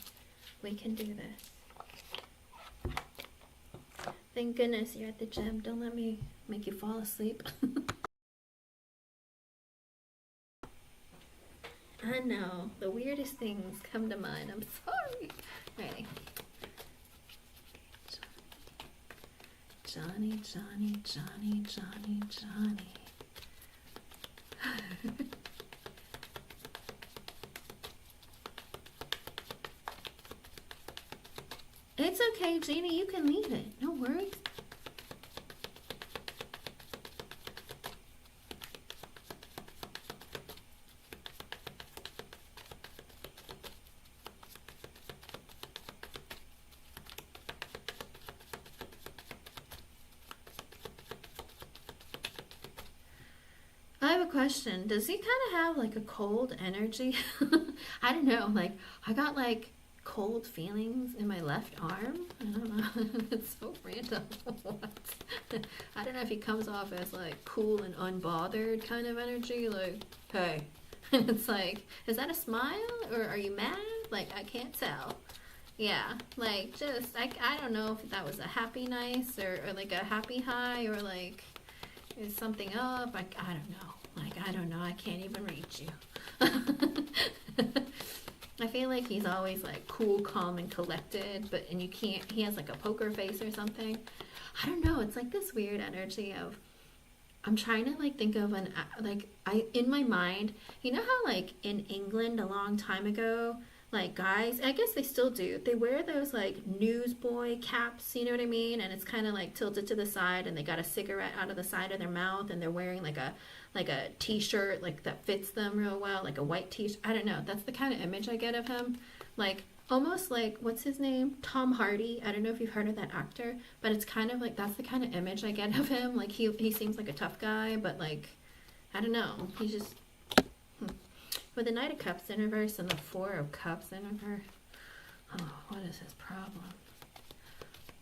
We can do this. Thank goodness you're at the gym. Don't let me make you fall asleep. I know. The weirdest things come to mind. I'm sorry. Ready. Johnny, Johnny, Johnny, Johnny, Johnny. It's okay, Jeannie. You can leave it. No worries. I have a question. Does he kind of have like a cold energy? I don't know. Like, I got like cold feelings in my left arm. I don't know. It's so random. What? I don't know if he comes off as like cool and unbothered kind of energy. Like, hey. And it's like, is that a smile? Or are you mad? Like, I can't tell. Yeah, like, just, I don't know if that was a happy nice or like a happy high or like, is something up? I don't know. Like, I don't know. I can't even reach you. I feel like he's always like cool, calm, and collected, and you can't, he has like a poker face or something. I don't know. It's like this weird energy of, I'm trying to like think of in my mind, you know how like in England a long time ago, like guys, I guess they still do, they wear those like newsboy caps, you know what I mean? And it's kind of like tilted to the side and they got a cigarette out of the side of their mouth and they're wearing like a t-shirt like that fits them real well, like a white t-shirt. I don't know. That's the kind of image I get of him. Like almost like, what's his name? Tom Hardy. I don't know if you've heard of that actor, but it's kind of like, that's the kind of image I get of him. Like he seems like a tough guy, but like, I don't know. He's just, with the Knight of Cups in reverse and the Four of Cups in reverse. Oh, what is his problem?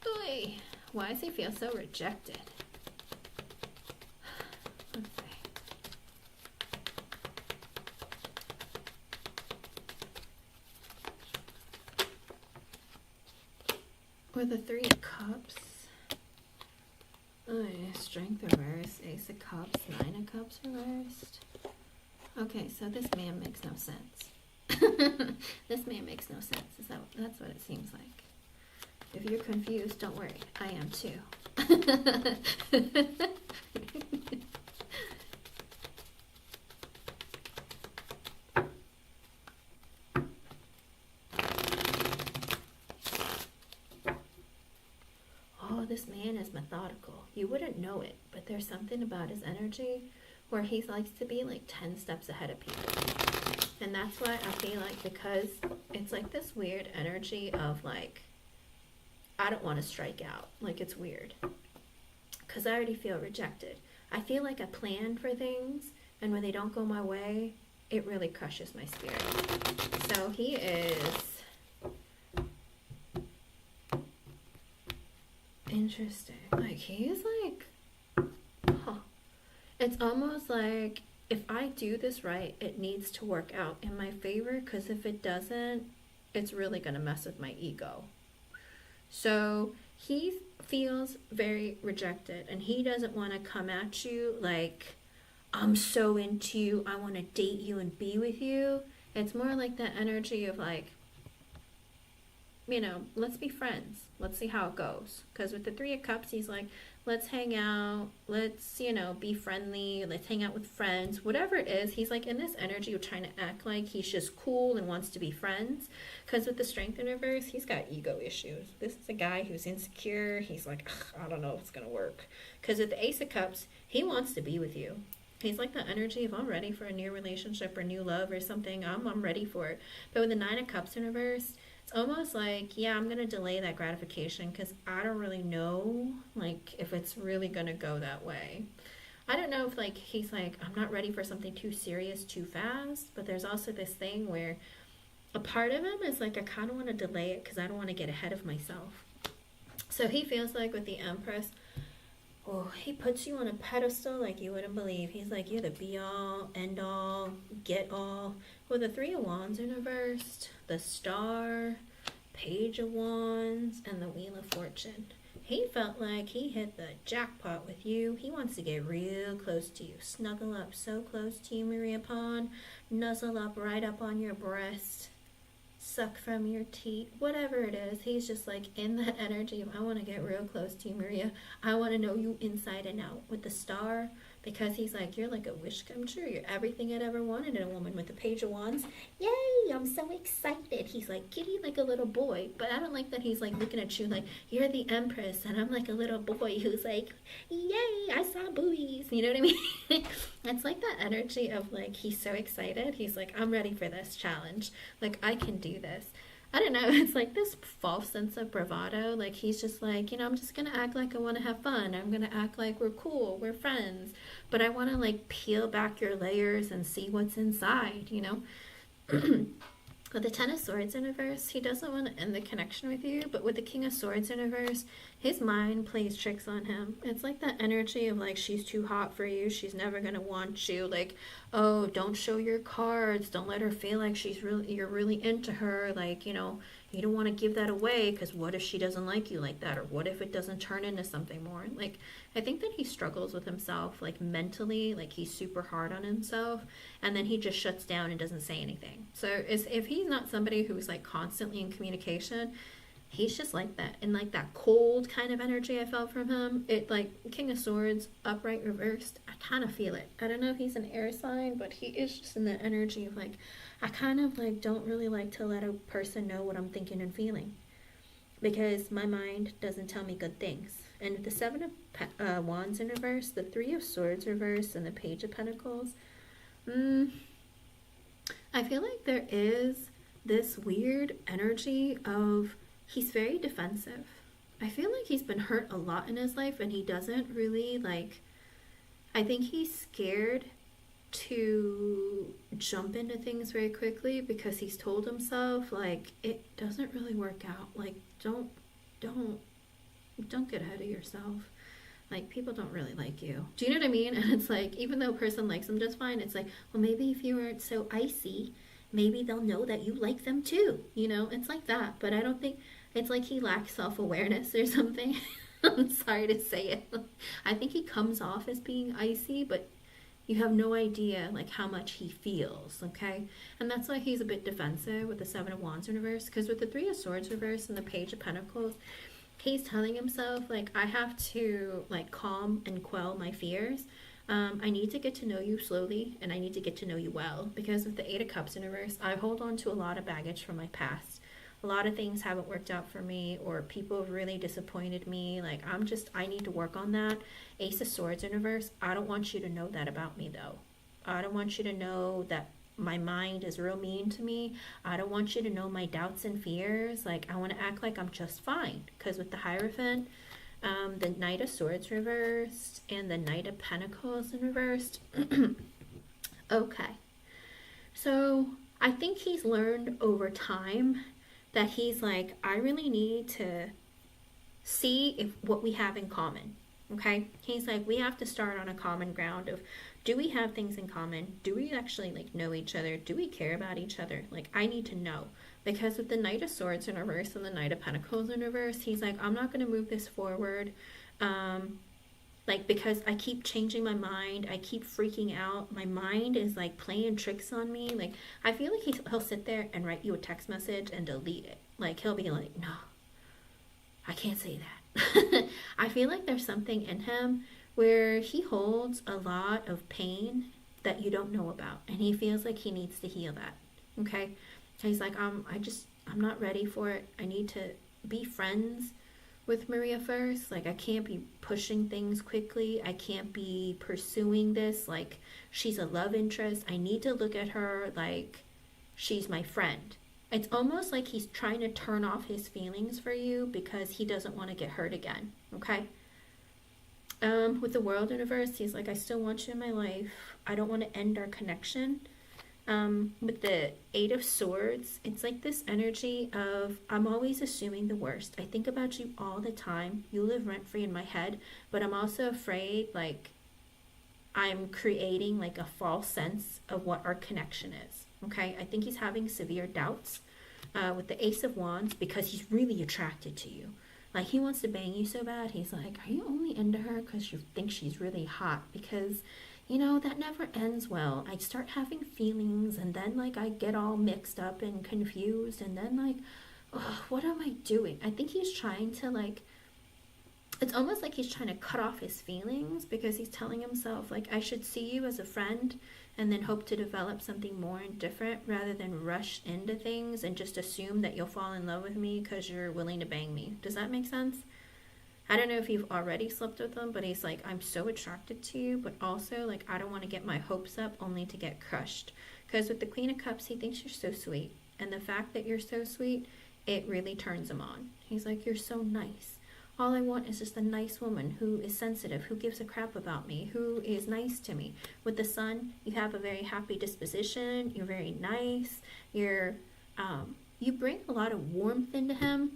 Oy, why does he feel so rejected? Let's see. With the Three of Cups, Strength reversed, Ace of Cups, Nine of Cups reversed. Okay, so this man makes no sense. This man makes no sense. That's what it seems like. If you're confused, don't worry. I am too. This man is methodical. You wouldn't know it, but there's something about his energy where he likes to be like 10 steps ahead of people. And that's why I feel like, because it's like this weird energy of like, I don't want to strike out. Like, it's weird. Because I already feel rejected. I feel like I plan for things, and when they don't go my way, it really crushes my spirit. So he is interesting. Like, he's like, it's almost like if I do this right, it needs to work out in my favor, because if it doesn't, it's really going to mess with my ego. So he feels very rejected, and he doesn't want to come at you like, I'm so into you, I want to date you and be with you. It's more like that energy of like, you know, let's be friends. Let's see how it goes. Because with the Three of Cups, he's like, let's hang out. Let's, you know, be friendly. Let's hang out with friends. Whatever it is, he's like in this energy of trying to act like he's just cool and wants to be friends. Because with the Strength in reverse, he's got ego issues. This is a guy who's insecure. He's like, I don't know if it's going to work. Because with the Ace of Cups, he wants to be with you. He's like the energy of, I'm ready for a new relationship or new love or something. I'm ready for it. But with the Nine of Cups in reverse, it's almost like, yeah, I'm going to delay that gratification because I don't really know, like, if it's really going to go that way. I don't know if, like, he's like, I'm not ready for something too serious too fast, but there's also this thing where a part of him is like, I kind of want to delay it because I don't want to get ahead of myself. So he feels like with the Empress, oh, he puts you on a pedestal like you wouldn't believe. He's like, you're the be-all, end-all, get-all. With the Three of Wands in reversed, the Star, Page of Wands, and the Wheel of Fortune. He felt like he hit the jackpot with you. He wants to get real close to you. Snuggle up so close to you, Maria Pond. Nuzzle up right up on your breast. Suck from your teeth. Whatever it is, he's just like in that energy of, I want to get real close to you, Maria. I want to know you inside and out. With the Star, because he's like, you're like a wish come true. You're everything I'd ever wanted in a woman. With the Page of Wands, yay, I'm so excited. He's like giddy like a little boy. But I don't like that he's like looking at you like, you're the Empress, and I'm like a little boy who's like, yay, I saw boobies. You know what I mean? It's like that energy of like, he's so excited. He's like, I'm ready for this challenge. Like, I can do this. I don't know, it's like this false sense of bravado. Like, he's just like, you know, I'm just going to act like I want to have fun. I'm going to act like we're cool, we're friends. But I want to, like, peel back your layers and see what's inside, you know? With the Ten of Swords in reverse, he doesn't want to end the connection with you, but with the King of Swords in reverse, his mind plays tricks on him. It's like that energy of like, she's too hot for you, she's never going to want you, like, oh, don't show your cards, don't let her feel like you're really into her, like, you know, you don't want to give that away, because what if she doesn't like you like that, or what if it doesn't turn into something more? Like, I think that he struggles with himself, like mentally, like he's super hard on himself, and then he just shuts down and doesn't say anything. So if he's not somebody who's like constantly in communication, he's just like that. And like that cold kind of energy I felt from him, it like King of Swords, upright reversed, I kind of feel it. I don't know if he's an air sign, but he is just in the energy of like, I kind of like don't really like to let a person know what I'm thinking and feeling, because my mind doesn't tell me good things. And the Seven of Wands in reverse, the Three of Swords reverse, and the Page of Pentacles, I feel like there is this weird energy of he's very defensive. I feel like he's been hurt a lot in his life, and he doesn't really like, I think he's scared to jump into things very quickly, because he's told himself like it doesn't really work out, like don't get ahead of yourself, like people don't really like you, do you know what I mean? And it's like, even though a person likes them just fine, it's like, well, maybe if you weren't so icy, maybe they'll know that you like them too, you know? It's like that. But I don't think, it's like he lacks self-awareness or something. I'm sorry to say it. I think he comes off as being icy, but you have no idea like how much he feels, okay? And that's why he's a bit defensive with the Seven of Wands in reverse, because with the Three of Swords reverse and the Page of Pentacles, he's telling himself like, I have to like calm and quell my fears. I need to get to know you slowly, and I need to get to know you well, because with the Eight of Cups in reverse, I hold on to a lot of baggage from my past. A lot of things haven't worked out for me, or people have really disappointed me. Like, I need to work on that. Ace of Swords in reverse, I don't want you to know that about me though. I don't want you to know that my mind is real mean to me. I don't want you to know my doubts and fears. Like, I want to act like I'm just fine, because with the Hierophant, the Knight of Swords reversed, and the Knight of Pentacles in reversed. Okay. So I think he's learned over time that he's like, I really need to see what we have in common. Okay. He's like, we have to start on a common ground of, do we have things in common? Do we actually like know each other? Do we care about each other? Like, I need to know. Because with the Knight of Swords in reverse and the Knight of Pentacles in reverse, he's like, I'm not going to move this forward. Like, because I keep changing my mind. I keep freaking out. My mind is like playing tricks on me. Like, I feel like he'll sit there and write you a text message and delete it. Like, he'll be like, no, I can't say that. I feel like there's something in him where he holds a lot of pain that you don't know about. And he feels like he needs to heal that. Okay. He's like, I'm not ready for it. I need to be friends with Maria first. Like, I can't be pushing things quickly. I can't be pursuing this like she's a love interest. I need to look at her like she's my friend. It's almost like he's trying to turn off his feelings for you because he doesn't want to get hurt again. Okay. With the World in reverse, he's like, I still want you in my life. I don't want to end our connection. With the Eight of Swords, it's like this energy of, I'm always assuming the worst. I think about you all the time. You live rent-free in my head, but I'm also afraid, like, I'm creating like a false sense of what our connection is. Okay, I think he's having severe doubts with the Ace of Wands, because he's really attracted to you. Like, he wants to bang you so bad. He's like, are you only into her because you think she's really hot? Because, you know, that never ends well. I start having feelings, and then like I get all mixed up and confused, and then like, oh, what am I doing? I think he's trying to like, it's almost like he's trying to cut off his feelings, because he's telling himself like, I should see you as a friend and then hope to develop something more and different, rather than rush into things and just assume that you'll fall in love with me because you're willing to bang me. Does that make sense? I don't know if you've already slept with him, but he's like, I'm so attracted to you, but also like, I don't want to get my hopes up only to get crushed. Because with the Queen of Cups, he thinks you're so sweet. And the fact that you're so sweet, it really turns him on. He's like, you're so nice. All I want is just a nice woman who is sensitive, who gives a crap about me, who is nice to me. With the Sun, you have a very happy disposition. You're very nice. You're you bring a lot of warmth into him.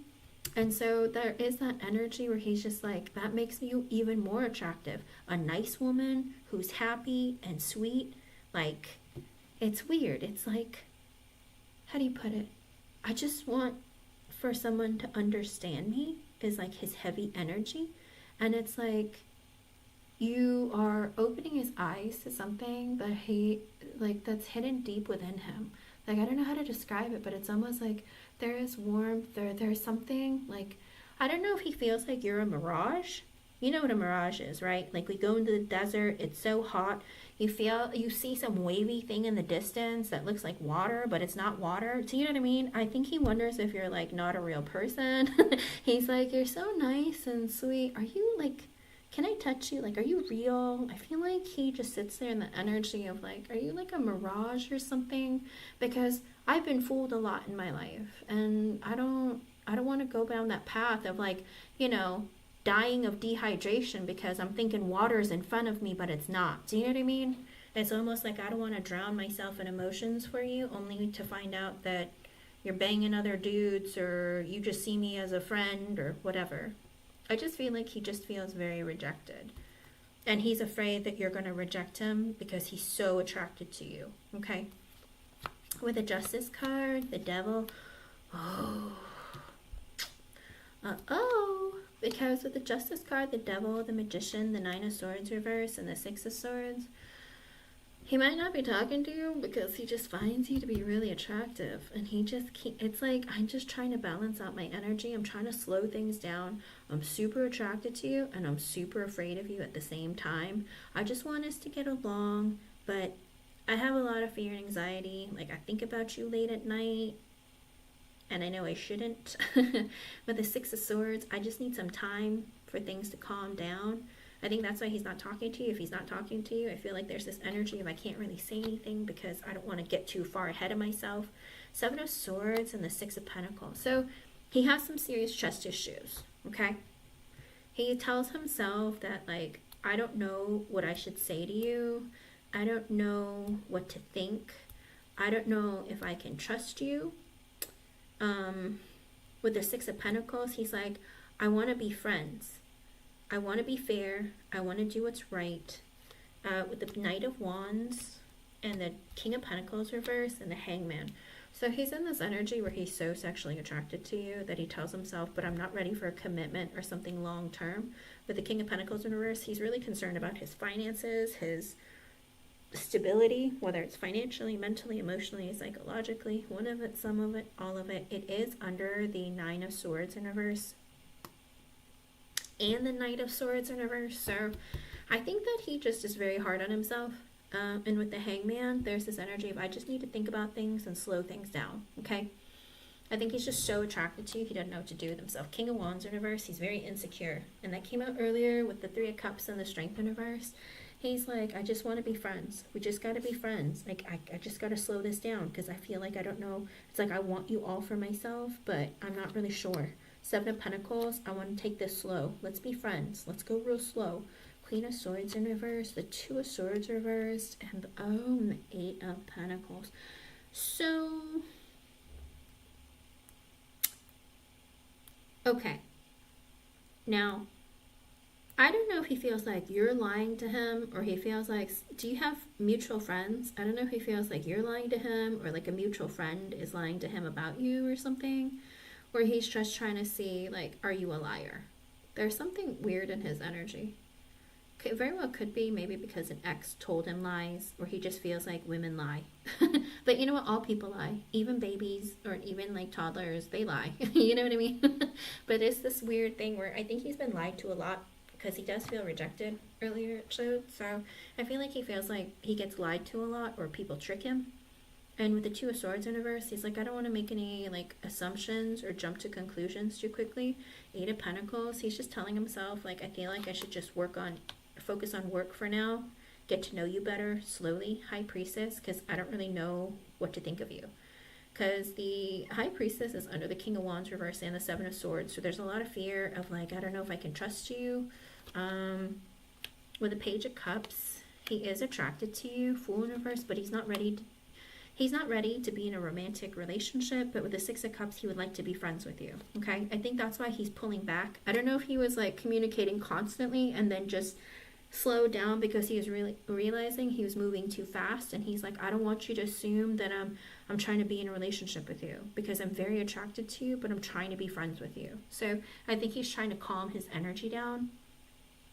And so there is that energy where he's just like, that makes you even more attractive. A nice woman who's happy and sweet. Like, it's weird. It's like, how do you put it? I just want for someone to understand me, is like his heavy energy. And it's like, you are opening his eyes to something that he, like, that's hidden deep within him. Like, I don't know how to describe it, but it's almost like there is warmth, there's something, like, I don't know if he feels like you're a mirage. You know what a mirage is, right? Like, we go into the desert, it's so hot, you see some wavy thing in the distance that looks like water, but it's not water. Do you know what I mean? I think he wonders if you're, like, not a real person. He's like, you're so nice and sweet. Are you, like, can I touch you? Like, are you real? I feel like he just sits there in the energy of, like, are you like a mirage or something? Because I've been fooled a lot in my life, and I don't want to go down that path of, like, you know, dying of dehydration because I'm thinking water's in front of me, but it's not. Do you know what I mean? It's almost like I don't want to drown myself in emotions for you, only to find out that you're banging other dudes, or you just see me as a friend, or whatever. I just feel like he just feels very rejected. And he's afraid that you're going to reject him because he's so attracted to you. Okay? With the Justice card, the Devil. Oh. Uh-oh. Because with the Justice card, the Devil, the Magician, the Nine of Swords reverse, and the Six of Swords, he might not be talking to you because he just finds you to be really attractive. And he just it's like, I'm just trying to balance out my energy. I'm trying to slow things down. I'm super attracted to you, and I'm super afraid of you at the same time. I just want us to get along, but I have a lot of fear and anxiety. Like, I think about you late at night, and I know I shouldn't. With the Six of Swords, I just need some time for things to calm down. I think that's why he's not talking to you. If he's not talking to you, I feel like there's this energy of I can't really say anything because I don't want to get too far ahead of myself. Seven of Swords and the Six of Pentacles. So he has some serious trust issues, okay? He tells himself that, like, I don't know what I should say to you. I don't know what to think. I don't know if I can trust you. With the Six of Pentacles, he's like, I want to be friends. I want to be fair. I want to do what's right. With the Knight of Wands and the King of Pentacles reverse and the Hangman. So he's in this energy where he's so sexually attracted to you that he tells himself, but I'm not ready for a commitment or something long term. With the King of Pentacles in reverse, he's really concerned about his finances, his stability, whether it's financially, mentally, emotionally, psychologically, one of it, some of it, all of it. It is under the Nine of Swords in reverse and the Knight of Swords in reverse. So I think that he just is very hard on himself. And with the Hangman, there's this energy of I just need to think about things and slow things down, okay? I think he's just so attracted to you, he doesn't know what to do with himself. King of Wands in reverse, he's very insecure. And that came out earlier with the Three of Cups and the Strength in reverse. He's like, I just want to be friends. We just got to be friends. Like, I just got to slow this down because I feel like I don't know. It's like I want you all for myself, but I'm not really sure. Seven of Pentacles, I want to take this slow. Let's be friends. Let's go real slow. Queen of Swords in reverse, the Two of Swords reversed, and the Eight of Pentacles. So, okay. Now, I don't know if he feels like you're lying to him, or he feels like, do you have mutual friends? I don't know if he feels like you're lying to him, or like a mutual friend is lying to him about you or something. Or he's just trying to see, like, are you a liar? There's something weird in his energy. It very well could be maybe because an ex told him lies, or he just feels like women lie. But you know what? All people lie. Even babies, or even like toddlers, they lie. You know what I mean? But it's this weird thing where I think he's been lied to a lot because he does feel rejected earlier it showed. So I feel like he feels like he gets lied to a lot, or people trick him. And with the Two of Swords in reverse, he's like, I don't want to make any like assumptions or jump to conclusions too quickly. Eight of Pentacles, he's just telling himself, like, I feel like I should just focus on work for now, get to know you better slowly, High Priestess, because I don't really know what to think of you. Because the High Priestess is under the King of Wands reverse and the Seven of Swords, so there's a lot of fear of, like, I don't know if I can trust you. With the Page of Cups, he is attracted to you, Fool in reverse, but he's not ready to, he's not ready to be in a romantic relationship, but with the Six of Cups, he would like to be friends with you, okay? I think that's why he's pulling back. I don't know if he was like communicating constantly and then just slowed down because he was really realizing he was moving too fast, and he's like, I don't want you to assume that I'm trying to be in a relationship with you, because I'm very attracted to you, but I'm trying to be friends with you. So I think he's trying to calm his energy down,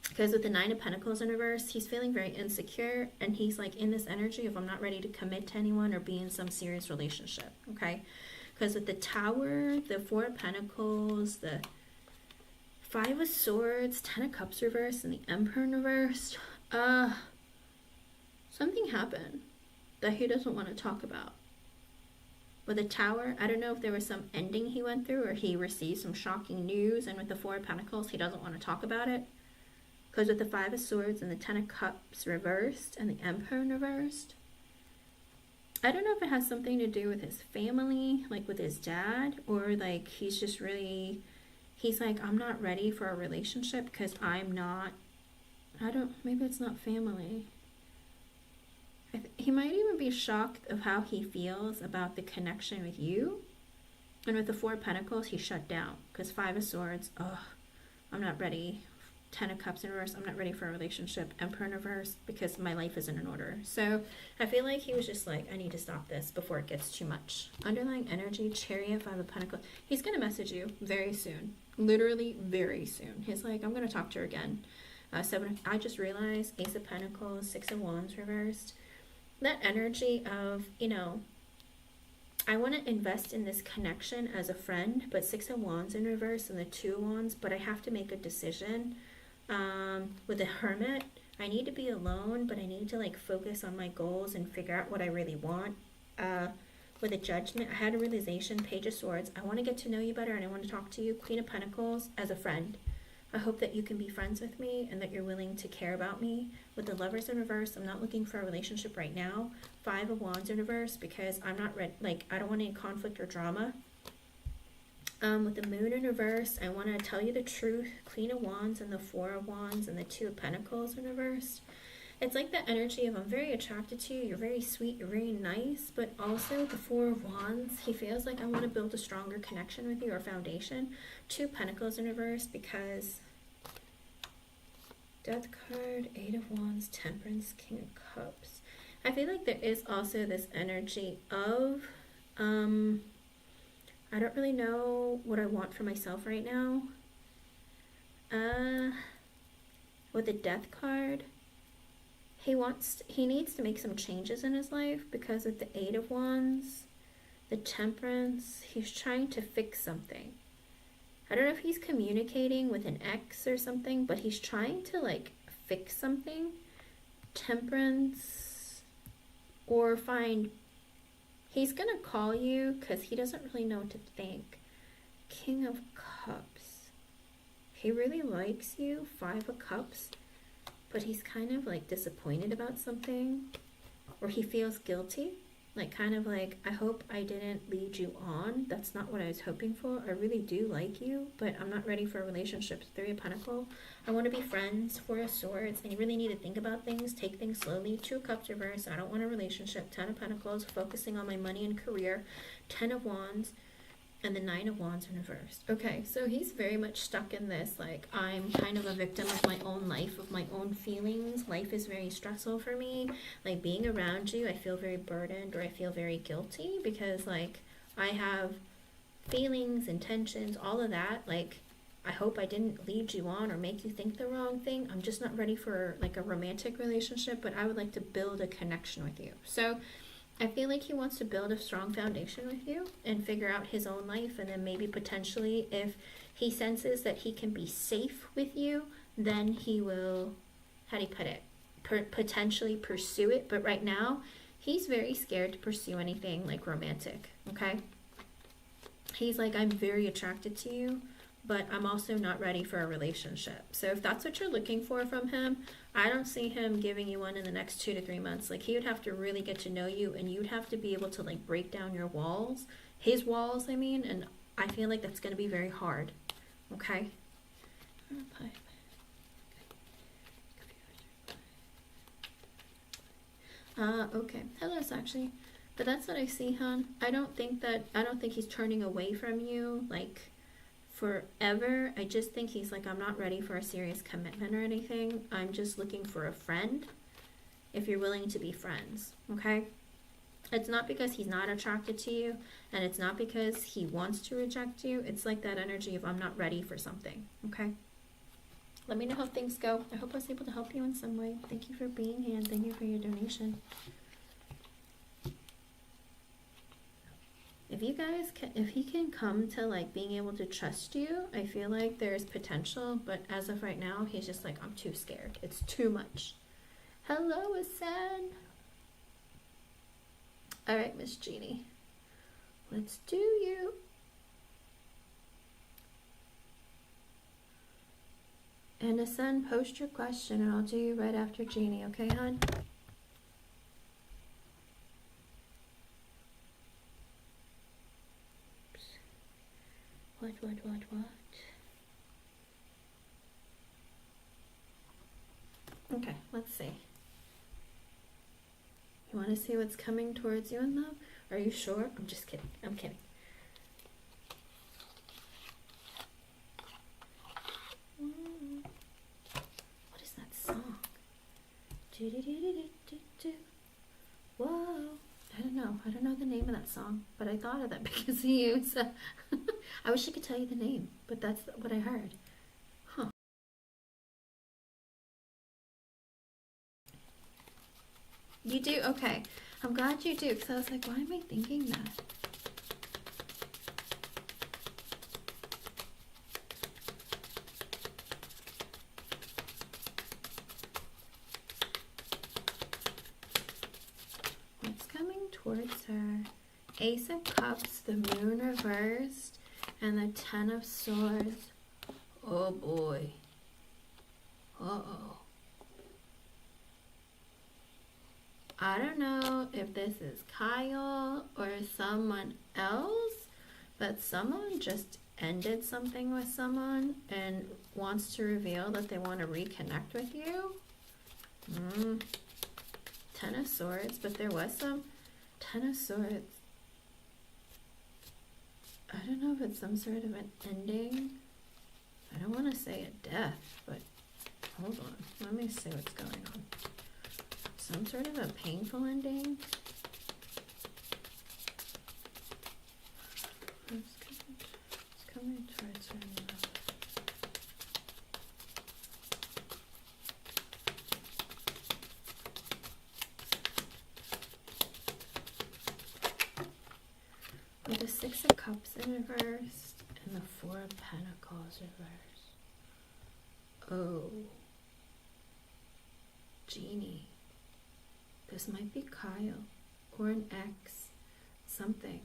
because with the Nine of Pentacles in reverse, he's feeling very insecure, and he's like in this energy of I'm not ready to commit to anyone or be in some serious relationship, okay? Because with the Tower, the Four of Pentacles, the Five of Swords, Ten of Cups reversed, and the Emperor in reversed, something happened that he doesn't want to talk about. With the Tower, I don't know if there was some ending he went through or he received some shocking news, and with the Four of Pentacles, he doesn't want to talk about it. Because with the Five of Swords and the Ten of Cups reversed and the Emperor in reversed, I don't know if it has something to do with his family, like with his dad, or like he's just really... He's like, I'm not ready for a relationship because I'm not, maybe it's not family. He might even be shocked of how he feels about the connection with you. And with the Four of Pentacles, he shut down. Because Five of Swords, I'm not ready. Ten of Cups in reverse, I'm not ready for a relationship. Emperor in reverse, because my life isn't in order. So I feel like he was just like, I need to stop this before it gets too much. Underlying energy, Chariot, Five of Pentacles. He's going to message you very soon. Literally very soon. He's like, I'm going to talk to her again. I just realized Ace of Pentacles, Six of Wands reversed. That energy of, I want to invest in this connection as a friend, but Six of Wands in reverse and the Two of Wands, but I have to make a decision. With the Hermit, I need to be alone, but I need to like focus on my goals and figure out what I really want. With a Judgment, I had a realization, Page of Swords. I want to get to know you better and I want to talk to you. Queen of Pentacles, as a friend. I hope that you can be friends with me and that you're willing to care about me. With the Lovers in reverse, I'm not looking for a relationship right now. Five of Wands in reverse, because I'm not ready, like I don't want any conflict or drama. With the Moon in reverse, I want to tell you the truth. Queen of Wands and the Four of Wands and the Two of Pentacles in reverse. It's like the energy of I'm very attracted to you, you're very sweet, you're very nice, but also the Four of Wands, he feels like I want to build a stronger connection with you or foundation. Two of Pentacles in reverse, because Death card, Eight of Wands, Temperance, King of Cups. I feel like there is also this energy of, I don't really know what I want for myself right now. With the Death card, he needs to make some changes in his life, because with the Eight of Wands, the Temperance, he's trying to fix something. I don't know if he's communicating with an ex or something, but he's trying to like fix something. Temperance, or he's gonna call you because he doesn't really know what to think. King of Cups, he really likes you. Five of Cups, but he's kind of like disappointed about something, or he feels guilty, like kind of like, I hope I didn't lead you on. That's not what I was hoping for. I really do like you, but I'm not ready for a relationship. Three of Pentacles, I want to be friends. Four of Swords, and you really need to think about things, take things slowly. Two of Cups reverse, I don't want a relationship. Ten of Pentacles, focusing on my money and career. Ten of Wands, and the Nine of Wands in reverse. Okay, so he's very much stuck in this, like, I'm kind of a victim of my own life, of my own feelings. Life is very stressful for me. Like, being around you, I feel very burdened, or I feel very guilty, because, like, I have feelings, intentions, all of that. Like, I hope I didn't lead you on or make you think the wrong thing. I'm just not ready for, like, a romantic relationship, but I would like to build a connection with you. So I feel like he wants to build a strong foundation with you and figure out his own life, and then maybe potentially if he senses that he can be safe with you, then he will, how do you put it, potentially pursue it. But right now, he's very scared to pursue anything like romantic, okay? He's like, I'm very attracted to you, but I'm also not ready for a relationship. So if that's what you're looking for from him, I don't see him giving you one in the next 2 to 3 months. Like, he would have to really get to know you, and you'd have to be able to like break down your walls, his walls, I mean, and I feel like that's going to be very hard. Okay? Okay. Hello, Sakshi. But that's what I see, hon. I don't think he's turning away from you, like, forever. I just think he's like, I'm not ready for a serious commitment or anything. I'm just looking for a friend, if you're willing to be friends, okay? It's not because he's not attracted to you, and it's not because he wants to reject you. It's like that energy of, I'm not ready for something, okay? Let me know how things go. I hope I was able to help you in some way. Thank you for being here, and thank you for your donation. If you guys can, if he can come to like being able to trust you, I feel like there's potential, but as of right now, he's just like, I'm too scared. It's too much. Hello, Asan. All right, Miss Jeannie. Let's do you. And Asan, post your question and I'll do you right after Jeannie, okay, hon? What? Okay, let's see. You want to see what's coming towards you in love? Are you sure? I'm just kidding. I'm kidding. What is that song? Whoa. I don't know. I don't know the name of that song, but I thought of that because of you. So I wish I could tell you the name, but that's what I heard. Huh. You do? Okay. I'm glad you do, because I was like, why am I thinking that? What's coming towards her? Ace of Cups, the Moon reversed, and the Ten of Swords. Oh boy. Uh-oh. I don't know if this is Kyle or someone else, but someone just ended something with someone and wants to reveal that they want to reconnect with you. Ten of Swords, but there was some Ten of Swords. I don't know if it's some sort of an ending. I don't want to say a death, but hold on. Let me see what's going on. Some sort of a painful ending. It's coming towards her now. With the Six of Cups in reverse and the Four of Pentacles reverse. Oh. Genie. This might be Kyle or an ex, something.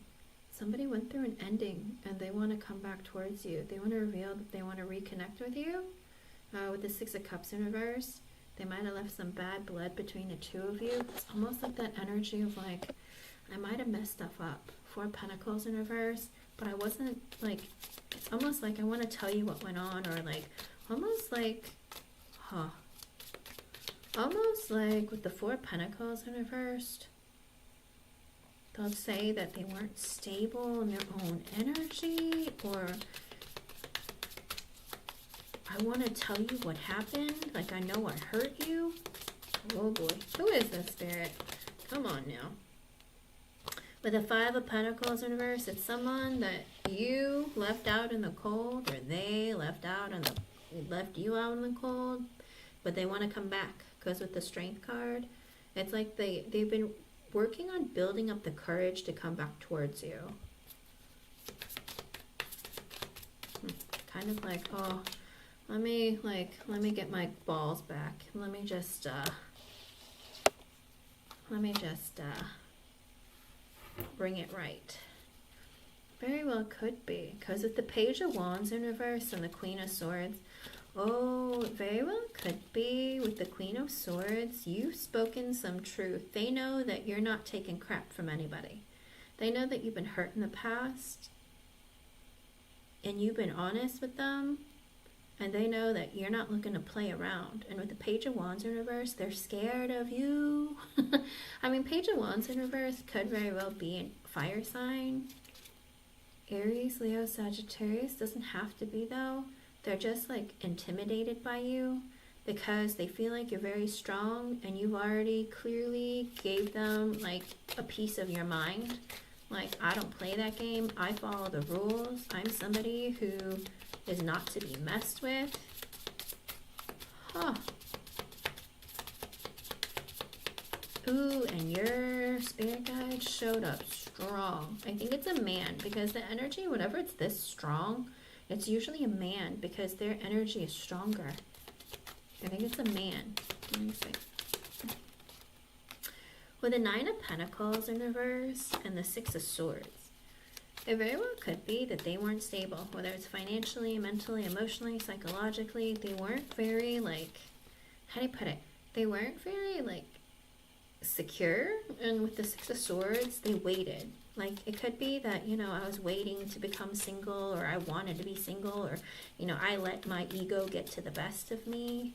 Somebody went through an ending and they want to come back towards you. They want to reveal that they want to reconnect with you. With the Six of Cups in reverse, they might have left some bad blood between the two of you. It's almost like that energy of like, I might have messed stuff up. Four Pentacles in reverse, but I wasn't like, it's almost like I want to tell you what went on, or like, almost like, almost like with the Four Pentacles in reversed, they'll say that they weren't stable in their own energy, or I want to tell you what happened, like I know I hurt you. Oh boy, who is this, Spirit? Come on now. With the Five of Pentacles in reverse, it's someone that you left out in the cold, or they left you out in the cold, but they want to come back. Because with the Strength card, it's like they've been working on building up the courage to come back towards you. Kind of like, oh, let me get my balls back. Let me just bring it right. Very well could be. Because with the Page of Wands in reverse and the Queen of Swords, oh, very well could be. With the Queen of Swords, you've spoken some truth. They know that you're not taking crap from anybody. They know that you've been hurt in the past, and you've been honest with them, And they know that you're not looking to play around. And with the Page of Wands in reverse, they're scared of you. I mean, Page of Wands in reverse could very well be a fire sign. Aries, Leo, Sagittarius. Doesn't have to be, though. They're just like intimidated by you because they feel like you're very strong and you've already clearly gave them like a piece of your mind. Like, I don't play that game. I follow the rules. I'm somebody who is not to be messed with. Huh. Ooh, and your spirit guide showed up strong. I think it's a man because the energy, whenever it's this strong, it's usually a man because their energy is stronger. I think it's a man. Let me see. With the Nine of Pentacles in reverse and the Six of Swords, it very well could be that they weren't stable, whether it's financially, mentally, emotionally, psychologically. They weren't very, like, how do you put it? They weren't very, like, secure. And with the Six of Swords, they waited. Like, it could be that, you know, I was waiting to become single, or I wanted to be single, or, you know, I let my ego get to the best of me.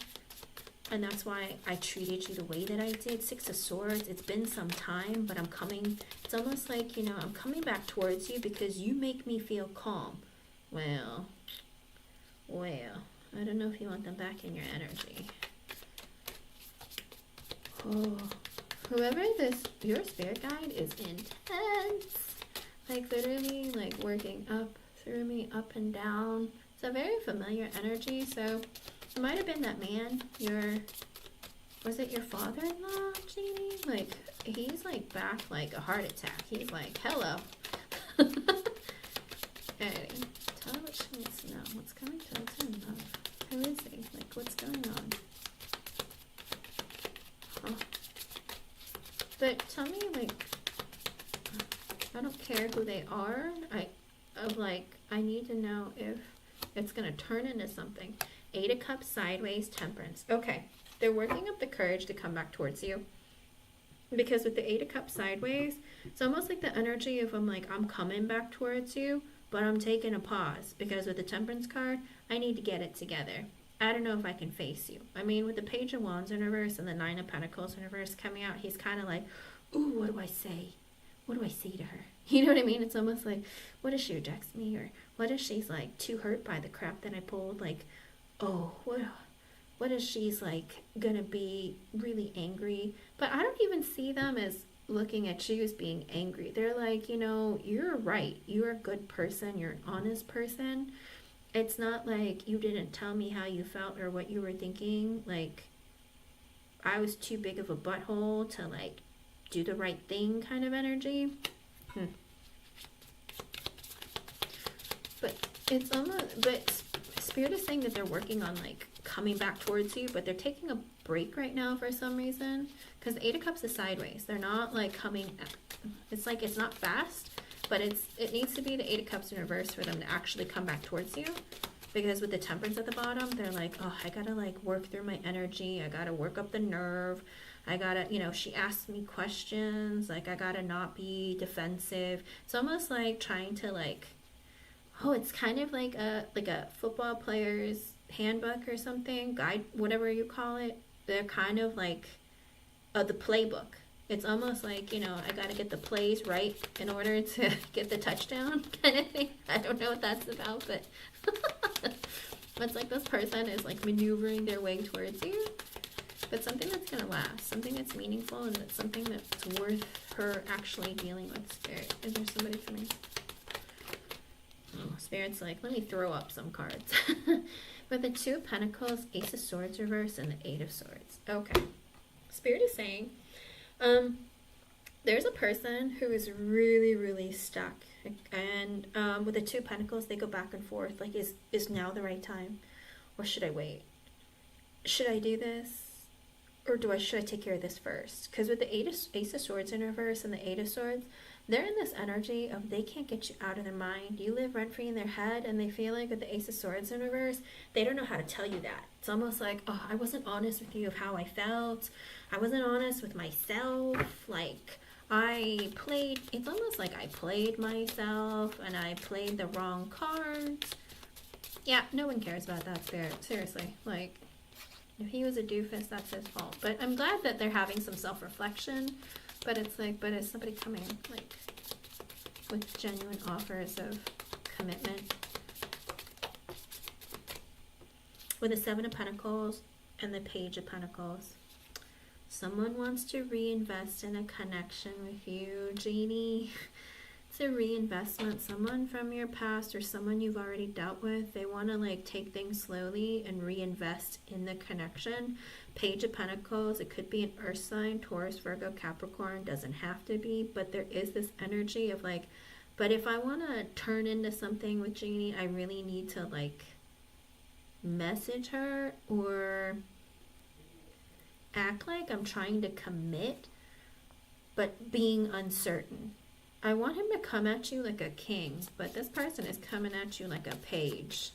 And that's why I treated you the way that I did. Six of Swords, it's been some time, but I'm coming. It's almost like, you know, I'm coming back towards you because you make me feel calm. Well, I don't know if you want them back in your energy. Oh, whoever your spirit guide is intense. Like, literally, like, working up through me, up and down. It's a very familiar energy, so it might have been that man, was it your father-in-law, Jeannie? Like, he's like back like a heart attack. He's like, hello. Anyway, tell her what she needs to know. What's coming towards her in love? Who is he? Like, what's going on? Huh. But tell me, like, I don't care who they are. I need to know if it's going to turn into something. Eight of Cups sideways, Temperance. Okay, they're working up the courage to come back towards you. Because with the Eight of Cups sideways, it's almost like the energy of I'm coming back towards you, but I'm taking a pause. Because with the Temperance card, I need to get it together. I don't know if I can face you. I mean, with the Page of Wands in reverse and the Nine of Pentacles in reverse coming out, he's kind of like, ooh, what do I say? What do I say to her? You know what I mean? It's almost like, what if she rejects me? Or what if she's like too hurt by the crap that I pulled? Like, oh, what if she's like gonna be really angry? But I don't even see them as looking at you as being angry. They're like, you know, you're right. You're a good person. You're an honest person. It's not like you didn't tell me how you felt or what you were thinking. Like, I was too big of a butthole to like do the right thing kind of energy. But it's almost, but Spirit is saying that they're working on like coming back towards you, but they're taking a break right now for some reason. Because the Eight of Cups is sideways. They're not like coming, it's like, it's not fast, but it needs to be the Eight of Cups in reverse for them to actually come back towards you. Because with the Temperance at the bottom, they're like, oh, I gotta like work through my energy. I gotta work up the nerve. I gotta, you know, she asked me questions. Like, I gotta not be defensive. It's almost like trying to like, oh, it's kind of like a football player's handbook or something, guide, whatever you call it. They're kind of like the playbook. It's almost like, you know, I got to get the plays right in order to get the touchdown kind of thing. I don't know what that's about, but it's like this person is like maneuvering their way towards you. But something that's going to last, something that's meaningful, and that's something that's worth her actually dealing with. Spirit, is there somebody coming? Oh, Spirit's like, let me throw up some cards. With the Two of Pentacles, Ace of Swords reverse, and the Eight of Swords. Okay. Spirit is saying, there's a person who is really, really stuck. And with the Two of Pentacles, they go back and forth. Like, is now the right time? Or should I wait? Should I do this? Or should I take care of this first? Because with the Ace of Swords in reverse and the Eight of Swords, they're in this energy of they can't get you out of their mind. You live rent-free in their head, and they feel like with the Ace of Swords in reverse, they don't know how to tell you that. It's almost like, oh, I wasn't honest with you of how I felt. I wasn't honest with myself. Like, it's almost like I played myself, and I played the wrong cards. Yeah, no one cares about that spirit. Seriously. Like, if he was a doofus, that's his fault. But I'm glad that they're having some self-reflection. But it's like, but is somebody coming, like, with genuine offers of commitment? With the Seven of Pentacles and the Page of Pentacles. Someone wants to reinvest in a connection with you, Genie. It's a reinvestment. Someone from your past or someone you've already dealt with, they want to like take things slowly and reinvest in the connection. Page of Pentacles, it could be an earth sign, Taurus, Virgo, Capricorn, doesn't have to be, but there is this energy of like, but if I want to turn into something with Genie, I really need to like message her or act like I'm trying to commit, but being uncertain. I want him to come at you like a king, but this person is coming at you like a page.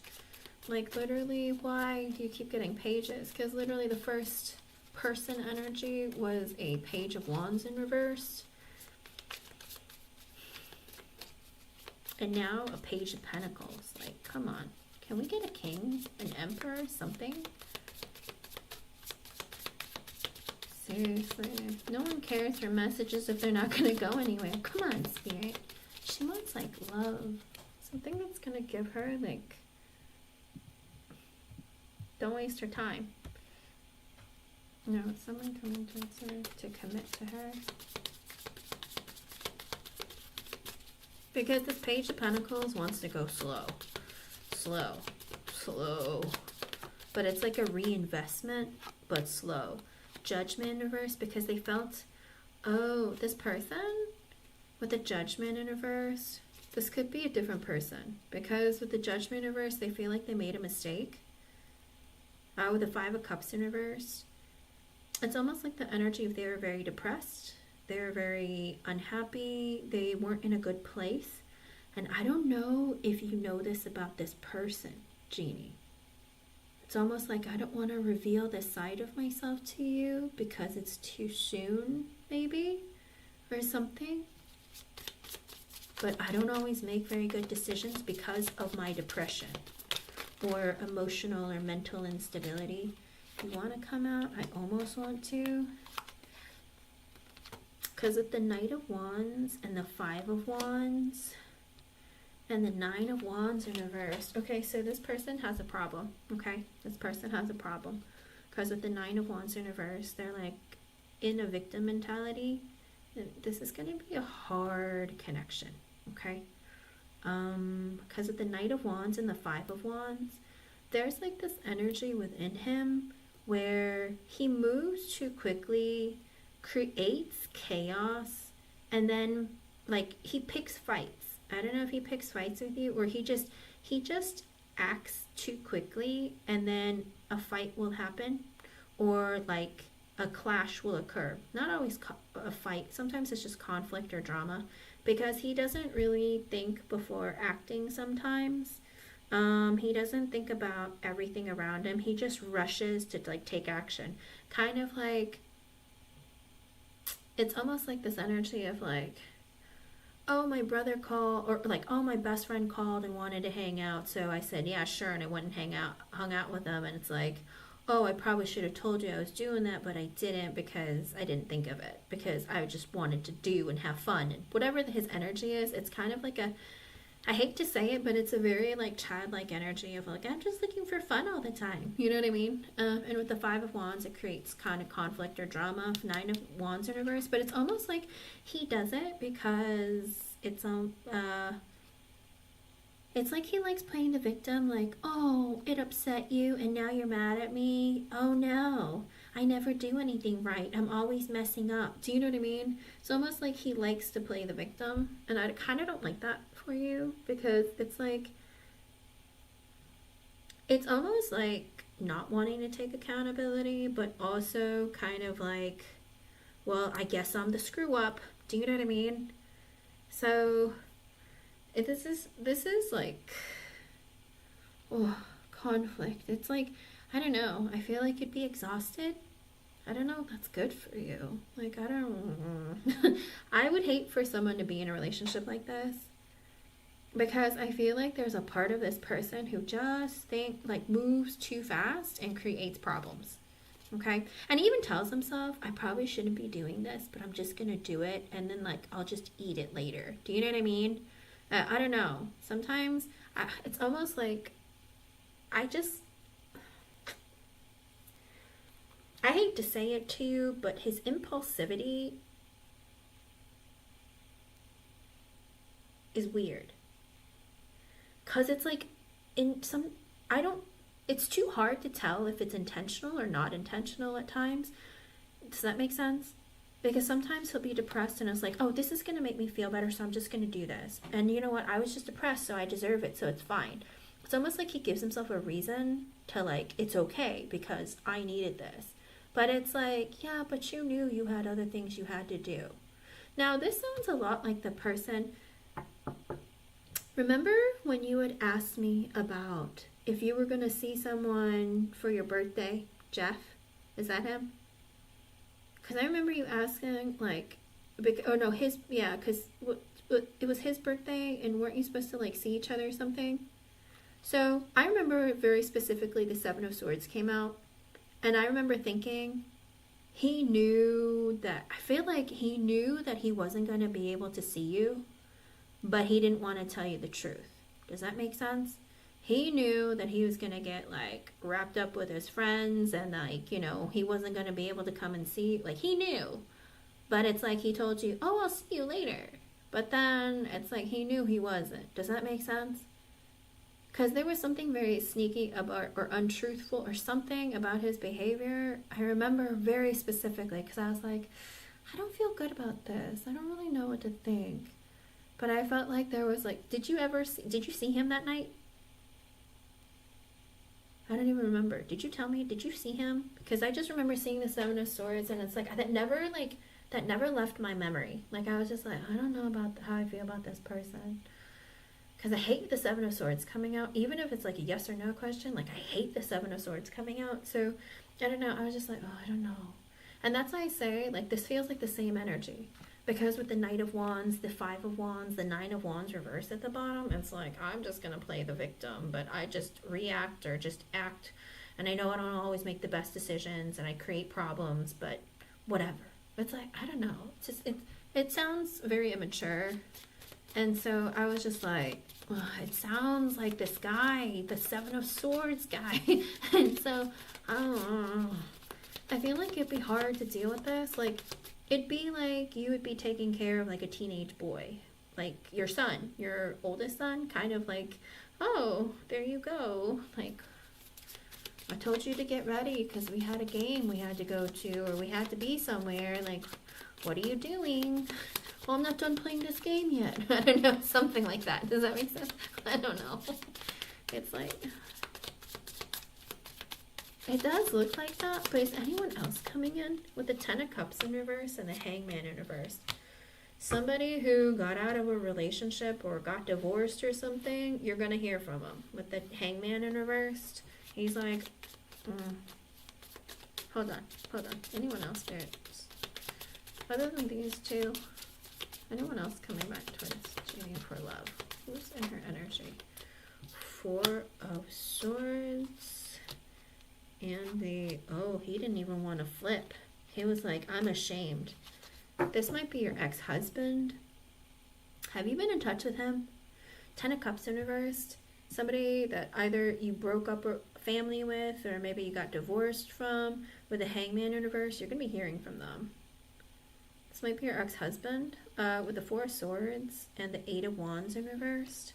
Like literally, why do you keep getting pages? Because literally the first person energy was a Page of Wands in reverse. And now a Page of Pentacles. Like, come on. Can we get a king, an emperor, something? Seriously. No one cares for messages if they're not going to go anywhere. Come on, Spirit. She wants, like, love. Something that's going to give her, like... Don't waste her time. No, someone coming towards her to commit to her. Because this Page of Pentacles wants to go slow. Slow. Slow. But it's like a reinvestment, but slow. Judgment in reverse, because they felt, oh, this person with the Judgment in reverse, this could be a different person, because with the Judgment in reverse, they feel like they made a mistake. With the Five of Cups in reverse, it's almost like the energy of they were very depressed, they were very unhappy, they weren't in a good place. And I don't know if you know this about this person, Genie. It's almost like I don't want to reveal this side of myself to you because it's too soon, maybe, or something. But I don't always make very good decisions because of my depression or emotional or mental instability. If you want to come out, I almost want to. Because with the Knight of Wands and the Five of Wands and the Nine of Wands in reverse. Okay, so this person has a problem, okay? This person has a problem. Because with the Nine of Wands in reverse, they're like in a victim mentality. And this is going to be a hard connection, okay? Because with the Knight of Wands and the Five of Wands, there's like this energy within him where he moves too quickly, creates chaos, and then like he picks fights. I don't know if he picks fights with you or he just acts too quickly and then a fight will happen or like a clash will occur. Not always a fight. Sometimes it's just conflict or drama because he doesn't really think before acting sometimes. He doesn't think about everything around him. He just rushes to like take action. Kind of like, it's almost like this energy of like, oh, my brother called, or like, oh, my best friend called and wanted to hang out, so I said, yeah, sure, and I went and hung out with them, and it's like, oh, I probably should have told you I was doing that, but I didn't because I didn't think of it, because I just wanted to do and have fun, and whatever his energy is, it's kind of like a, I hate to say it, but it's a very like childlike energy of like, I'm just looking for fun all the time. You know what I mean? And with the Five of Wands, it creates kind of conflict or drama. Nine of Wands in reverse, but it's almost like he does it because it's like he likes playing the victim. Like, oh, it upset you, and now you're mad at me. Oh no, I never do anything right. I'm always messing up. Do you know what I mean? It's almost like he likes to play the victim, and I kind of don't like that for you because it's like, it's almost like not wanting to take accountability, but also kind of like, well, I guess I'm the screw up. Do you know what I mean? So this is like, oh, conflict. It's like, I don't know. I feel like you'd be exhausted. I don't know if that's good for you. Like, I don't, I would hate for someone to be in a relationship like this. Because I feel like there's a part of this person who just moves too fast and creates problems. Okay? And he even tells himself, I probably shouldn't be doing this, but I'm just gonna do it, and then I'll just eat it later. Do you know what I mean? I don't know. Sometimes it's almost like I hate to say it to you, but his impulsivity is weird. Because it's like, it's too hard to tell if it's intentional or not intentional at times. Does that make sense? Because sometimes he'll be depressed and it's like, oh, this is going to make me feel better, so I'm just going to do this. And you know what? I was just depressed, so I deserve it, so it's fine. It's almost like he gives himself a reason to it's okay because I needed this. But it's like, yeah, but you knew you had other things you had to do. Now, this sounds a lot like the person. Remember when you had asked me about if you were going to see someone for your birthday? Jeff? Is that him? Because I remember you asking, because it was his birthday, and weren't you supposed to, see each other or something? So, I remember very specifically the Seven of Swords came out, and I remember thinking, I feel like he knew that he wasn't going to be able to see you, but he didn't want to tell you the truth. Does that make sense? He knew that he was going to get wrapped up with his friends and he wasn't going to be able to come and see. He knew. But it's he told you, oh, I'll see you later. But then it's he knew he wasn't. Does that make sense? Because there was something very sneaky about or untruthful or something about his behavior. I remember very specifically because I was like, I don't feel good about this. I don't really know what to think. But I felt like there was did you see him that night? I don't even remember. Did you tell me? Did you see him? Because I just remember seeing the Seven of Swords, and it's that never left my memory. I was just I don't know about how I feel about this person. Because I hate the Seven of Swords coming out, even if it's a yes or no question. I hate the Seven of Swords coming out. So I don't know. I was just oh, I don't know. And that's why I say this feels like the same energy. Because with the Knight of Wands, the Five of Wands, the Nine of Wands reversed at the bottom, it's I'm just going to play the victim, but I just react or just act. And I know I don't always make the best decisions and I create problems, but whatever. It's I don't know. It's just, it sounds very immature. And so I was just it sounds like this guy, the Seven of Swords guy. And so, I don't know. I feel it'd be hard to deal with this. It'd be you would be taking care of a teenage boy, your son, your oldest son, kind of oh, there you go. I told you to get ready because we had a game we had to go to or we had to be somewhere. What are you doing? Well, I'm not done playing this game yet. I don't know, something like that. Does that make sense? I don't know. It's it does look like that, but is anyone else coming in with the Ten of Cups in reverse and the Hangman in reverse? Somebody who got out of a relationship or got divorced or something, you're going to hear from them. With the Hangman in reverse, he's hold on. Anyone else there? Other than these two, anyone else coming back towards Jamie for love? Who's in her energy? Four of Swords. And he didn't even want to flip. He was I'm ashamed. This might be your ex-husband. Have you been in touch with him? Ten of Cups in reversed. Somebody that either you broke up a family with or maybe you got divorced from. With the Hangman in reverse, you're going to be hearing from them. This might be your ex-husband. With the Four of Swords and the Eight of Wands in reversed.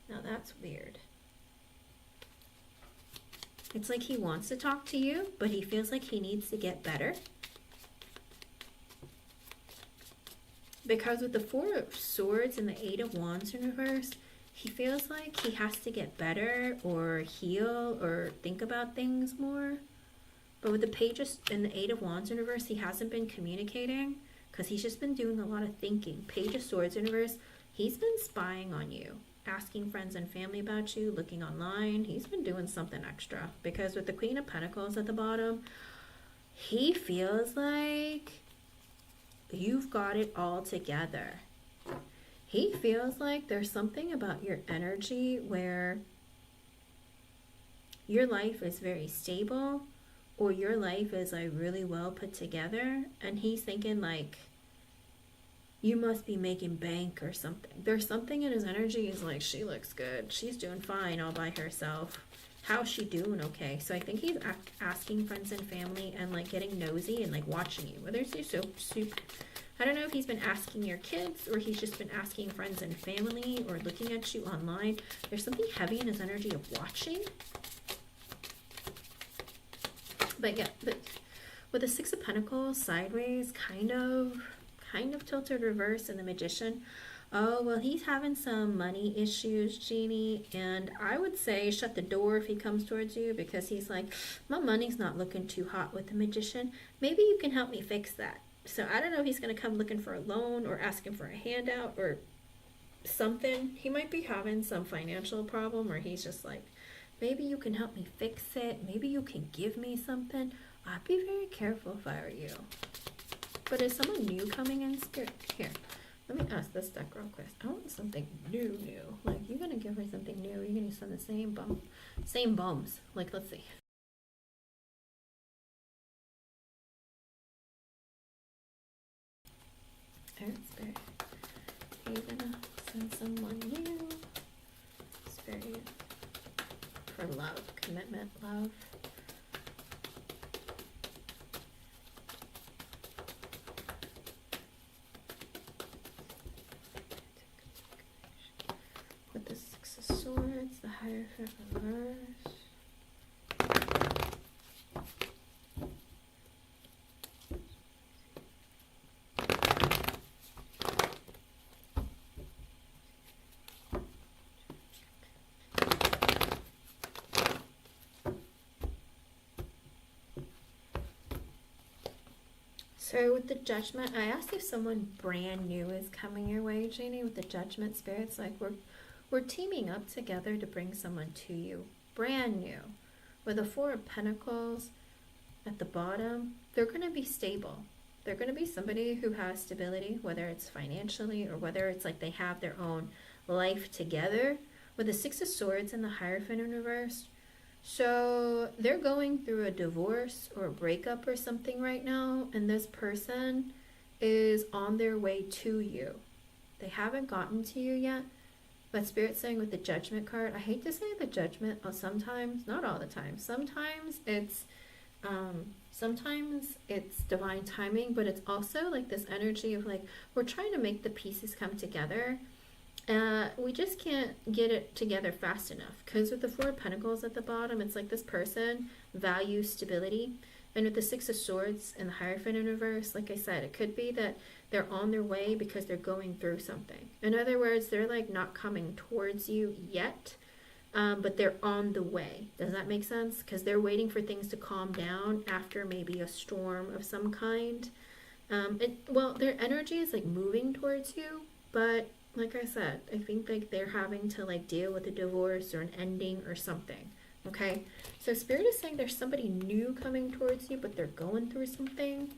Now that's weird. It's he wants to talk to you, but he feels he needs to get better. Because with the Four of Swords and the Eight of Wands in reverse, he feels he has to get better or heal or think about things more. But with the Pages and the Eight of Wands in reverse, he hasn't been communicating because he's just been doing a lot of thinking. Page of Swords in reverse, he's been spying on you. Asking friends and family about you, looking online. He's been doing something extra. Because with the Queen of Pentacles at the bottom, he feels You've got it all together. He feels like there's something about your energy where your life is very stable, or your life is like really well put together, and he's thinking like you must be making bank or something. There's something in his energy. He's like, she looks good. She's doing fine all by herself. How's she doing? Okay. So I think he's asking friends and family and like getting nosy and like watching you. Whether it's your soup. I don't know if he's been asking your kids or he's just been asking friends and family or looking at you online. There's something heavy in his energy of watching. But yeah, but with the Six of Pentacles sideways, kind of tilted reverse, and the Magician. Oh, well, he's having some money issues, Jeannie, and I would say shut the door if he comes towards you, because he's like, my money's not looking too hot with the Magician. Maybe you can help me fix that. So I don't know if he's going to come looking for a loan or asking for a handout or something. He might be having some financial problem, or he's just like, maybe you can help me fix it. Maybe you can give me something. I'd be very careful if I were you. But is someone new coming in, Spirit? Here, let me ask this deck real quick. I want something new. Like, you're going to give her something new. You're going to send the same bums. Like, let's see. Alright, Spirit. You're going to send someone new. Spirit. For love, commitment, love. With the Six of Swords, the Hierophant reverse. So with the Judgment, I asked if someone brand new is coming your way, Janie. With the Judgment, Spirit's like we're teaming up together to bring someone to you, brand new. With the Four of Pentacles at the bottom, they're going to be stable. They're going to be somebody who has stability, whether it's financially or whether it's like they have their own life together. With the Six of Swords and the Hierophant in reverse, so they're going through a divorce or a breakup or something right now, and this person is on their way to you. They haven't gotten to you yet, but Spirit's saying with the Judgment card, I hate to say the Judgment, sometimes, not all the time, sometimes it's divine timing, but it's also like this energy of like, we're trying to make the pieces come together. We just can't get it together fast enough, because with the Four of Pentacles at the bottom, it's like this person values stability, and with the Six of Swords and the Hierophant in reverse, like I said, it could be that they're on their way because they're going through something. In other words, they're like not coming towards you yet, but they're on the way. Does that make sense? Because they're waiting for things to calm down after maybe a storm of some kind. Well, their energy is like moving towards you, but like I said, I think like they're having to like deal with a divorce or an ending or something. Okay, so Spirit is saying there's somebody new coming towards you, but they're going through something.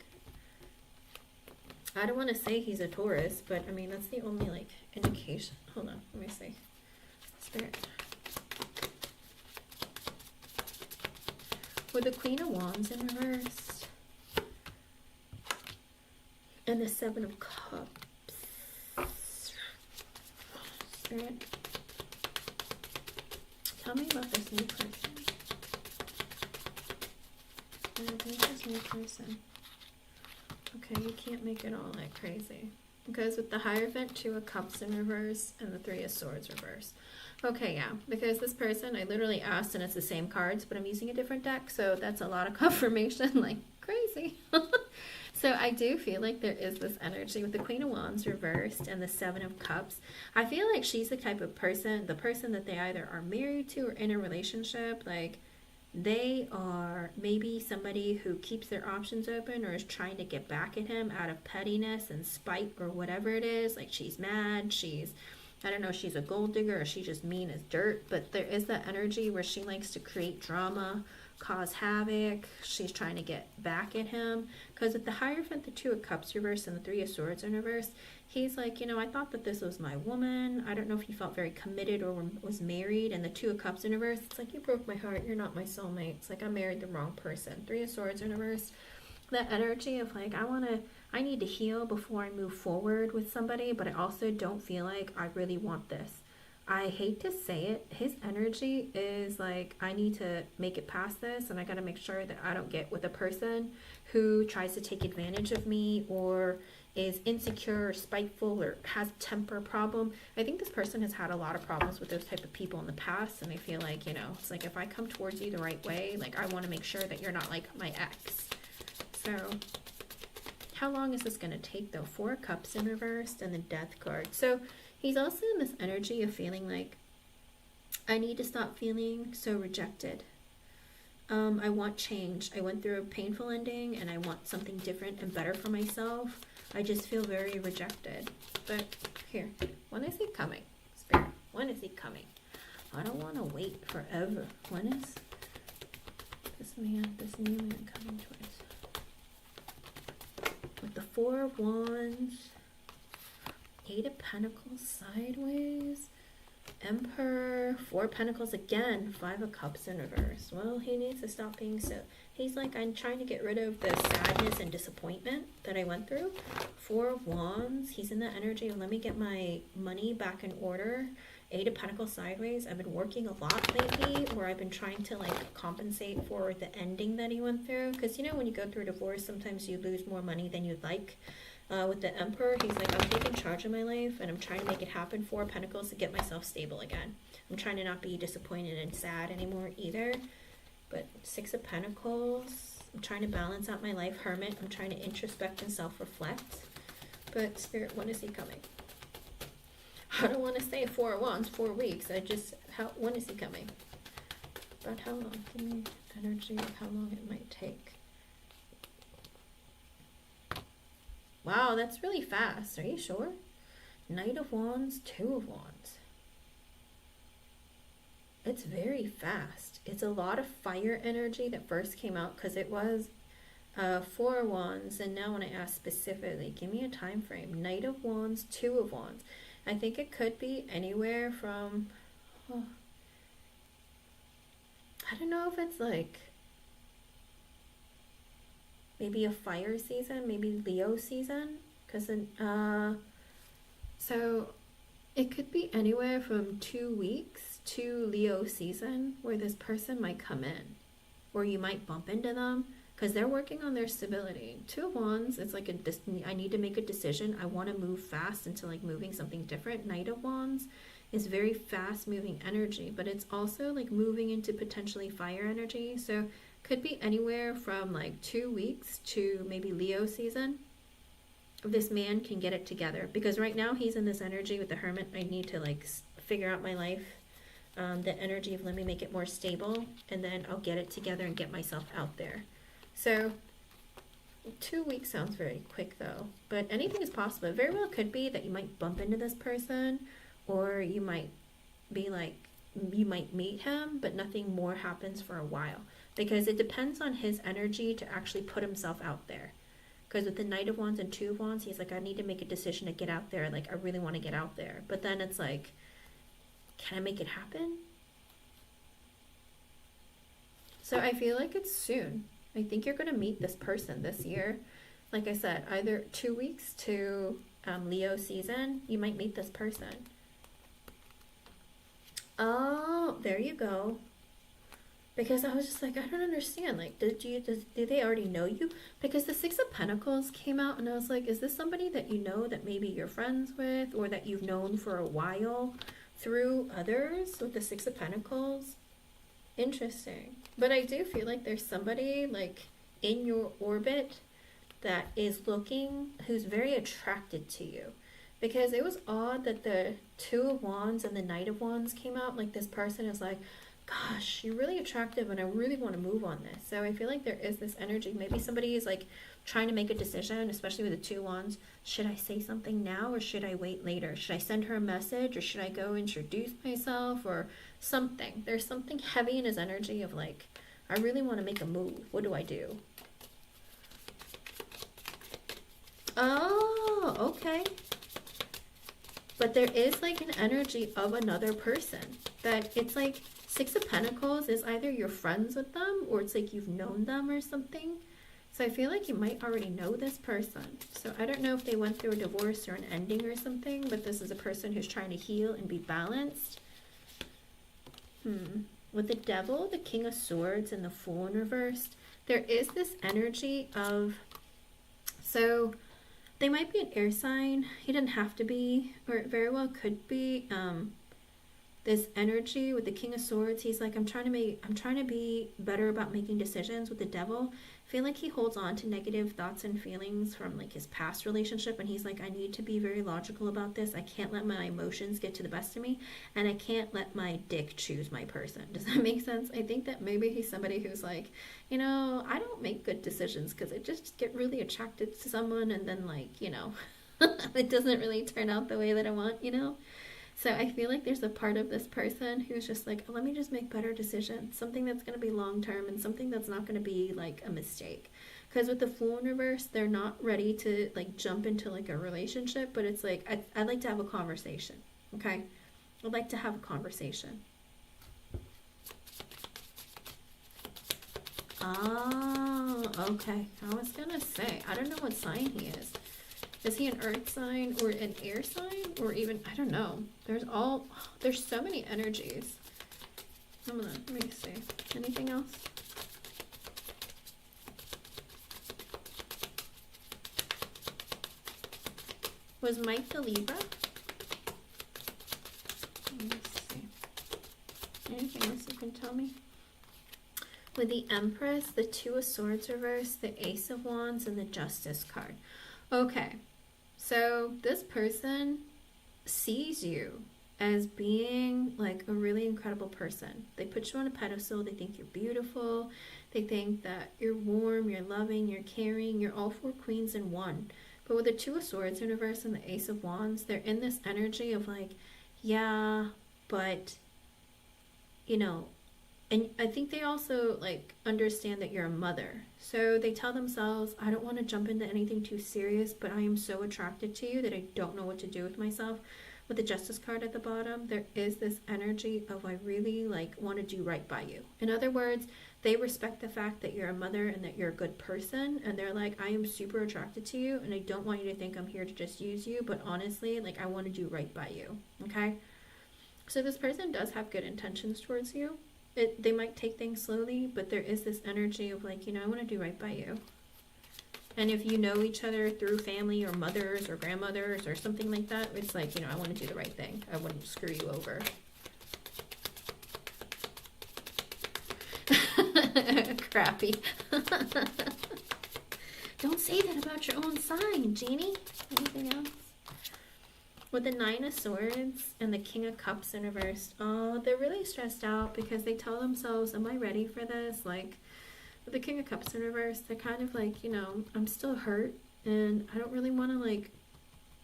I don't want to say he's a Taurus, but I mean that's the only like indication. Hold on, let me see. Spirit. With the Queen of Wands in reverse and the Seven of Cups. Spirit, tell me about this new person. This new person. Okay, you can't make it all like crazy. Because with the Hierophant, Two of Cups in reverse, and the Three of Swords reverse. Okay, yeah, because this person, I literally asked, and it's the same cards, but I'm using a different deck, so that's a lot of confirmation, like crazy. So I do feel like there is this energy with the Queen of Wands reversed and the Seven of Cups. I feel like she's the type of person, the person that they either are married to or in a relationship, like they are maybe somebody who keeps their options open or is trying to get back at him out of pettiness and spite or whatever it is. Like she's mad, she's I don't know if she's a gold digger or she's just mean as dirt, but there is that energy where she likes to create drama, cause havoc. She's trying to get back at him. Because with the Hierophant, the Two of Cups reversed, and the Three of Swords in reverse, he's like, you know, I thought that this was my woman. I don't know if he felt very committed or was married. And the Two of Cups in reverse, it's like, you broke my heart. You're not my soulmate. It's like, I married the wrong person. Three of Swords in reverse, that energy of like, I need to heal before I move forward with somebody, but I also don't feel like I really want this. I hate to say it, his energy is like, I need to make it past this, and I got to make sure that I don't get with a person who tries to take advantage of me or is insecure or spiteful or has a temper problem. I think this person has had a lot of problems with those type of people in the past, and I feel like, you know, it's like, if I come towards you the right way, like, I want to make sure that you're not like my ex. So how long is this going to take though? Four of Cups in reversed and the Death card. So he's also in this energy of feeling like, I need to stop feeling so rejected. I want change. I went through a painful ending and I want something different and better for myself. I just feel very rejected. But here, when is he coming? Spirit, when is he coming? I don't want to wait forever. When is this man, this new man coming towards? With the Four of Wands, Eight of Pentacles sideways, Emperor, Four of Pentacles again, Five of Cups in reverse. Well, he needs to stop being so... He's like, I'm trying to get rid of the sadness and disappointment that I went through. Four of Wands, he's in the energy of, let me get my money back in order. Eight of Pentacles sideways, I've been working a lot lately, or I've been trying to like compensate for the ending that he went through. Because, you know, when you go through a divorce, sometimes you lose more money than you'd like. With the Emperor, he's like, I'm taking charge of my life and I'm trying to make it happen. Four of Pentacles to get myself stable again. I'm trying to not be disappointed and sad anymore either. But Six of Pentacles, I'm trying to balance out my life. Hermit, I'm trying to introspect and self-reflect. But Spirit, when is he coming? I don't want to say 4 of Wands, 4 weeks. When is he coming? About how long? Give me energy of how long it might take. Wow, that's really fast. Are you sure? Knight of Wands, Two of Wands. It's very fast. It's a lot of fire energy that first came out because it was Four of Wands. And now when I ask specifically, give me a time frame. Knight of Wands, Two of Wands. I think it could be anywhere from, I don't know if it's like maybe a fire season, maybe Leo season, because so it could be anywhere from 2 weeks to Leo season where this person might come in, or you might bump into them because they're working on their stability. Two of Wands, it's like I need to make a decision. I want to move fast into like moving something different. Knight of Wands is very fast moving energy, but it's also like moving into potentially fire energy. So could be anywhere from like 2 weeks to maybe Leo season. This man can get it together because right now he's in this energy with the Hermit. I need to like figure out my life. The energy of let me make it more stable, and then I'll get it together and get myself out there. So 2 weeks sounds very quick though, but anything is possible. It very well could be that you might bump into this person, or you might be like, you might meet him, but nothing more happens for a while because it depends on his energy to actually put himself out there. Because with the Knight of Wands and Two of Wands, he's like, I need to make a decision to get out there. Like, I really want to get out there. But then it's like, can I make it happen? So I feel like it's soon. I think you're going to meet this person this year. Like I said, either 2 weeks to Leo season, you might meet this person. Oh, there you go. Because I was just like, I don't understand. Like, do they already know you? Because the Six of Pentacles came out and I was like, is this somebody that you know that maybe you're friends with or that you've known for a while through others with the Six of Pentacles? Interesting. But I do feel like there's somebody like in your orbit that is looking, who's very attracted to you. Because it was odd that the Two of Wands and the Knight of Wands came out. Like this person is like, gosh, you're really attractive and I really want to move on this. So I feel like there is this energy. Maybe somebody is like trying to make a decision, especially with the 2 wands. Should I say something now or should I wait later? Should I send her a message or should I go introduce myself or something? There's something heavy in his energy of like, I really want to make a move. What do I do? Oh, okay. But there is like an energy of another person that it's like 6 of Pentacles is either you're friends with them or it's like you've known them or something. So I feel like you might already know this person. So I don't know if they went through a divorce or an ending or something, but this is a person who's trying to heal and be balanced. With the Devil, the King of Swords, and the Fool in reversed, there is this energy of, so they might be an air sign. He didn't have to be, or it very well could be. This energy with the King of Swords, he's like, I'm trying to be better about making decisions. With the Devil, I feel like he holds on to negative thoughts and feelings from like his past relationship, and he's like, I need to be very logical about this. I can't let my emotions get to the best of me, and I can't let my dick choose my person. Does that make sense? I think that maybe he's somebody who's like, you know, I don't make good decisions because I just get really attracted to someone, and then like, you know, it doesn't really turn out the way that I want, you know? So I feel like there's a part of this person who's just like, let me just make better decisions, something that's going to be long term and something that's not going to be like a mistake. Because with the Fool in reverse, they're not ready to like jump into like a relationship, but it's like, I'd like to have a conversation, okay? I'd like to have a conversation. Oh, okay. I was going to say, I don't know what sign he is. Is he an earth sign or an air sign or even, I don't know. There's so many energies. Let me see. Anything else? Was Mike the Libra? Let me see. Anything else you can tell me? With the Empress, the 2 of Swords reversed, the Ace of Wands, and the Justice card. Okay. So this person sees you as being like a really incredible person. They put you on a pedestal. They think you're beautiful. They think that you're warm, you're loving, you're caring. You're all 4 queens in one. But with the 2 of Swords in reverse and the Ace of Wands, they're in this energy of like, yeah, but, you know, and I think they also like understand that you're a mother. So they tell themselves, I don't want to jump into anything too serious, but I am so attracted to you that I don't know what to do with myself. With the Justice card at the bottom, there is this energy of I really like want to do right by you. In other words, they respect the fact that you're a mother and that you're a good person, and they're like, I am super attracted to you and I don't want you to think I'm here to just use you, but honestly, like I want to do right by you. Okay? So this person does have good intentions towards you. They might take things slowly, but there is this energy of like, you know, I want to do right by you. And if you know each other through family or mothers or grandmothers or something like that, it's like, you know, I want to do the right thing. I wouldn't screw you over. Crappy. Don't say that about your own sign, Jeannie. Anything else? With the 9 of Swords and the King of Cups in reverse, oh, they're really stressed out because they tell themselves, am I ready for this? Like, with the King of Cups in reverse, they're kind of like, you know, I'm still hurt and I don't really want to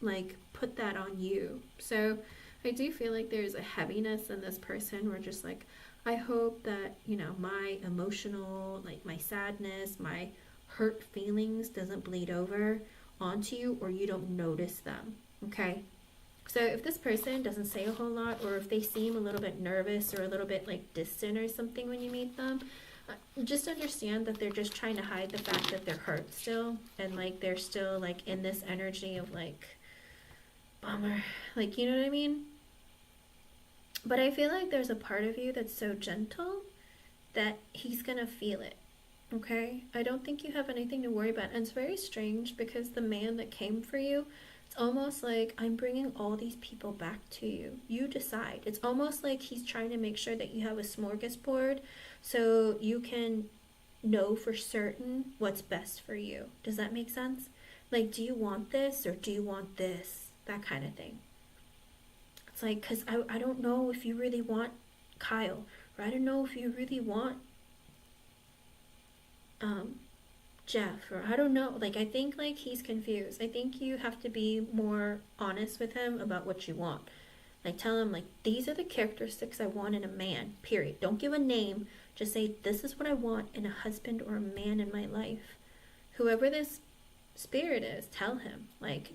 like put that on you. So I do feel like there's a heaviness in this person where just like, I hope that, you know, my emotional, like my sadness, my hurt feelings doesn't bleed over onto you or you don't notice them, okay? So if this person doesn't say a whole lot, or if they seem a little bit nervous or a little bit like distant or something when you meet them, just understand that they're just trying to hide the fact that they're hurt still, and like they're still like in this energy of like, bummer, like, you know what I mean? But I feel like there's a part of you that's so gentle that he's gonna feel it, okay? I don't think you have anything to worry about. And it's very strange because the man that came for you, it's almost like I'm bringing all these people back to you. You decide. It's almost like he's trying to make sure that you have a smorgasbord so you can know for certain what's best for you. Does that make sense? Like, do you want this or do you want this? That kind of thing. It's like, because I don't know if you really want Kyle, or I don't know if you really want Jeff, or I don't know. Like, I think like he's confused. I think you have to be more honest with him about what you want. Like, tell him like, these are the characteristics I want in a man, period. Don't give a name. Just say, this is what I want in a husband or a man in my life. Whoever this spirit is, tell him like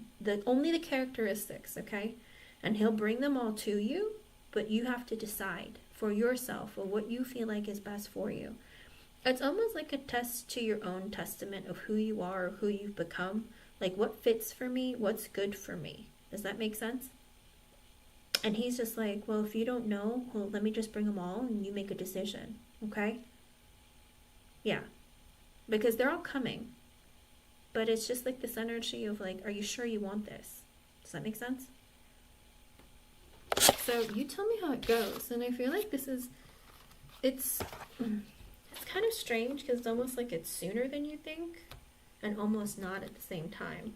only the characteristics, okay? And he'll bring them all to you, but you have to decide for yourself or what you feel like is best for you. It's almost like a test to your own testament of who you are or who you've become. Like, what fits for me? What's good for me? Does that make sense? And he's just like, well, if you don't know, well, let me just bring them all and you make a decision, okay? Yeah, because they're all coming. But it's just like this energy of like, are you sure you want this? Does that make sense? So you tell me how it goes. And I feel like this is, it's kind of strange because it's almost like it's sooner than you think and almost not at the same time.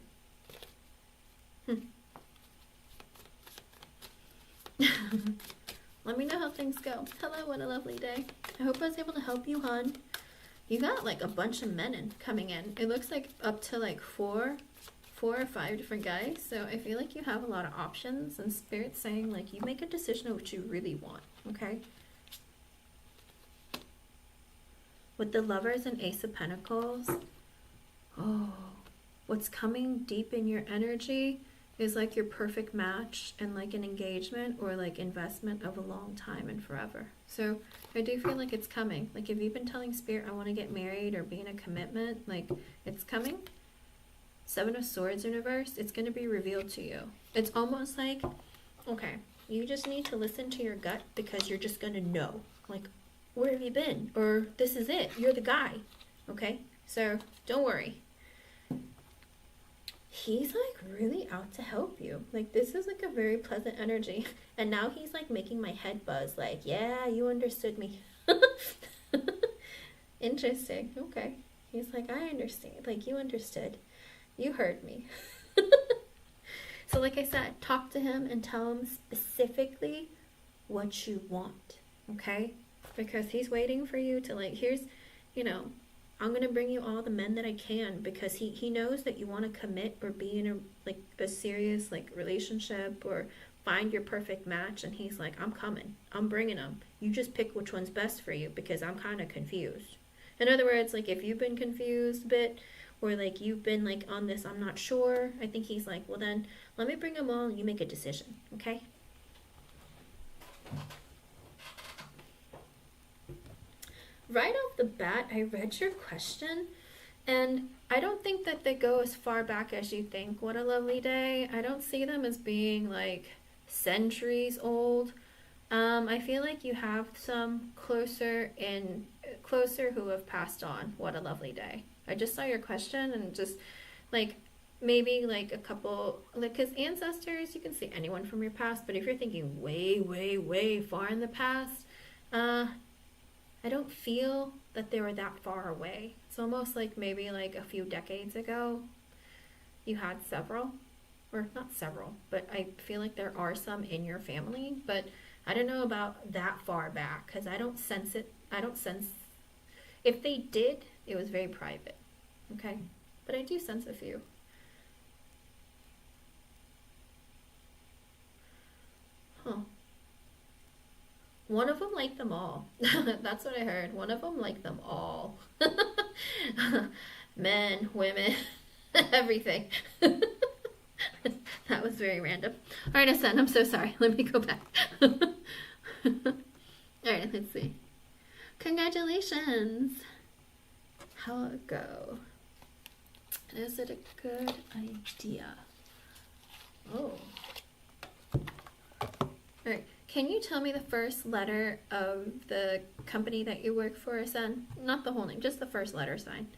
Let me know how things go. Hello, what a lovely day. I hope I was able to help you, hon. You got like a bunch of men coming in. It looks like up to like four or five different guys. So I feel like you have a lot of options, and Spirit's saying like you make a decision of what you really want, okay? With the Lovers and Ace of Pentacles, oh, what's coming deep in your energy is like your perfect match and like an engagement or like investment of a long time and forever. So I do feel like it's coming. Like, if you've been telling Spirit, I want to get married or be in a commitment, like it's coming. Seven of Swords in reverse, it's going to be revealed to you. It's almost like, okay, you just need to listen to your gut because you're just going to know. Like, where have you been? Or this is it. You're the guy. Okay? So don't worry. He's like really out to help you. Like, this is like a very pleasant energy. And now he's like making my head buzz. Like, yeah, you understood me. Interesting. Okay. He's like, I understand. Like, you understood. You heard me. So like I said, talk to him and tell him specifically what you want. Okay? Because he's waiting for you to like, here's, you know, I'm going to bring you all the men that I can, because he knows that you want to commit or be in a serious like relationship or find your perfect match. And he's like, I'm coming. I'm bringing them. You just pick which one's best for you, because I'm kind of confused. In other words, like, if you've been confused a bit, or like you've been like on this, I'm not sure, I think he's like, well then, let me bring them all and you make a decision, okay? Right off the bat, I read your question, and I don't think that they go as far back as you think. What a lovely day. I don't see them as being like centuries old. I feel like you have some closer who have passed on. What a lovely day. I just saw your question and just like maybe like a couple, like, because ancestors, you can see anyone from your past, but if you're thinking way, way, way far in the past, I don't feel that they were that far away. It's almost like maybe like a few decades ago you had several, or not several, but I feel like there are some in your family, but I don't know about that far back because I don't sense it. I don't sense, if they did, it was very private, okay? But I do sense a few. Huh. One of them liked them all. That's what I heard. One of them liked them all. Men, women, everything. That was very random. All right, Asen, I'm so sorry. Let me go back. All right, let's see. Congratulations. How'll it go? Is it a good idea? Oh. All right. Can you tell me the first letter of the company that you work for, Asen? Not the whole name, just the first letter sign.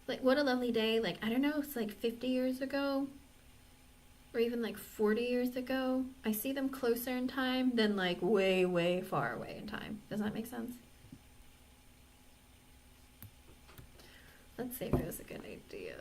Like, what a lovely day. Like, I don't know, it's like 50 years ago, or even like 40 years ago. I see them closer in time than like way, way far away in time. Does that make sense? Let's see if it was a good idea.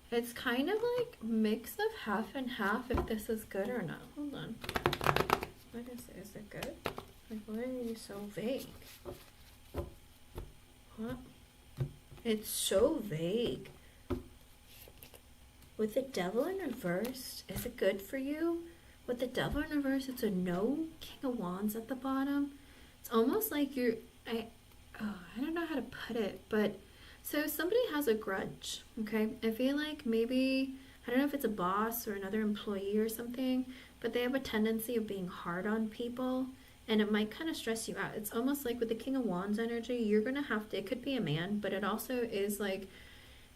It's kind of like mix of half and half if this is good or not. Hold on. What is it good? Like, why are you so vague? What? It's so vague. With the devil in reverse, is it good for you? With the devil in reverse, it's a no. King of Wands at the bottom. It's almost like I don't know how to put it, but so somebody has a grudge, okay? I feel like maybe, I don't know if it's a boss or another employee or something, but they have a tendency of being hard on people, and it might kind of stress you out. It's almost like with the King of Wands energy, you're going to have to, it could be a man, but it also is like,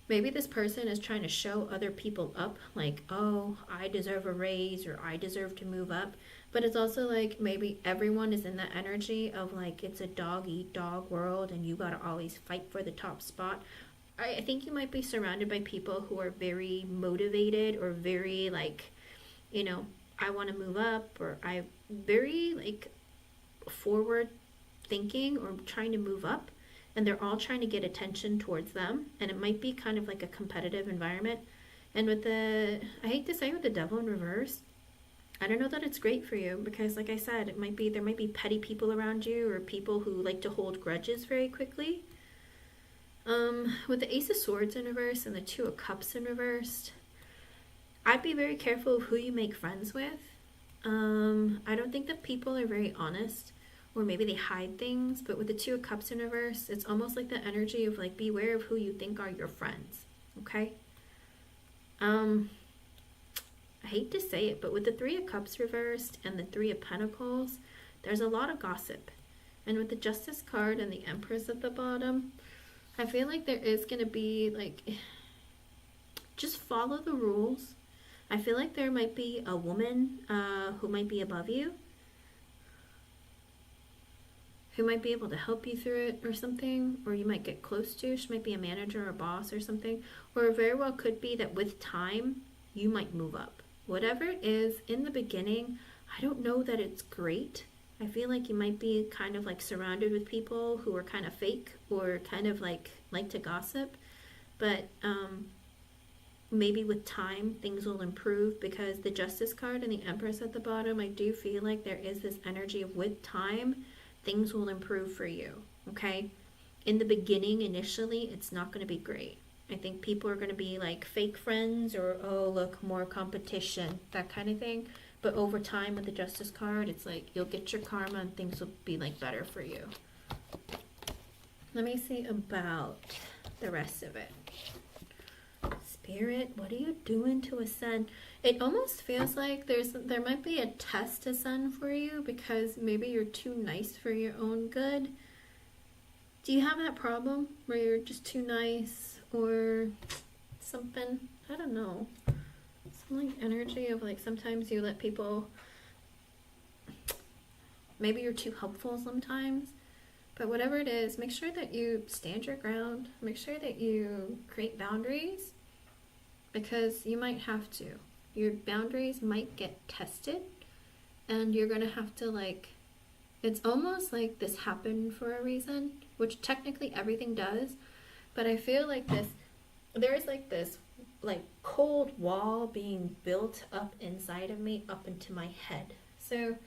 maybe this person is trying to show other people up, like, oh, I deserve a raise or I deserve to move up. But it's also like maybe everyone is in that energy of like it's a dog eat dog world and you gotta always fight for the top spot. I think you might be surrounded by people who are very motivated or very like, you know, I want to move up, or I very like forward thinking or trying to move up, and they're all trying to get attention towards them, and it might be kind of like a competitive environment. And with the, I hate to say, with the devil in reverse, I don't know that it's great for you, because like I said, it might be, there might be petty people around you or people who like to hold grudges very quickly. With the Ace of Swords in reverse and the Two of Cups in reverse, I'd be very careful of who you make friends with. I don't think that people are very honest, or maybe they hide things, but with the Two of Cups in reverse, it's almost like the energy of like, beware of who you think are your friends, okay? I hate to say it, but with the Three of Cups reversed and the Three of Pentacles, there's a lot of gossip. And with the Justice card and the Empress at the bottom, I feel like there is going to be like, just follow the rules. I feel like there might be a woman who might be above you, who might be able to help you through it or something, or you might get close to. She might be a manager or a boss or something, or it very well could be that with time, you might move up. Whatever it is, in the beginning, I don't know that it's great. I feel like you might be kind of like surrounded with people who are kind of fake or kind of like to gossip, but maybe with time things will improve, because the Justice card and the Empress at the bottom, I do feel like there is this energy of with time things will improve for you, okay? In the beginning, initially, it's not going to be great. I think people are going to be like fake friends, or, oh, look, more competition, that kind of thing. But over time with the Justice card, it's like you'll get your karma and things will be like better for you. Let me see about the rest of it. Spirit, what are you doing to ascend? It almost feels like there might be a test to send for you, because maybe you're too nice for your own good. Do you have that problem where you're just too nice or something? I don't know. Some like energy of like sometimes you let people, maybe you're too helpful sometimes. But whatever it is, make sure that you stand your ground. Make sure that you create boundaries, because you might have to. Your boundaries might get tested, and you're going to have to like, it's almost like this happened for a reason, which technically everything does. But I feel like there's like this like cold wall being built up inside of me, up into my head. So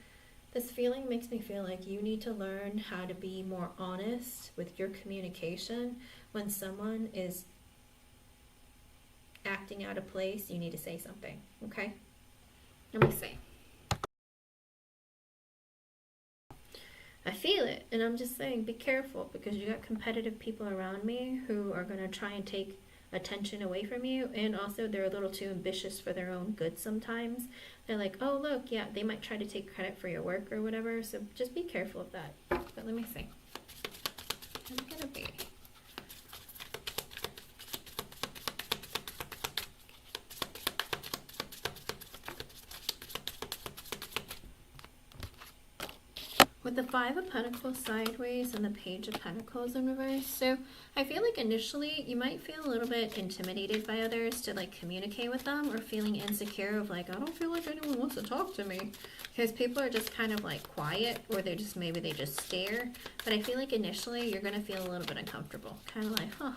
this feeling makes me feel like you need to learn how to be more honest with your communication. When someone is acting out of place, you need to say something, okay? Let me see. I feel it, and I'm just saying, be careful, because you got competitive people around me who are going to try and take attention away from you, and also they're a little too ambitious for their own good sometimes. They're like, oh, look, yeah, they might try to take credit for your work or whatever, so just be careful of that. But let me see. What's it gonna be? With the Five of Pentacles sideways and the Page of Pentacles in reverse. So I feel like initially you might feel a little bit intimidated by others to like communicate with them, or feeling insecure of like, I don't feel like anyone wants to talk to me, because people are just kind of like quiet, or they're just, maybe they just stare. But I feel like initially you're going to feel a little bit uncomfortable, kind of like, huh.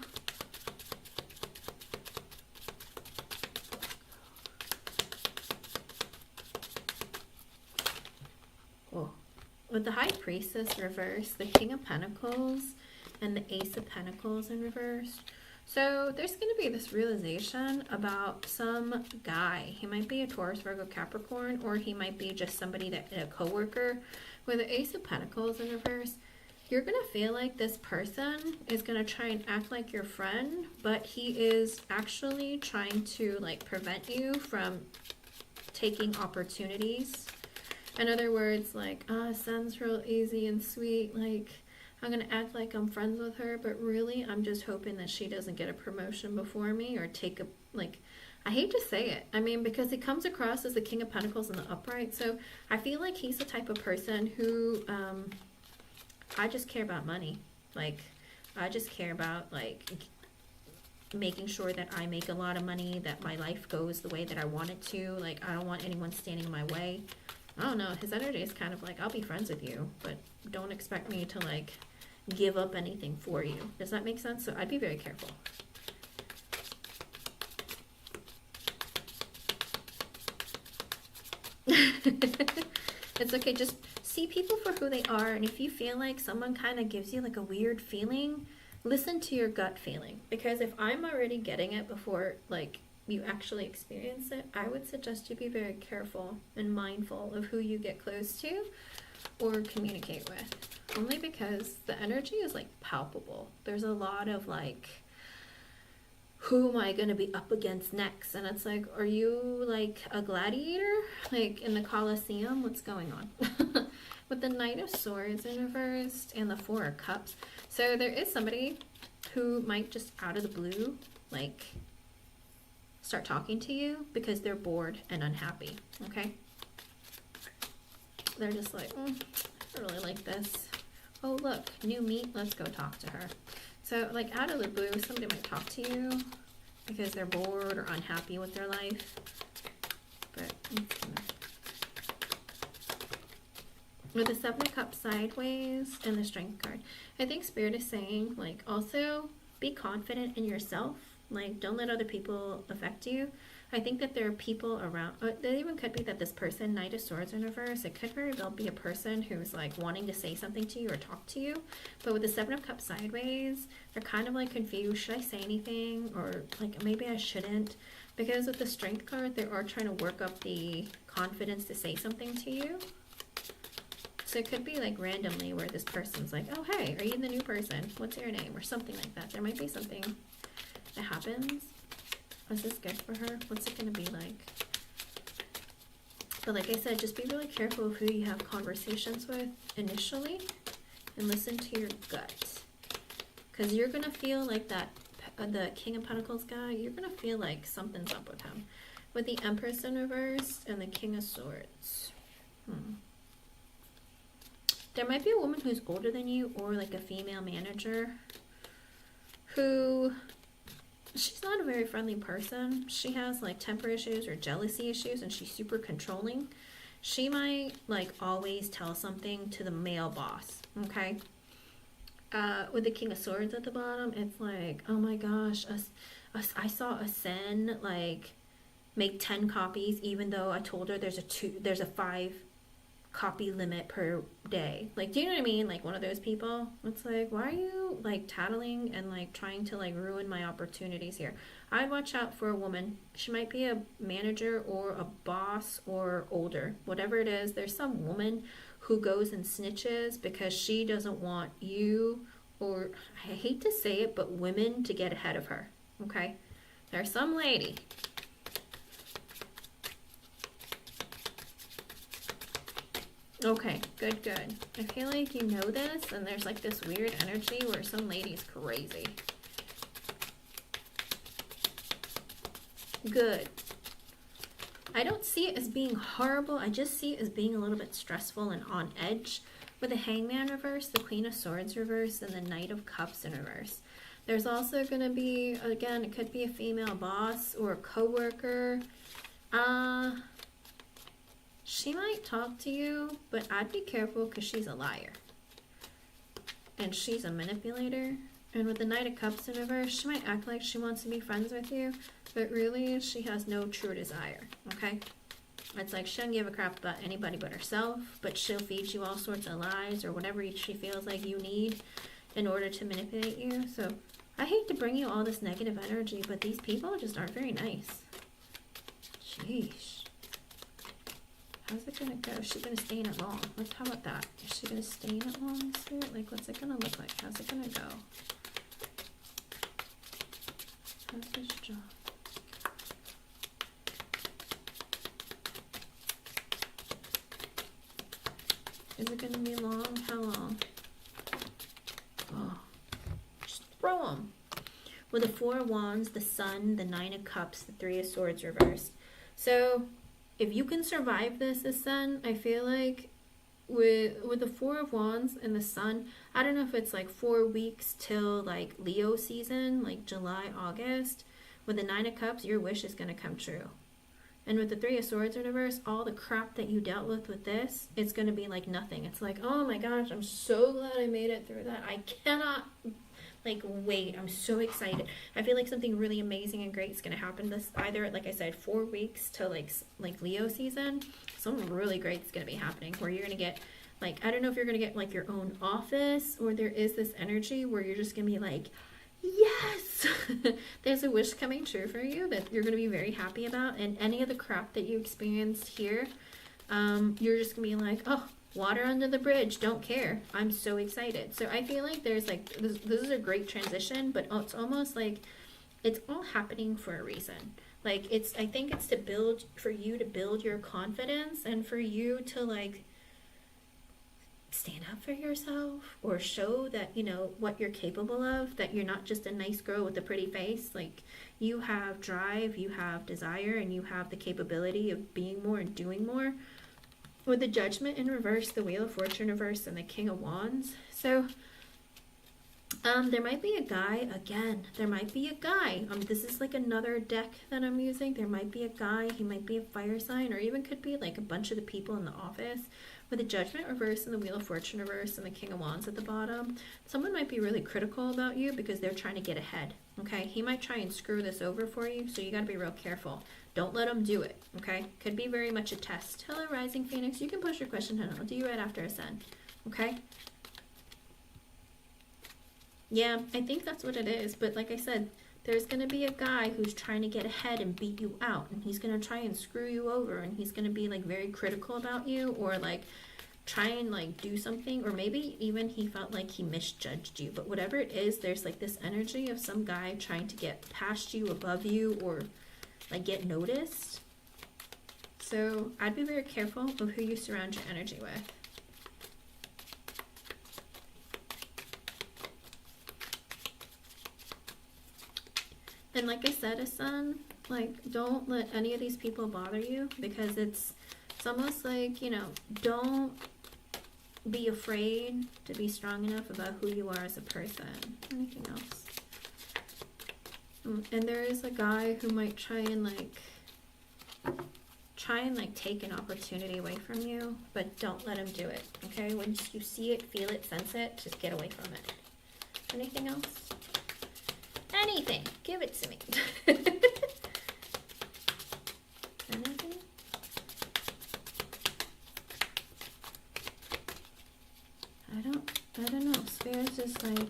with the High Priestess reversed, the King of Pentacles, and the Ace of Pentacles in reverse. So there's going to be this realization about some guy. He might be a Taurus, Virgo, Capricorn, or he might be just somebody that a coworker. With the Ace of Pentacles in reverse, you're going to feel like this person is going to try and act like your friend, but he is actually trying to like prevent you from taking opportunities. In other words, like, sounds real easy and sweet, like, I'm going to act like I'm friends with her, but really I'm just hoping that she doesn't get a promotion before me or take a, like, I hate to say it. I mean, because it comes across as the King of Pentacles in the upright. So I feel like he's the type of person who, I just care about money. Like, I just care about, like, making sure that I make a lot of money, that my life goes the way that I want it to. Like, I don't want anyone standing in my way. I don't know. His energy is kind of like, I'll be friends with you, but don't expect me to, like, give up anything for you. Does that make sense? So I'd be very careful. It's okay. Just see people for who they are. And if you feel like someone kind of gives you like a weird feeling, listen to your gut feeling. Because if I'm already getting it before like you actually experience it, I would suggest you be very careful and mindful of who you get close to or communicate with. Only because the energy is like palpable. There's a lot of like, who am I going to be up against next? And it's like, are you like a gladiator? Like in the Colosseum? What's going on? With the Knight of Swords in reverse and the Four of Cups. So there is somebody who might just out of the blue, like, start talking to you because they're bored and unhappy, okay? They're just like, I don't really like this. Oh, look, new meat, let's go talk to her. So, like, out of the blue, somebody might talk to you because they're bored or unhappy with their life. But with the Seven of Cups sideways and the Strength card, I think Spirit is saying, like, also be confident in yourself. Like, don't let other people affect you. I think that there are people around, it even could be that this person, Knight of Swords in reverse, it could very well be a person who's like wanting to say something to you or talk to you. But with the Seven of Cups sideways, they're kind of like confused. Should I say anything? Or like maybe I shouldn't. Because with the Strength card, they are trying to work up the confidence to say something to you. So it could be like randomly where this person's like, oh, hey, are you the new person? What's your name? Or something like that. There might be something that happens. Is this good for her? What's it going to be like? But like I said, just be really careful of who you have conversations with initially and listen to your gut. Because you're going to feel like that, the King of Pentacles guy, you're going to feel like something's up with him. With the Empress in reverse and the King of Swords. There might be a woman who's older than you or like a female manager who... she's not a very friendly person. She has like temper issues or jealousy issues and she's super controlling. She might like always tell something to the male boss, okay? With the King of Swords at the bottom, it's like, oh my gosh, I saw a Sen like make 10 copies even though I told her there's a 5 copy limit per day. Like, do you know what I mean? Like one of those people. It's like, why are you like tattling and like trying to like ruin my opportunities here? I'd watch out for a woman. She might be a manager or a boss or older. Whatever it is, there's some woman who goes and snitches because she doesn't want you, or I hate to say it, but women to get ahead of her. Okay? There's some lady. Okay, good, good. I feel like you know this, and there's like this weird energy where some lady's crazy. Good. I don't see it as being horrible. I just see it as being a little bit stressful and on edge. With the Hangman reverse, the Queen of Swords reverse, and the Knight of Cups in reverse. There's also going to be, again, it could be a female boss or a coworker. She might talk to you, but I'd be careful because she's a liar. And she's a manipulator. And with the Knight of Cups in reverse, she might act like she wants to be friends with you, but really she has no true desire, okay? It's like she doesn't give a crap about anybody but herself, but she'll feed you all sorts of lies or whatever she feels like you need in order to manipulate you. So I hate to bring you all this negative energy, but these people just aren't very nice. Sheesh. How's it gonna go? Is she gonna stay in it long? Like, how about that? Is she gonna stay in it long, Spirit? Like, what's it gonna look like? How's it gonna go? How's this job? Is it gonna be long? How long? Oh, just throw them. With the Four of Wands, the Sun, the Nine of Cups, the Three of Swords reversed. So if you can survive this, the Sun, I feel like with the Four of Wands and the Sun, I don't know if it's like 4 weeks till like Leo season, like July, August. With the Nine of Cups, your wish is going to come true. And with the Three of Swords in reverse, all the crap that you dealt with this, it's going to be like nothing. It's like, oh my gosh, I'm so glad I made it through that. I cannot like wait. I'm so excited. I feel like something really amazing and great is going to happen this either, like I said, 4 weeks to like Leo season. Something really great is going to be happening where you're going to get like, I don't know if you're going to get like your own office, or there is this energy where you're just going to be like, yes, there's a wish coming true for you that you're going to be very happy about. And any of the crap that you experienced here, you're just going to be like, oh, water under the bridge, don't care. I'm so excited. So I feel like there's like, this is a great transition, but it's almost like it's all happening for a reason. Like I think it's to build, for you to build your confidence and for you to like stand up for yourself or show that, you know, what you're capable of, that you're not just a nice girl with a pretty face. Like, you have drive, you have desire, and you have the capability of being more and doing more. With the Judgment in reverse, the Wheel of Fortune reverse, and the King of Wands. So there might be a guy, again, there might be a guy. This is like another deck that I'm using. There might be a guy, he might be a fire sign, or even could be like a bunch of the people in the office. With the Judgment reverse and the Wheel of Fortune reverse and the King of Wands at the bottom, someone might be really critical about you because they're trying to get ahead, okay? He might try and screw this over for you, so you got to be real careful. Don't let him do it, okay? Could be very much a test. Hello, Rising Phoenix. You can post your question, Hannah. I'll do you right after Ascend, okay? Yeah, I think that's what it is, but like I said, there's going to be a guy who's trying to get ahead and beat you out, and he's going to try and screw you over, and he's going to be like very critical about you, or like try and like do something, or maybe even he felt like he misjudged you. But whatever it is, there's like this energy of some guy trying to get past you, above you, or like get noticed. So I'd be very careful of who you surround your energy with. And like I said, Sun, like, don't let any of these people bother you, because it's almost like, you know, don't be afraid to be strong enough about who you are as a person. Anything else? And there is a guy who might try and take an opportunity away from you, but don't let him do it, okay? Once you see it, feel it, sense it, just get away from it. Anything else? Anything. Give it to me. Anything? I don't know. Spirit's just like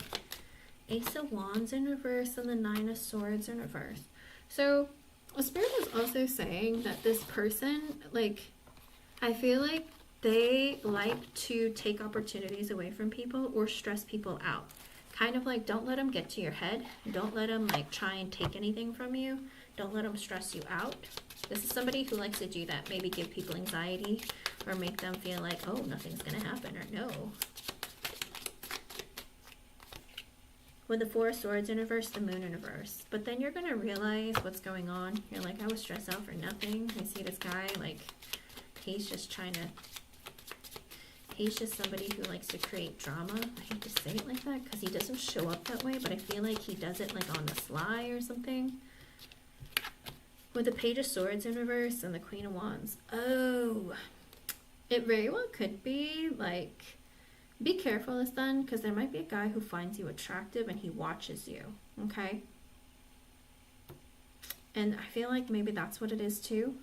Ace of Wands in reverse and the Nine of Swords in reverse. So Spirit is also saying that this person, like, I feel like they like to take opportunities away from people or stress people out. Kind of like, don't let them get to your head. Don't let them like try and take anything from you. Don't let them stress you out. This is somebody who likes to do that. Maybe give people anxiety or make them feel like, oh, nothing's going to happen, or no. With the Four of Swords in reverse, the Moon in reverse. But then you're going to realize what's going on. You're like, I was stressed out for nothing. You see this guy, like, he's just trying to... He's just somebody who likes to create drama. I hate to say it like that because he doesn't show up that way, but I feel like he does it like on the sly or something. With the Page of Swords in reverse and the Queen of Wands. Oh, it very well could be like, be careful this then, because there might be a guy who finds you attractive and he watches you, okay? And I feel like maybe that's what it is too.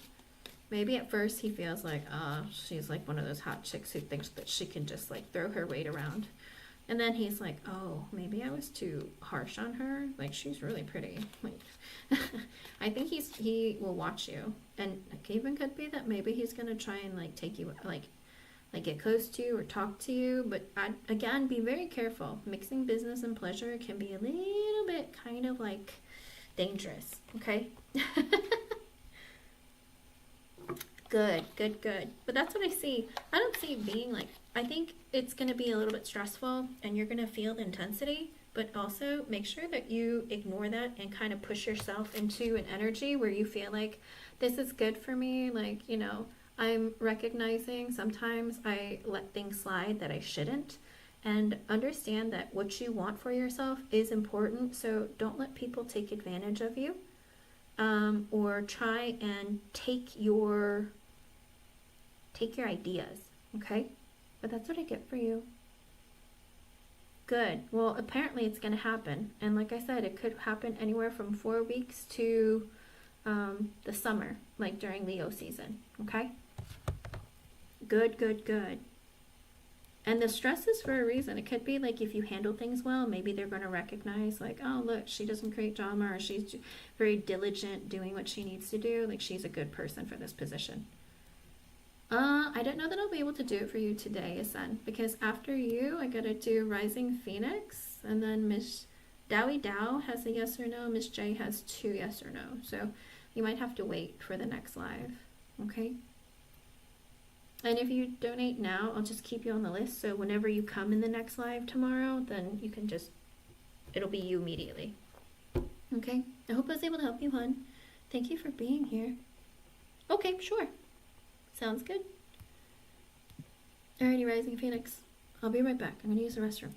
Maybe at first he feels like, she's like one of those hot chicks who thinks that she can just like throw her weight around. And then he's like, oh, maybe I was too harsh on her. Like, she's really pretty. Like, I think he will watch you. And it even could be that maybe he's going to try and like take you, like get close to you or talk to you. But again, be very careful. Mixing business and pleasure can be a little bit kind of like dangerous. Okay? Good, good, good. But that's what I see. I don't see it being like, I think it's going to be a little bit stressful and you're going to feel the intensity, but also make sure that you ignore that and kind of push yourself into an energy where you feel like this is good for me. Like, you know, I'm recognizing sometimes I let things slide that I shouldn't, and understand that what you want for yourself is important. So don't let people take advantage of you, or try and take your ideas, okay? But that's what I get for you. Good. Well, apparently it's going to happen. And like I said, it could happen anywhere from 4 weeks to the summer, like during Leo season, okay? Good, good, good. And the stress is for a reason. It could be like if you handle things well, maybe they're going to recognize like, oh, look, she doesn't create drama, or she's very diligent doing what she needs to do. Like, she's a good person for this position. I don't know that I'll be able to do it for you today, Asen, because after you, I gotta do Rising Phoenix, and then Miss Dowie Dow has a yes or no, Miss J has 2 yes or no, so you might have to wait for the next live, okay? And if you donate now, I'll just keep you on the list, so whenever you come in the next live tomorrow, then you can just, it'll be you immediately, okay? I hope I was able to help you, hon. Thank you for being here. Okay, sure. Sounds good. Alrighty, Rising Phoenix. I'll be right back. I'm going to use the restroom.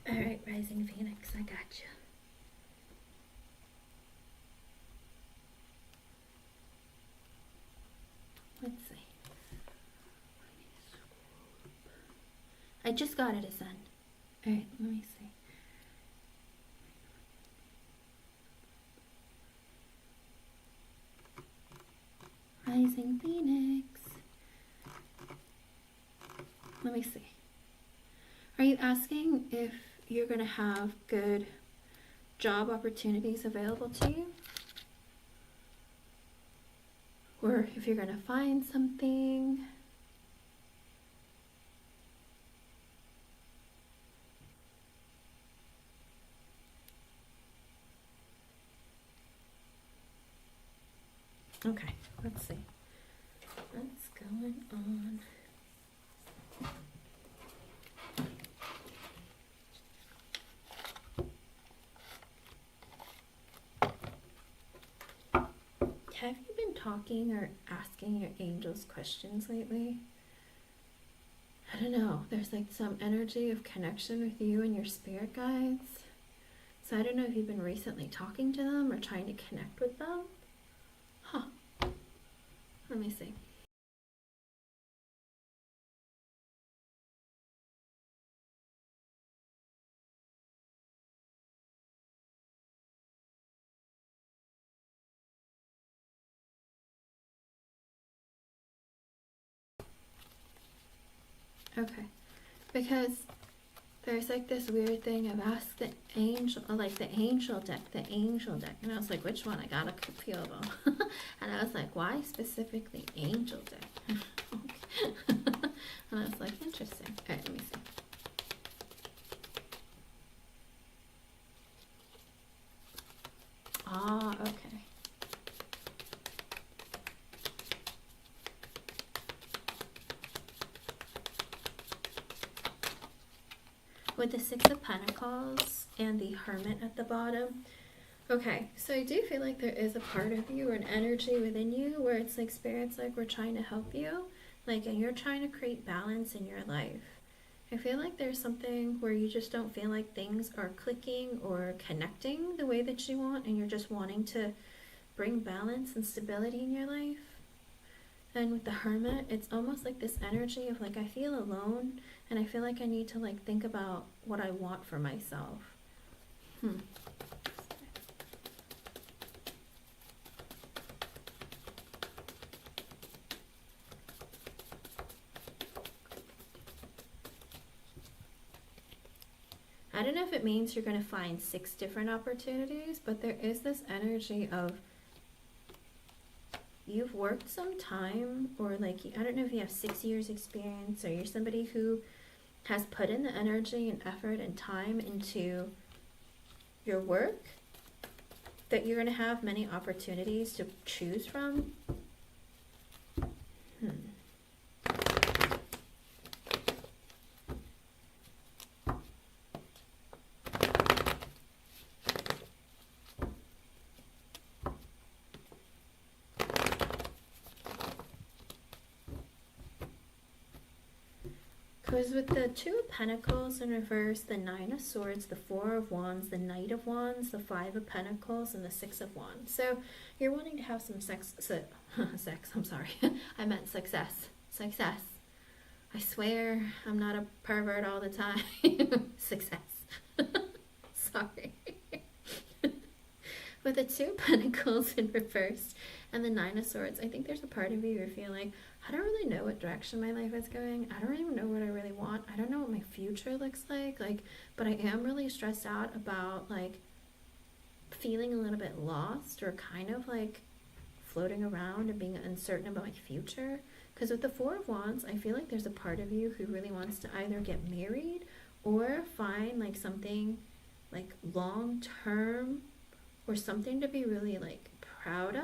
Alright, Rising Phoenix, I got you. Let's see. I just got it, Asen. Alright, let me see. Rising Phoenix. me see. Are you asking if you're going to have good job opportunities available to you? Or if you're going to find something? Okay, let's see. What's going on? Have you been talking or asking your angels questions lately? I don't know. There's like some energy of connection with you and your spirit guides. So I don't know if you've been recently talking to them or trying to connect with them. Huh. Let me see. Okay. Because there's like this weird thing of ask the angel, like the angel deck. And I was like, which one? I got a few of them. And I was like, why specifically angel deck? And I was like, interesting. All right, let me see. Ah, okay. With the Six of Pentacles and the Hermit at the bottom. Okay, so I do feel like there is a part of you or an energy within you where it's like spirits like we're trying to help you, like, and you're trying to create balance in your life. I feel like there's something where you just don't feel like things are clicking or connecting the way that you want, and you're just wanting to bring balance and stability in your life. And with the Hermit, it's almost like this energy of like, I feel alone and I feel like I need to like think about what I want for myself. I don't know if it means you're going to find 6 different opportunities, but there is this energy of you've worked some time, or like, I don't know if you have 6 years experience, or you're somebody who has put in the energy and effort and time into your work, that you're going to have many opportunities to choose from. Because with the Two of Pentacles in reverse, the Nine of Swords, the Four of Wands, the Knight of Wands, the Five of Pentacles, and the Six of Wands. So you're wanting to have some sex, I'm sorry. I meant success. Success. I swear I'm not a pervert all the time. Success. Sorry. With the Two of Pentacles in reverse and the Nine of Swords, I think there's a part of you you're feeling, I don't really know what direction my life is going. I don't even know what I really want. I don't know what my future looks like, but I am really stressed out about like feeling a little bit lost, or kind of like floating around and being uncertain about my future. Because with the Four of Wands, I feel like there's a part of you who really wants to either get married or find like something like long term, or something to be really like proud of.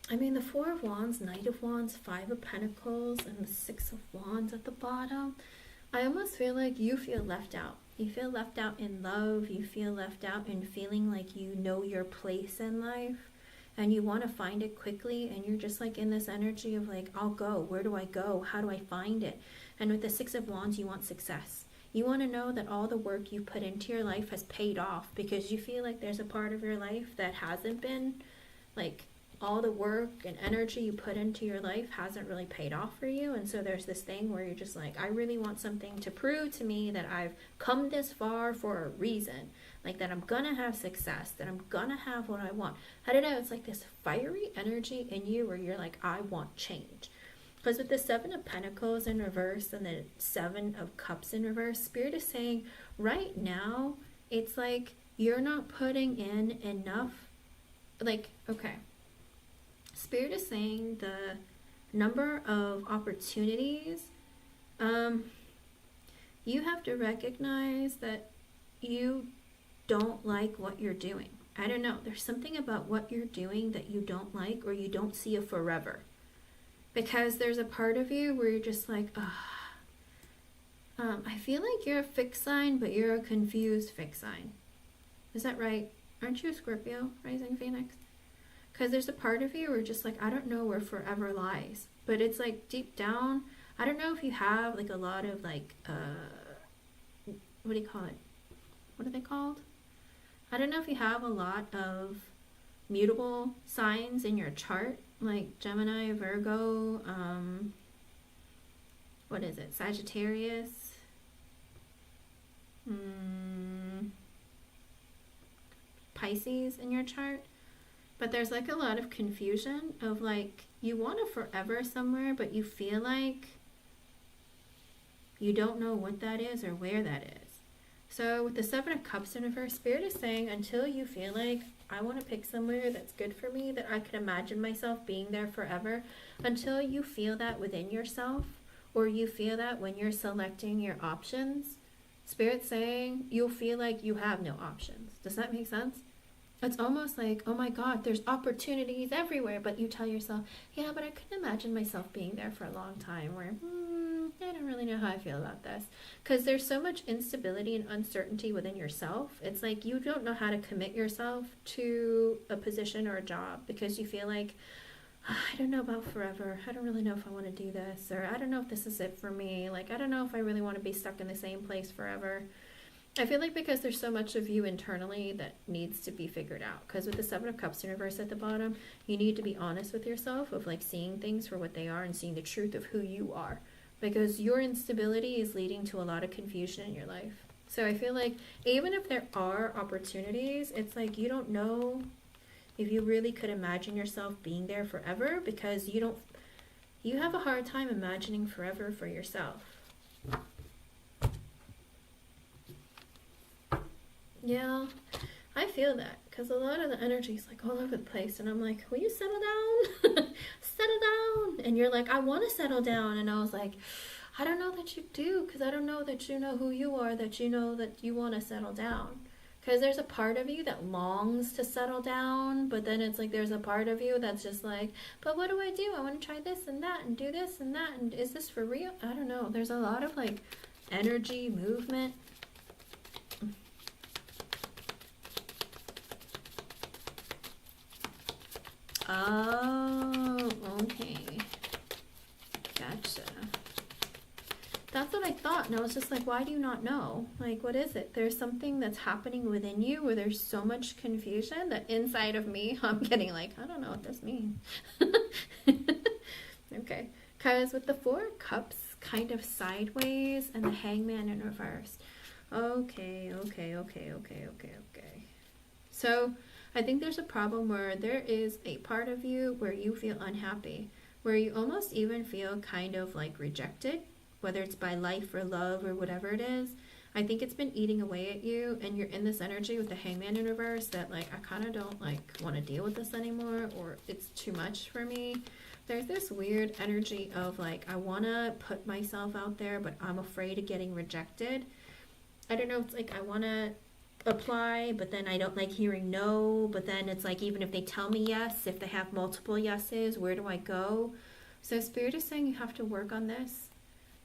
I mean, the Four of Wands, Knight of Wands, Five of Pentacles, and the Six of Wands at the bottom, I almost feel like you feel left out. You feel left out in love. You feel left out in feeling like you know your place in life, and you want to find it quickly, and you're just like in this energy of like, I'll go. Where do I go? How do I find it? And with the Six of Wands, you want success. You want to know that all the work you put into your life has paid off, because you feel like there's a part of your life that hasn't been, like, all the work and energy you put into your life hasn't really paid off for you. And so there's this thing where you're just like, I really want something to prove to me that I've come this far for a reason, like that I'm gonna have success, that I'm gonna have what I want. I don't know, it's like this fiery energy in you where you're like, I want change. Because with the Seven of Pentacles in reverse and the Seven of Cups in reverse, Spirit is saying right now, it's like you're not putting in enough. Like, okay. Spirit is saying the number of opportunities, you have to recognize that you don't like what you're doing. I don't know. There's something about what you're doing that you don't like, or you don't see a forever. Because there's a part of you where you're just like, I feel like you're a fixed sign, but you're a confused fixed sign. Is that right? Aren't you a Scorpio, rising Phoenix? Because there's a part of you where you're just like, I don't know where forever lies. But it's like deep down, I don't know if you have like a lot of like, what do you call it? What are they called? I don't know if you have a lot of mutable signs in your chart, like Gemini, Virgo, what is it? Sagittarius, Pisces in your chart. But there's like a lot of confusion of like, you want a forever somewhere, but you feel like you don't know what that is or where that is. So with the Seven of Cups in reverse, Spirit is saying until you feel like I want to pick somewhere that's good for me, that I can imagine myself being there forever, until you feel that within yourself, or you feel that when you're selecting your options, Spirit's saying you'll feel like you have no options. Does that make sense? It's almost like, oh my God, there's opportunities everywhere, but you tell yourself, yeah, but I couldn't imagine myself being there for a long time, where, I don't really know how I feel about this. Because there's so much instability and uncertainty within yourself. It's like you don't know how to commit yourself to a position or a job because you feel like, I don't know about forever. I don't really know if I want to do this, or I don't know if this is it for me. Like, I don't know if I really want to be stuck in the same place forever. I feel like because there's so much of you internally that needs to be figured out. Because with the Seven of Cups in reverse at the bottom, you need to be honest with yourself of like seeing things for what they are and seeing the truth of who you are. Because your instability is leading to a lot of confusion in your life. So I feel like even if there are opportunities, it's like you don't know if you really could imagine yourself being there forever, because you have a hard time imagining forever for yourself. Yeah, I feel that, because a lot of the energy is like all over the place, and I'm like, will you settle down? Settle down. And you're like, I want to settle down. And I was like, I don't know that you do, because I don't know that you know who you are, that you know that you want to settle down. Because there's a part of you that longs to settle down, but then it's like there's a part of you that's just like, but what do? I want to try this and that and do this and that, and is this for real? I don't know. There's a lot of like energy, movement. Oh, okay. Gotcha. That's what I thought, and I was just like, why do you not know? Like, what is it? There's something that's happening within you where there's so much confusion that inside of me, I'm getting like, I don't know what this means. Okay. Because with the Four of Cups kind of sideways and the Hangman in reverse. Okay. So I think there's a problem where there is a part of you where you feel unhappy, where you almost even feel kind of like rejected, whether it's by life or love or whatever it is. I think it's been eating away at you, and you're in this energy with the Hangman in reverse that like, I kind of don't like want to deal with this anymore, or it's too much for me. There's this weird energy of like, I want to put myself out there, but I'm afraid of getting rejected. I don't know, it's like I want to apply, but then I don't like hearing no, but then it's like, even if they tell me yes, if they have multiple yeses, where do I go? So Spirit is saying you have to work on this.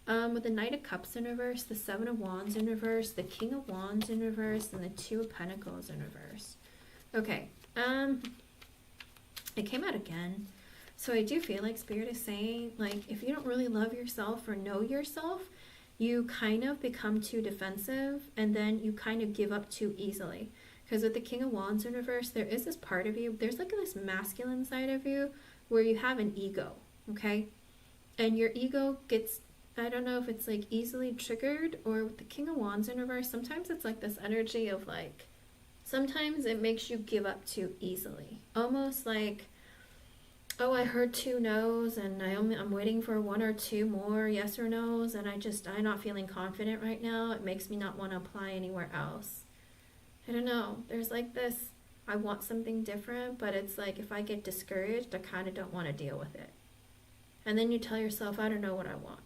With the Knight of Cups in reverse, the Seven of Wands in reverse, the King of Wands in reverse, and the Two of Pentacles in reverse. Okay, it came out again. So I do feel like Spirit is saying, like, if you don't really love yourself or know yourself, you kind of become too defensive, and then you kind of give up too easily. Because with the King of Wands in reverse, there is this part of you, there's like this masculine side of you where you have an ego, okay? And your ego gets, I don't know if it's like easily triggered, or with the King of Wands in reverse, sometimes it's like this energy of like, sometimes it makes you give up too easily. Almost like, oh, I heard 2 no's and I'm waiting for 1 or 2 more yes or no's, and I'm not feeling confident right now. It makes me not want to apply anywhere else. I don't know. There's like this, I want something different, but it's like if I get discouraged, I kind of don't want to deal with it. And then you tell yourself, I don't know what I want.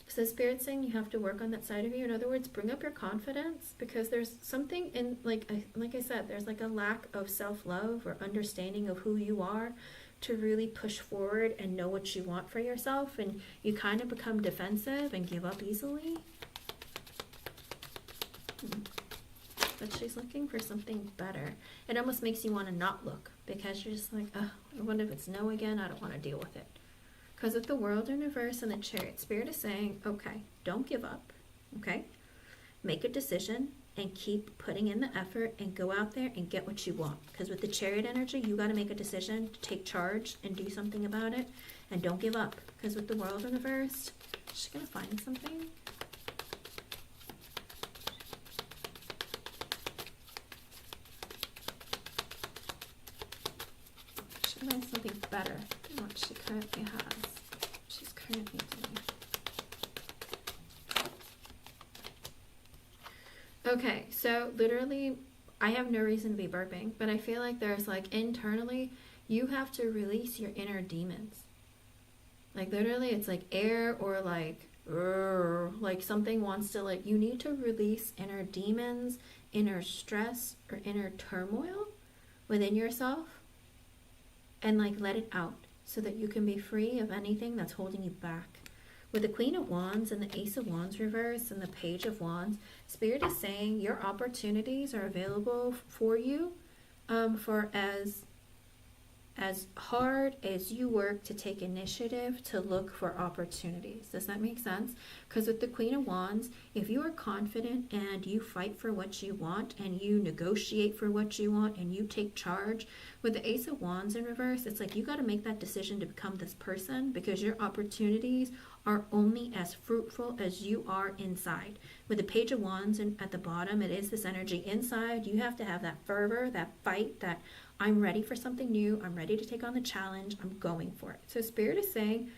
So Spirit's saying you have to work on that side of you. In other words, bring up your confidence, because there's something in, like I said, there's like a lack of self-love or understanding of who you are to really push forward and know what you want for yourself, and you kind of become defensive and give up easily. But she's looking for something better. It almost makes you want to not look, because you're just like, oh, what if it's no again? I don't want to deal with it. Because with the World in reverse and the Chariot, Spirit is saying, okay, don't give up, okay? Make a decision and keep putting in the effort and go out there and get what you want. Because with the Chariot energy, you got to make a decision to take charge and do something about it. And don't give up. Because with the World in reverse, she's going to find something. She's going to find something better than what she currently has. She's currently doing. Okay, so literally, I have no reason to be burping, but I feel like there's like internally, you have to release your inner demons. Like literally, it's like air or like something wants to, like, you need to release inner demons, inner stress, or inner turmoil within yourself and like let it out so that you can be free of anything that's holding you back. With the Queen of Wands and the Ace of Wands reverse and the Page of Wands, Spirit is saying your opportunities are available for you for as hard as you work to take initiative to look for opportunities. Does that make sense? Because with the Queen of Wands, if you are confident and you fight for what you want and you negotiate for what you want and you take charge, with the Ace of Wands in reverse, it's like you got to make that decision to become this person, because your opportunities are only as fruitful as you are inside. With the Page of Wands at the bottom, it is this energy inside. You have to have that fervor, that fight, that I'm ready for something new. I'm ready to take on the challenge. I'm going for it. So Spirit is saying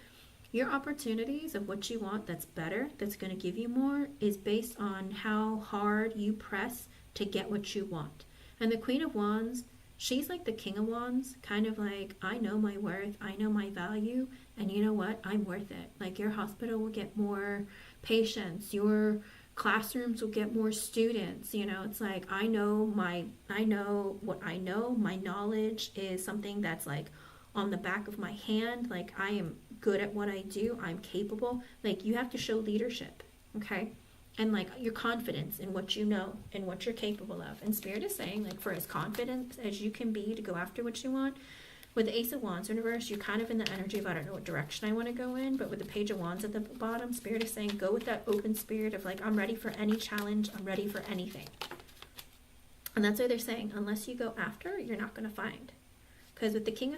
your opportunities of what you want that's better, that's going to give you more, is based on how hard you press to get what you want. And the Queen of Wands, she's like the King of Wands, kind of like, I know my worth, I know my value, and you know what? I'm worth it. Like your hospital will get more patients, your classrooms will get more students. You know, it's like, I know what I know. My knowledge is something that's like on the back of my hand. Like I am good at what I do. I'm capable. Like you have to show leadership, okay? And like your confidence in what you know and what you're capable of. And Spirit is saying, like, for as confident as you can be to go after what you want. With the Ace of Wands in reverse, you're kind of in the energy of, I don't know what direction I want to go in. But with the Page of Wands at the bottom, Spirit is saying, go with that open spirit of like, I'm ready for any challenge. I'm ready for anything. And that's why they're saying, unless you go after, you're not going to find. Because with the King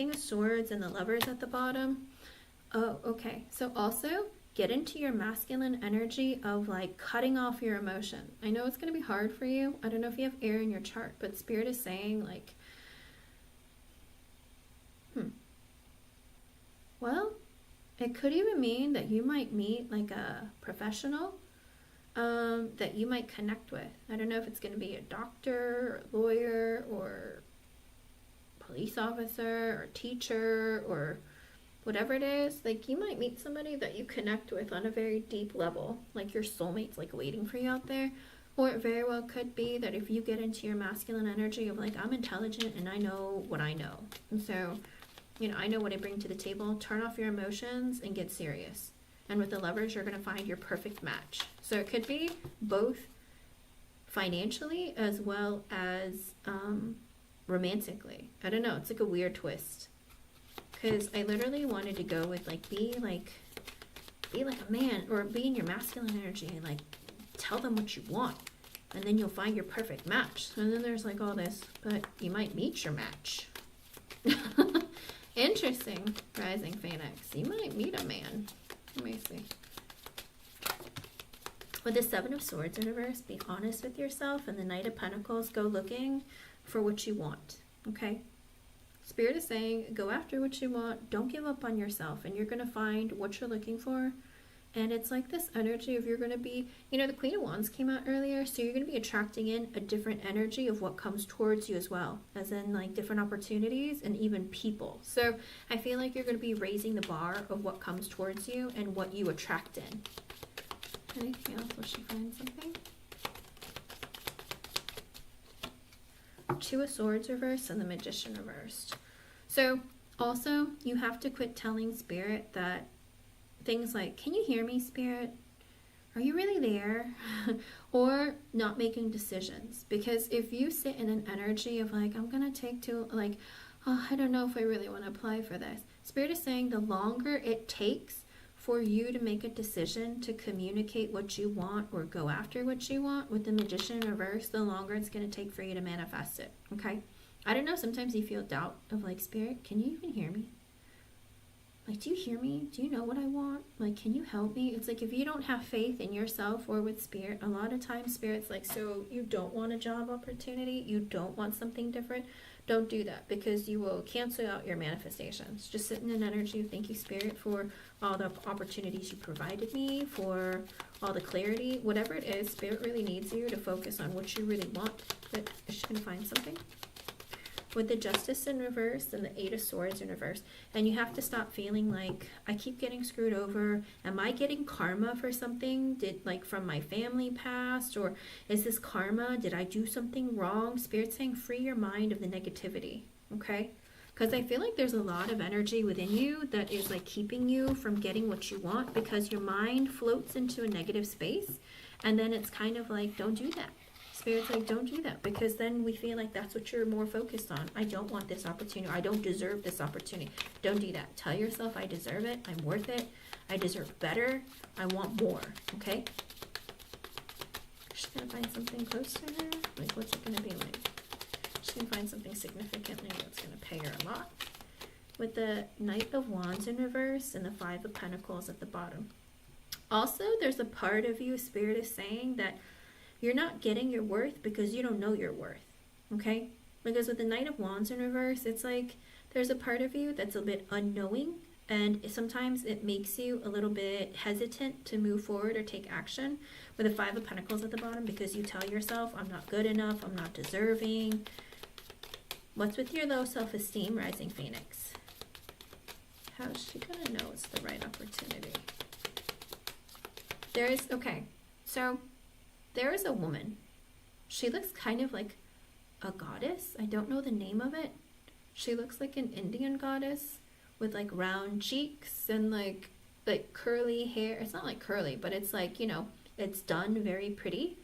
of Swords and the Lovers at the bottom, oh, okay. So also, get into your masculine energy of like cutting off your emotion. I know it's going to be hard for you. I don't know if you have air in your chart, but Spirit is saying like, well, it could even mean that you might meet like a professional that you might connect with. I don't know if it's going to be a doctor, or lawyer, or police officer, or teacher, or whatever it is. Like you might meet somebody that you connect with on a very deep level, like your soulmate's like waiting for you out there. Or it very well could be that if you get into your masculine energy of like, I'm intelligent and I know what I know, and so, you know, I know what I bring to the table, turn off your emotions and get serious. And with the Lovers, you're going to find your perfect match. So it could be both financially as well as romantically. I don't know, it's like a weird twist. Because I literally wanted to go with like be like a man, or be in your masculine energy and like tell them what you want, and then you'll find your perfect match. And then there's like all this, but you might meet your match. Interesting, Rising Phoenix. You might meet a man. Let me see. With the Seven of Swords in reverse, be honest with yourself. And the Knight of Pentacles, go looking for what you want. Okay? Spirit is saying, go after what you want. Don't give up on yourself. And you're going to find what you're looking for. And it's like this energy of you're going to be, you know, the Queen of Wands came out earlier. So you're going to be attracting in a different energy of what comes towards you as well. As in like different opportunities and even people. So I feel like you're going to be raising the bar of what comes towards you and what you attract in. Anything else? Will she find something? Two of Swords reversed and the Magician reversed. So also you have to quit telling Spirit that things like, can you hear me, Spirit? Are you really there? Or not making decisions. Because if you sit in an energy of like, I'm going to take to like, oh, I don't know if I really want to apply for this. Spirit is saying the longer it takes for you to make a decision to communicate what you want or go after what you want with the Magician in reverse, the longer it's going to take for you to manifest it. Okay? I don't know, sometimes you feel doubt of like, Spirit, can you even hear me? Like, do you hear me? Do you know what I want? Like, can you help me? It's like if you don't have faith in yourself or with Spirit, a lot of times Spirit's like, so you don't want a job opportunity? You don't want something different? Don't do that, because you will cancel out your manifestations. Just sit in an energy of thank you, Spirit, for all the opportunities you provided me, for all the clarity. Whatever it is, Spirit really needs you to focus on what you really want. But is she going to find something? With the Justice in reverse and the Eight of Swords in reverse. And you have to stop feeling like, I keep getting screwed over. Am I getting karma for something? Like from my family past? Or is this karma? Did I do something wrong? Spirit's saying free your mind of the negativity. Okay? Because I feel like there's a lot of energy within you that is like keeping you from getting what you want, because your mind floats into a negative space. And then it's kind of like, don't do that. Spirit's like, don't do that, because then we feel like that's what you're more focused on. I don't want this opportunity. I don't deserve this opportunity. Don't do that. Tell yourself, I deserve it. I'm worth it. I deserve better. I want more. Okay? She's going to find something close to her. Like, what's it going to be like? She's going to find something significantly that's going to pay her a lot. With the Knight of Wands in reverse and the Five of Pentacles at the bottom. Also, there's a part of you, Spirit is saying, that you're not getting your worth because you don't know your worth, okay? Because with the Knight of Wands in reverse, it's like there's a part of you that's a bit unknowing, and sometimes it makes you a little bit hesitant to move forward or take action. With the Five of Pentacles at the bottom, because you tell yourself, I'm not good enough, I'm not deserving. What's with your low self-esteem, Rising Phoenix? How's she gonna know it's the right opportunity? Okay, so there is a woman. She looks kind of like a goddess. I don't know the name of it. She looks like an Indian goddess with like round cheeks and like curly hair. It's not like curly, but it's like, you know, it's done very pretty.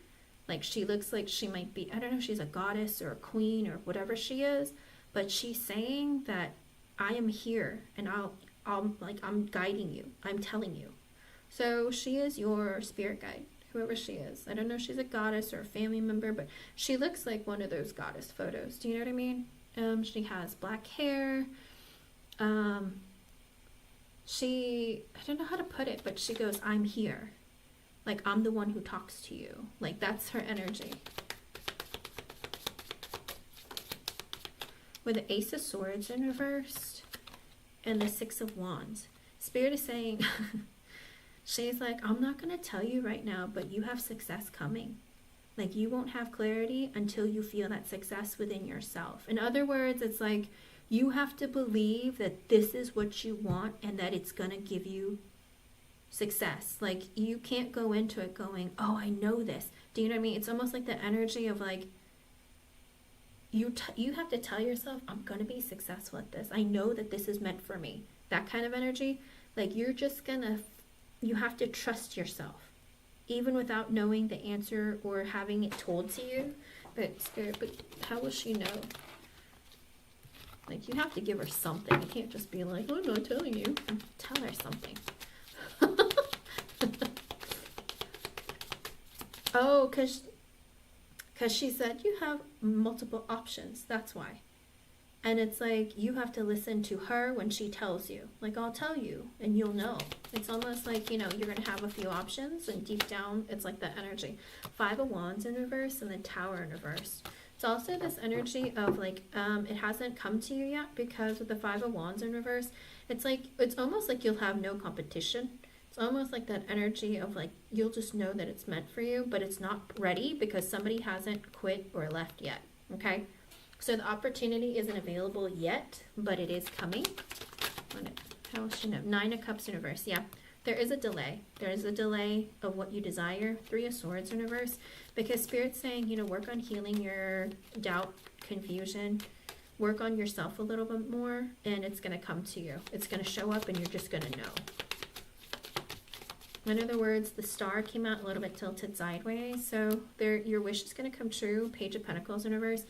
Like she looks like she might be, I don't know if she's a goddess or a queen or whatever she is, but she's saying that I am here and I'm guiding you. I'm telling you. So she is your spirit guide. Whoever she is. I don't know if she's a goddess or a family member, but she looks like one of those goddess photos. Do you know what I mean? She has black hair. I don't know how to put it, but she goes, I'm here. Like, I'm the one who talks to you. Like, that's her energy. With the Ace of Swords in reverse and the Six of Wands. Spirit is saying... She's like, I'm not going to tell you right now, but you have success coming. Like, you won't have clarity until you feel that success within yourself. In other words, it's like, you have to believe that this is what you want and that it's going to give you success. Like, you can't go into it going, oh, I know this. Do you know what I mean? It's almost like the energy of like, you have to tell yourself, I'm going to be successful at this. I know that this is meant for me. That kind of energy. Like, you're just going to... You have to trust yourself, even without knowing the answer or having it told to you. But Spirit, but how will she know? Like, you have to give her something. You can't just be like, oh, I'm not telling you. Tell her something. Oh, because she said you have multiple options. That's why. And it's like, you have to listen to her when she tells you. Like, I'll tell you, and you'll know. It's almost like, you know, you're going to have a few options, and deep down, it's like that energy. Five of Wands in reverse, and then Tower in reverse. It's also this energy of like, it hasn't come to you yet because with the Five of Wands in reverse, it's like, it's almost like you'll have no competition. It's almost like that energy of like, you'll just know that it's meant for you, but it's not ready because somebody hasn't quit or left yet, okay? So the opportunity isn't available yet, but it is coming. How else should I know? Nine of Cups in reverse, yeah. There is a delay. There is a delay of what you desire. Three of Swords in reverse. Because Spirit's saying, you know, work on healing your doubt, confusion. Work on yourself a little bit more, and it's going to come to you. It's going to show up, and you're just going to know. In other words, the star came out a little bit tilted sideways. So your wish is going to come true. Page of Pentacles in reverse.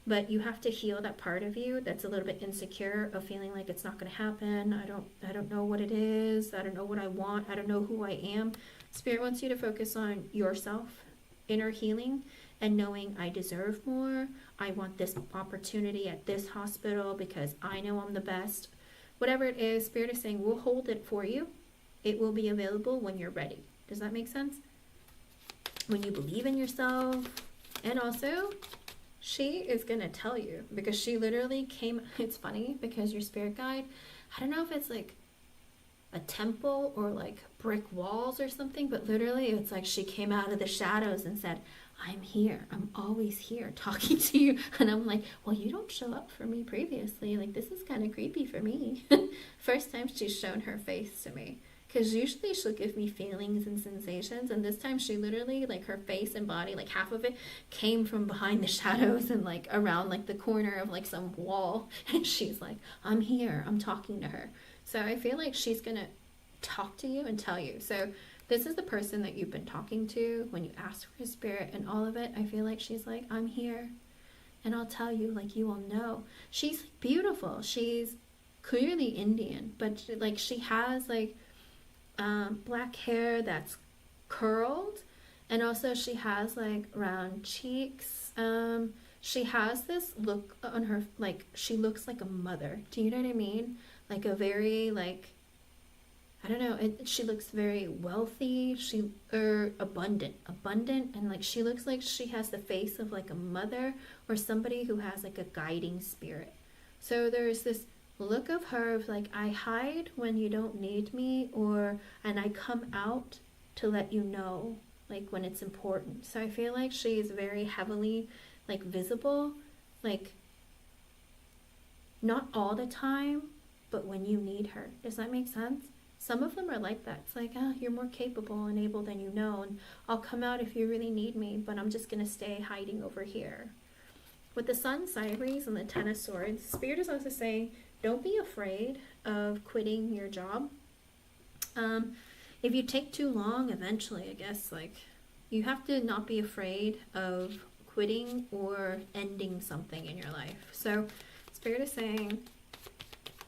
But you have to heal that part of you that's a little bit insecure of feeling like it's not going to happen. I don't know what it is. I don't know what I want. I don't know who I am. Spirit wants you to focus on yourself, inner healing, and knowing I deserve more. I want this opportunity at this hospital because I know I'm the best. Whatever it is, Spirit is saying we'll hold it for you. It will be available when you're ready. Does that make sense? When you believe in yourself. And also, she is going to tell you because she literally came. It's funny because your spirit guide, I don't know if it's like a temple or like brick walls or something, but literally it's like she came out of the shadows and said, I'm here. I'm always here talking to you. And I'm like, well, you don't show up for me previously. Like, this is kind of creepy for me. First time she's shown her face to me. Because usually she'll give me feelings and sensations. And this time she literally, like her face and body, like half of it came from behind the shadows and like around like the corner of like some wall. And she's like, I'm here. I'm talking to her. So I feel like she's going to talk to you and tell you. So this is the person that you've been talking to when you ask for his spirit and all of it. I feel like she's like, I'm here. And I'll tell you, like, you will know. She's beautiful. She's clearly Indian. But like she has like black hair that's curled, and also she has like round cheeks. She has this look on her, like she looks like a mother. Do you know what I mean? Like a very like, I don't know, she looks very wealthy, abundant, and like she looks like she has the face of like a mother or somebody who has like a guiding spirit. So there's this look of her of like, I hide when you don't need me, and I come out to let you know like when it's important. So I feel like she is very heavily like visible, like not all the time, but when you need her. Does that make sense? Some of them are like that. It's like, oh, you're more capable and able than you know, and I'll come out if you really need me, but I'm just gonna stay hiding over here. With the Sun sideways and the Ten of Swords, Spirit is also saying, don't be afraid of quitting your job. If you take too long, eventually, I guess, like, you have to not be afraid of quitting or ending something in your life. So Spirit is saying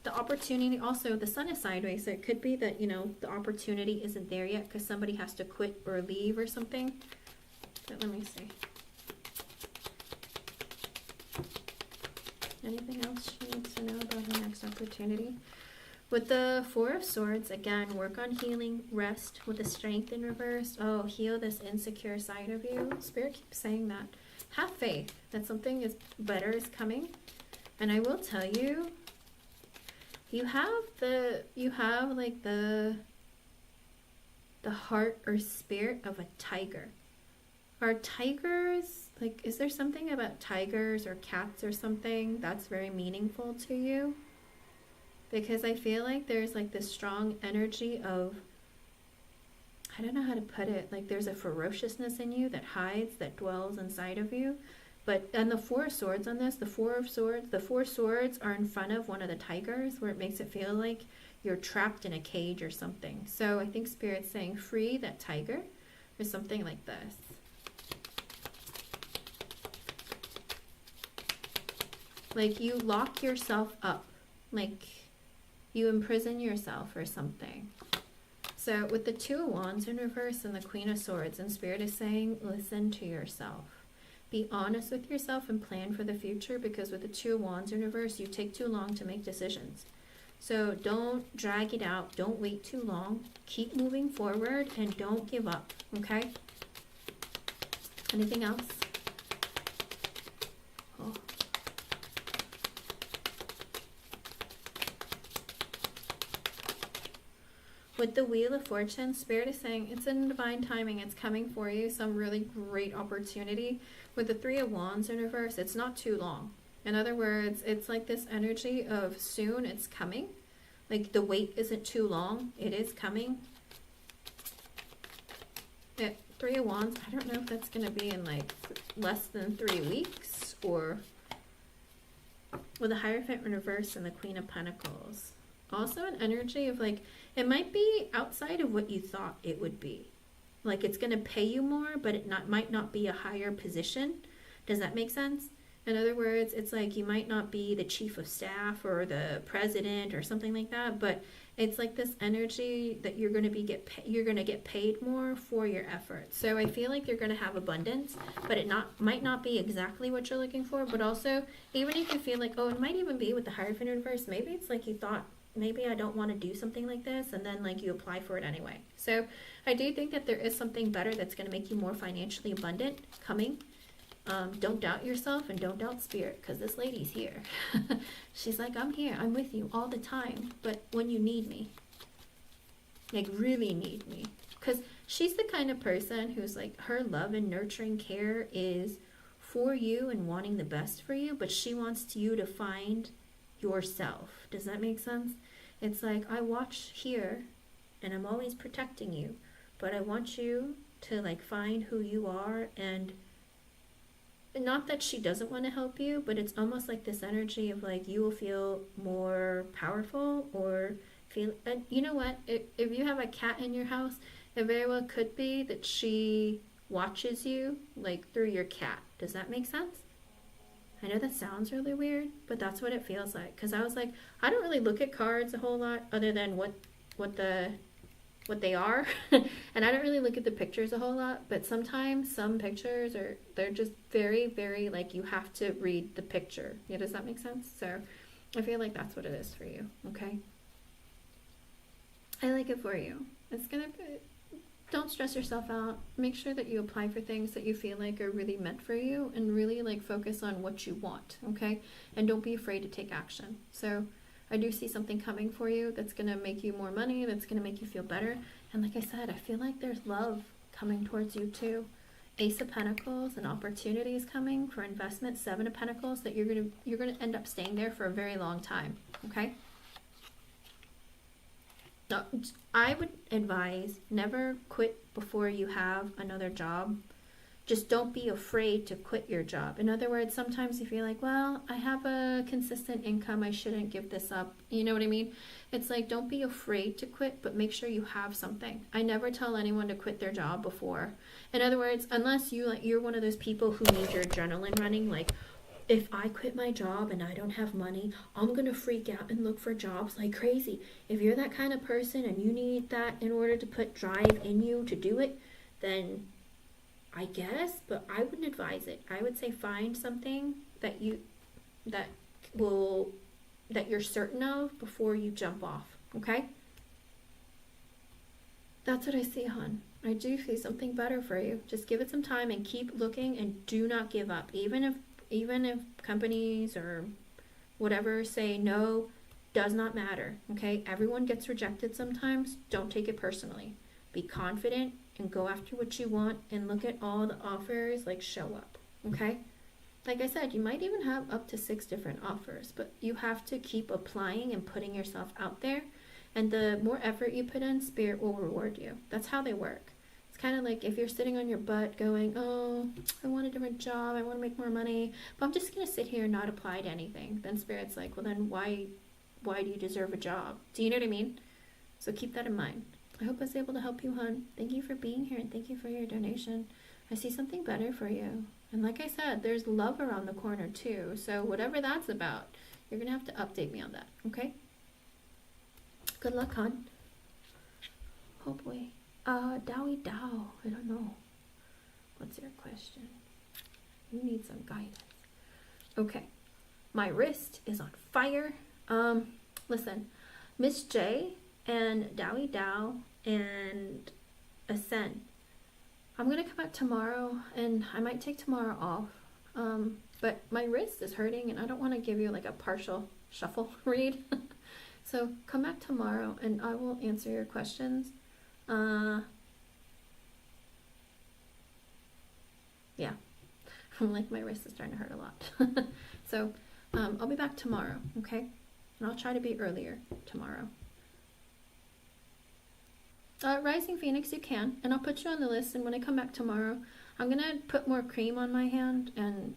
the opportunity, also the Sun is sideways, so it could be that, you know, the opportunity isn't there yet because somebody has to quit or leave or something. But let me see. Anything else she needs to know about her next opportunity? With the Four of Swords, again, work on healing, rest with the Strength in reverse. Oh, heal this insecure side of you. Spirit keeps saying that. Have faith that something better is coming. And I will tell you, you have like the heart or spirit of a tiger. Are tigers, like, is there something about tigers or cats or something that's very meaningful to you? Because I feel like there's like this strong energy of, I don't know how to put it, like there's a ferociousness in you that hides, that dwells inside of you. But and the Four of Swords on this, the Four Swords are in front of one of the tigers, where it makes it feel like you're trapped in a cage or something. So I think Spirit's saying free that tiger or something like this. Like you lock yourself up, like you imprison yourself or something. So with the Two of Wands in reverse and the Queen of Swords, and Spirit is saying, listen to yourself. Be honest with yourself and plan for the future, because with the Two of Wands in reverse, you take too long to make decisions. So don't drag it out. Don't wait too long. Keep moving forward and don't give up, okay? Anything else? With the Wheel of Fortune, Spirit is saying it's in divine timing. It's coming for you. Some really great opportunity. With the Three of Wands in reverse, it's not too long. In other words, it's like this energy of soon it's coming. Like the wait isn't too long. It is coming. Three of Wands, I don't know if that's going to be in like less than 3 weeks, or with the Hierophant in reverse and the Queen of Pentacles. Also an energy of like, it might be outside of what you thought it would be. Like it's going to pay you more, but it might not be a higher position. Does that make sense? In other words, it's like you might not be the chief of staff or the president or something like that, but it's like this energy that you're going to you're going to get paid more for your efforts. So I feel like you're going to have abundance, but it might not be exactly what you're looking for. But also, even if you feel like, oh, it might even be with the Hierophant in reverse, maybe it's like you thought, maybe I don't want to do something like this, and then like you apply for it anyway. So I do think that there is something better that's going to make you more financially abundant coming. Don't doubt yourself and don't doubt Spirit, because this lady's here. She's like, I'm here, I'm with you all the time, but when you need me, like really need me, because she's the kind of person who's like, her love and nurturing care is for you and wanting the best for you, but she wants you to find yourself. Does that make sense? It's like, I watch here and I'm always protecting you, but I want you to like find who you are. And not that she doesn't want to help you, but it's almost like this energy of like you will feel more powerful, or feel, and you know what, if you have a cat in your house, it very well could be that she watches you like through your cat. Does that make sense? I know that sounds really weird, but that's what it feels like. Because I was like, I don't really look at cards a whole lot other than what they are. And I don't really look at the pictures a whole lot, but sometimes some pictures they're just very, very like you have to read the picture. Yeah, does that make sense? So I feel like that's what it is for you, okay? I like it for you. It's gonna be, don't stress yourself out. Make sure that you apply for things that you feel like are really meant for you, and really like focus on what you want, okay? And don't be afraid to take action. So I do see something coming for you that's going to make you more money, that's going to make you feel better. And like I said, I feel like there's love coming towards you too. Ace of Pentacles and opportunities coming for investment. Seven of Pentacles, that you're going to end up staying there for a very long time, okay? No, I would advise never quit before you have another job. Just don't be afraid to quit your job. In other words, sometimes you feel like, well, I have a consistent income, I shouldn't give this up. You know what I mean? It's like, don't be afraid to quit, but make sure you have something. I never tell anyone to quit their job before. In other words, unless you're one of those people who need your adrenaline running, like, if I quit my job and I don't have money, I'm going to freak out and look for jobs like crazy. If you're that kind of person and you need that in order to put drive in you to do it, then I guess, but I wouldn't advise it. I would say find something that you're certain of before you jump off, okay? That's what I see, hon. I do see something better for you. Just give it some time and keep looking, and do not give up. Even if companies or whatever say no, does not matter, okay? Everyone gets rejected sometimes. Don't take it personally. Be confident and go after what you want, and look at all the offers, like show up, okay? Like I said, you might even have up to 6 different offers, but you have to keep applying and putting yourself out there. And the more effort you put in, Spirit will reward you. That's how they work. It's kind of like if you're sitting on your butt going, oh, I want a different job, I want to make more money, but I'm just going to sit here and not apply to anything. Then Spirit's like, well, then why do you deserve a job? Do you know what I mean? So keep that in mind. I hope I was able to help you, hon. Thank you for being here, and thank you for your donation. I see something better for you. And like I said, there's love around the corner too. So whatever that's about, you're going to have to update me on that, okay? Good luck, hon. Hopefully. Dowie Dow. I don't know. What's your question? You need some guidance. Okay. My wrist is on fire. Listen. Miss J and Dowie Dow and Ascend. I'm going to come out tomorrow, and I might take tomorrow off. But my wrist is hurting, and I don't want to give you like a partial shuffle read. So come back tomorrow and I will answer your questions. Yeah, like my wrist is starting to hurt a lot. So I'll be back tomorrow, okay? And I'll try to be earlier tomorrow. Rising Phoenix, you can, and I'll put you on the list, and when I come back tomorrow, I'm gonna put more cream on my hand and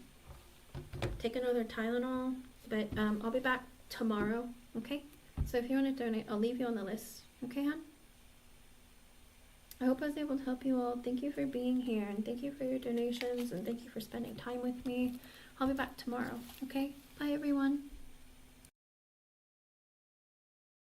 take another Tylenol, but I'll be back tomorrow, okay? So if you want to donate, I'll leave you on the list, okay, hon? I hope I was able to help you all. Thank you for being here, and thank you for your donations, and thank you for spending time with me. I'll be back tomorrow, okay? Bye, everyone.